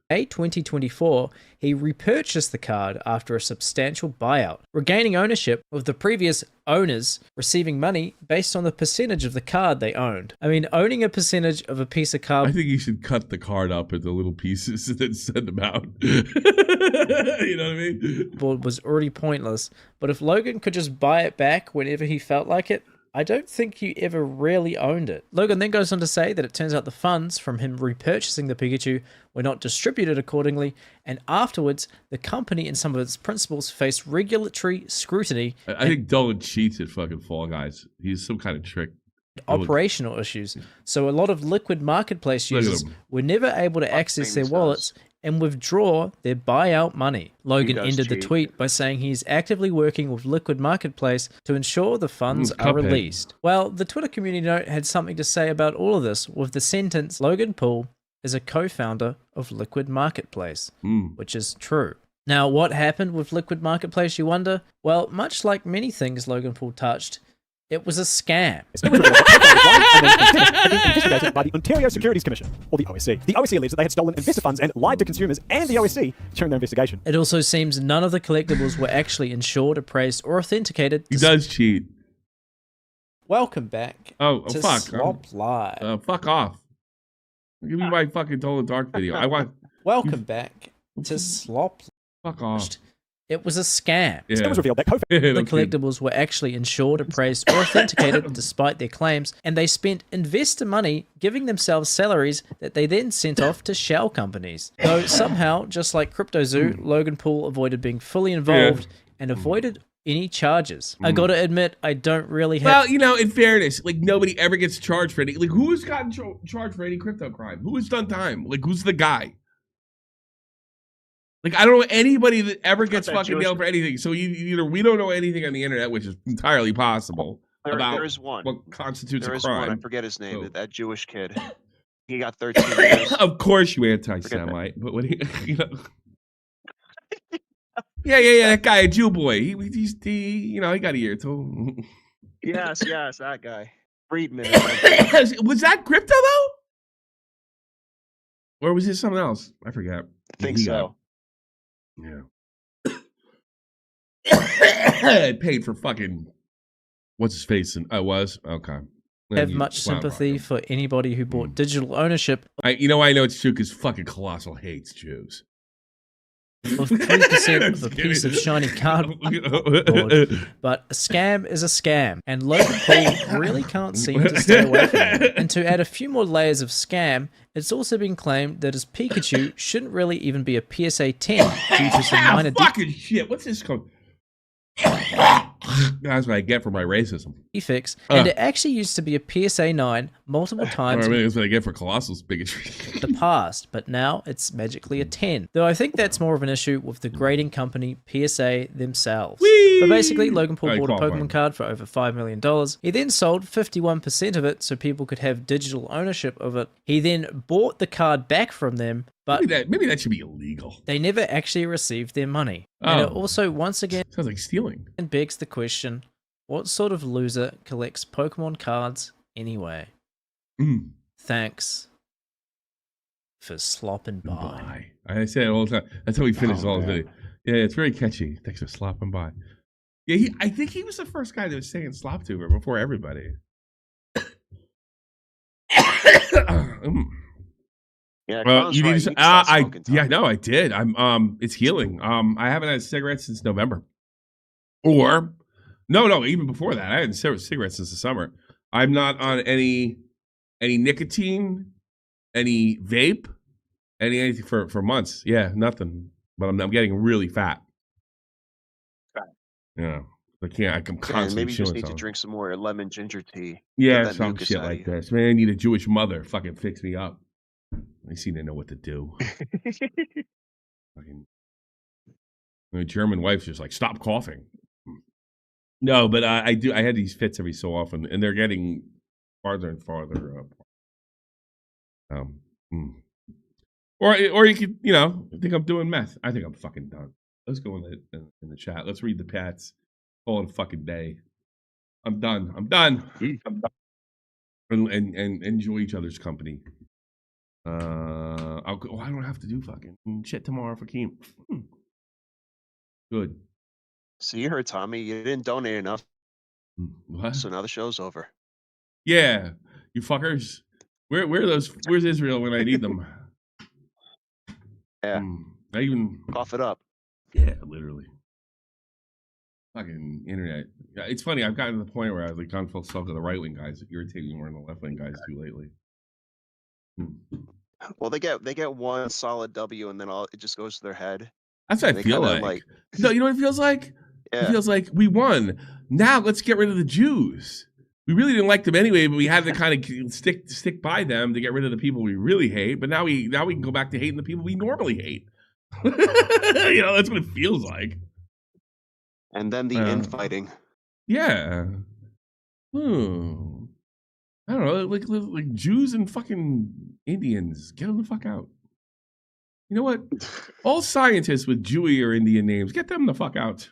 May 2024, he repurchased the card after a substantial buyout, regaining ownership of the previous owners receiving money based on the percentage of the card they owned. I mean, owning a percentage of a piece of card... I think you should cut the card up into little pieces and then send them out. You know what I mean? ...was already pointless, but if Logan could just buy it back whenever he felt like it, I don't think you ever really owned it. Logan then goes on to say that it turns out the funds from him repurchasing the Pikachu were not distributed accordingly, and afterwards, the company and some of its principals faced regulatory scrutiny. I think Dolan cheats at fucking Fall Guys. He's some kind of trick. Operational issues. So a lot of Liquid Marketplace users were never able to access their wallets and withdraw their buyout money. Logan ended the tweet by saying he is actively working with Liquid Marketplace to ensure the funds are released. Well, the Twitter community note had something to say about all of this with the sentence, Logan Paul is a co-founder of Liquid Marketplace, which is true. Now, what happened with Liquid Marketplace, you wonder? Well, much like many things Logan Paul touched, it was a scam. Investigated by the Ontario Securities Commission, or the OSC. The OSC alleged that they had stolen investor funds and lied to consumers and the OSC during their investigation. It also seems none of the collectibles were actually insured, appraised, or authenticated. He does cheat. Welcome back to fuck. Slop Live. Fuck off. Give me my fucking Dolan Dark video. I want. Welcome back to Slop. Fuck off. It was a scam. Yeah. It was revealed that the collectibles were actually insured, appraised, or authenticated despite their claims, and they spent investor money giving themselves salaries that they then sent off to shell companies. Though somehow, just like CryptoZoo, Logan Paul avoided being fully involved and avoided any charges. I gotta admit, I don't really have... Well, you know, in fairness, like, nobody ever gets charged for any... Like, who has gotten charged for any crypto crime? Who has done time? Like, who's the guy? Like, I don't know anybody that ever gets fucking nailed for anything. So either we don't know anything on the internet, which is entirely possible, about there is one. What constitutes there a is crime. One. I forget his name. That Jewish kid. He got 13 years. Of course you anti-Semite. But what you know... Yeah, that guy, a Jew boy. He you know, he got a year too. Yes, that guy. Friedman. Was that crypto, though? Or was it something else? I forgot. I think so. Yeah. I paid for fucking what's his face, and I was okay. Have much sympathy for anybody who bought digital ownership. I know it's true because fucking Colossal hates Jews. Of 3% of a piece of shiny cardboard, but a scam is a scam, and Logan Paul really can't seem to stay away from it. And to add a few more layers of scam, it's also been claimed that his Pikachu shouldn't really even be a PSA 10 due to some minor fucking shit. What's this called? That's what I get for my racism. Defects, and it actually used to be a PSA 9 multiple times. That's what I get for Colossal's bigotry. The past, but now it's magically a 10. Though I think that's more of an issue with the grading company PSA themselves. Whee! But basically, Logan Paul bought a Pokemon card for over $5 million. He then sold 51% of it so people could have digital ownership of it. He then bought the card back from them, but maybe that should be illegal. They never actually received their money. And it also, once again, sounds like stealing. And begs the question, what sort of loser collects Pokemon cards anyway? Thanks for slopping by. I say it all the time. That's how we finish all the video. Yeah, it's very catchy. Thanks for slopping by. Yeah, I think he was the first guy that was saying slop to her before everybody. Yeah, you right. need to, I did. It's healing. I haven't had cigarettes since November. Or, no, even before that, I hadn't cigarettes since the summer. I'm not on any nicotine, any vape, anything for months. Yeah, nothing. But I'm getting really fat. Yeah, I can't. I'm constantly maybe you just need something. to drink some more lemon ginger tea. Yeah, some shit like this. Man, I need a Jewish mother. Fucking fix me up. They seem to know what to do. Fucking, my German wife's just like, stop coughing. No, but I do. I had these fits every so often, and they're getting farther and farther up. Or you could, think I'm doing meth. I think I'm fucking done. Let's go in the chat. Let's read the pats. Call it a fucking day. I'm done. I'm done. And enjoy each other's company. I don't have to do fucking shit tomorrow for Keem. Good. So you heard Tommy. You didn't donate enough. What? So now the show's over. Yeah, you fuckers. Where are those? Where's Israel when I need them? Yeah. I even cough it up. Yeah, literally. Fucking internet. Yeah, it's funny. I've gotten to the point where I've like gone full circle. The right wing guys that irritate me more than the left wing guys do lately. Well, they get one solid W, and then it just goes to their head. That's what I feel like. No, you know what it feels like? Yeah. It feels like we won. Now let's get rid of the Jews. We really didn't like them anyway, but we had to kind of stick by them to get rid of the people we really hate. But now we can go back to hating the people we normally hate. That's what it feels like. And then the infighting. Yeah. I don't know, like Jews and fucking Indians. Get them the fuck out. You know what? All scientists with Jewy or Indian names, get them the fuck out.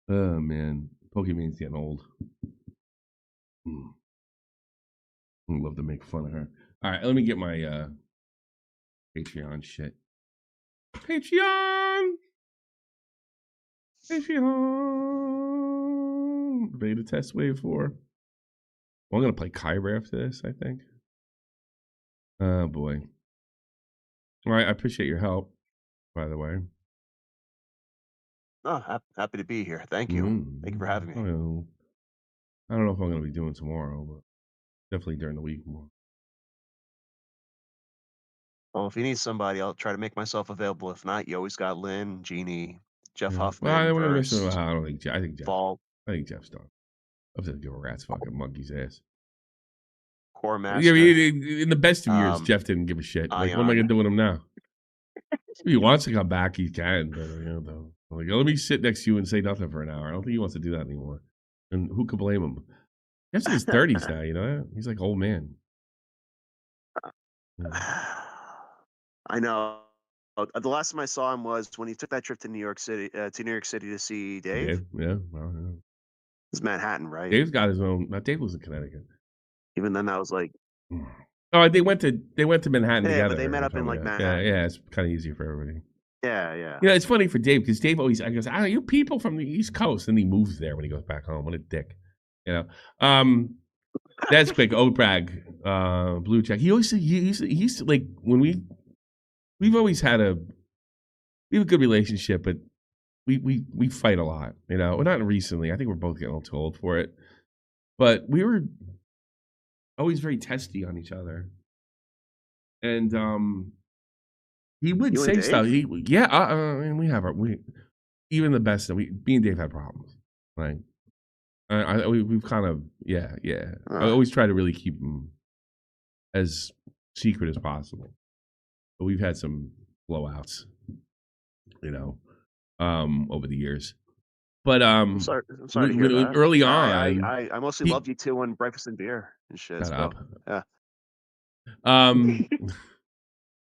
Oh, man. Pokemon's getting old. I'd love to make fun of her. All right, let me get my Patreon shit. Patreon! Beta test wave 4. Well, I'm going to play Kyber after this, I think. Oh, boy. All right, I appreciate your help, by the way. Oh, happy to be here. Thank you. Thank you for having me. I don't know if I'm going to be doing tomorrow, but definitely during the week more. Well, if you need somebody, I'll try to make myself available. If not, you always got Lynn, Jeannie, Jeff Huffman. Well, I think Jeff. Vault. I think Jeff's done. I'm going to give a rat's fucking monkey's ass. Core master. Yeah, in the best of years, Jeff didn't give a shit. Like, what am I going to do with him now? If he wants to come back, he can. But, like, let me sit next to you and say nothing for an hour. I don't think he wants to do that anymore. And who could blame him? Jeff's in his 30s now, you know that? He's like old man. I know. The last time I saw him was when he took that trip to New York City to see Dave. Yeah. Well, yeah. It's Manhattan, right? Dave's got his own. Dave was in Connecticut. Even then, I was like, Oh, they went to Manhattan Yeah, together. but they met or up in like something. Manhattan. Yeah, it's kind of easier for everybody. Yeah, yeah. You know, it's funny for Dave because Dave always goes, "Oh, you people from the East Coast," and he moves there when he goes back home. What a dick, you know. That's quick. Bragg, Blue Jack. He used to like when we've always had a good relationship, but we fight a lot. You know, well, not recently. I think we're both getting a little too old for it, but we were always very testy on each other, and he would You and say stuff. Dave? And we have even the best that me and Dave had problems. Like we've kind of I always try to really keep them as secret as possible, but we've had some blowouts, you know, over the years. But I'm sorry to hear that. Early on, I mostly loved you two on breakfast and beer and shit. Shut So, up. yeah.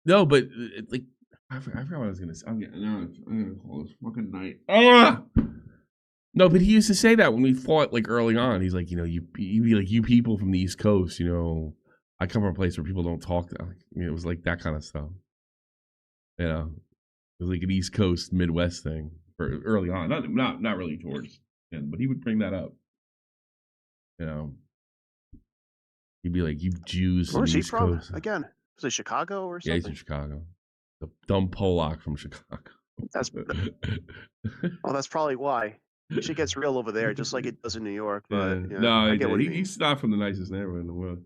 No, but like I forgot what I was gonna say. I'm gonna call this fucking night. Ah! No, but he used to say that when we fought like early on. He's like, you know, you'd be like, you people from the East Coast, you know, I come from a place where people don't talk. It was like that kind of stuff. You know, it was like an East Coast Midwest thing for early on. Not really towards him, but he would bring that up. You know, he'd be like, you Jews from Where's the he East from? Coast. Again, was it Chicago or something? Yeah, he's in Chicago. The dumb Polak from Chicago. That's probably why. Shit gets real over there, just like it does in New York. But I get what he's not from the nicest neighborhood in the world.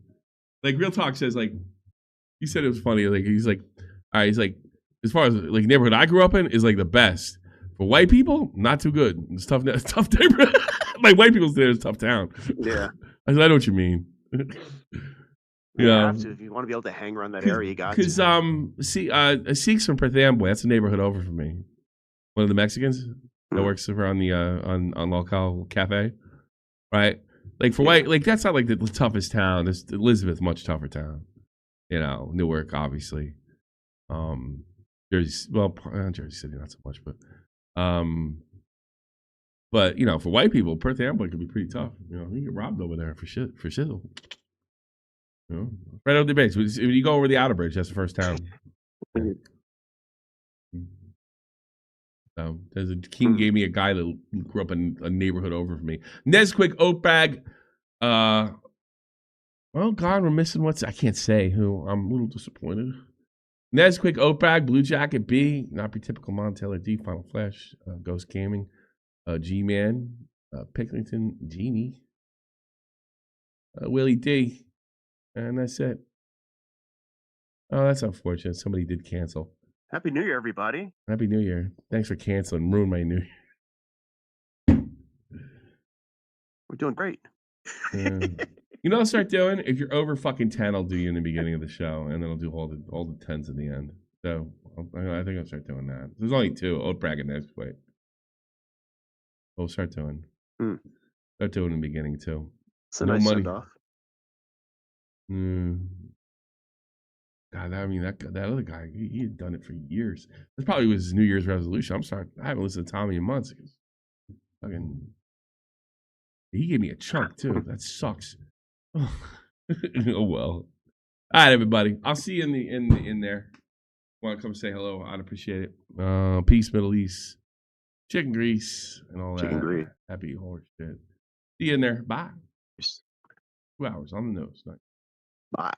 Like Real Talk says, like he said it was funny. Like he's like, all right, he's like, as far as like neighborhood I grew up in is like the best. For white people, not too good. It's tough neighborhood. Like white people's there is tough town. Yeah. I know what you mean. You have to if you want to be able to hang around that area. You got to. Because Sikh's from Perth Amboy. That's a neighborhood over from me. One of the Mexicans that works over on the on Local Cafe, right? Like for white, like that's not like the toughest town. It's Elizabeth, much tougher town. You know, Newark, obviously. Jersey, well, Jersey City not so much, but you know, for white people, Perth Amboy could be pretty tough. You know, you get robbed over there for shizzle. You know, right over the base. When you go over the Outer Bridge, that's the first town. There's a King gave me a guy that grew up in a neighborhood over from me. Nesquik Oatbag. Well, God, we're missing I can't say who. I'm a little disappointed. Nesquik Oatbag, Blue Jacket B, Not Be Typical Montaylor D, Final Flash, Ghost Gaming, G-Man, Picklington, Genie, Willie D, and that's it. Oh, that's unfortunate. Somebody did cancel. Happy New Year, everybody. Happy New Year. Thanks for canceling. Ruined my New Year. We're doing great. Yeah. You know what I'll start doing? If you're over fucking 10, I'll do you in the beginning of the show, and then I'll do all the 10s at the end. So I think I'll start doing that. There's only 2. Oatbrag and Nesquik. We'll start doing. Start doing in the beginning, too. It's a nice send-off. God, I mean, that other guy, he had done it for years. This probably was his New Year's resolution. I'm sorry. I haven't listened to Tommy in months. He gave me a chunk, too. That sucks. Oh, well. All right, everybody. I'll see you in there. Want to come say hello? I'd appreciate it. Peace, Middle East. Chicken grease and all that. Chicken grease. Happy horse shit. See you in there. Bye. 2 hours on the nose. Nice. Bye.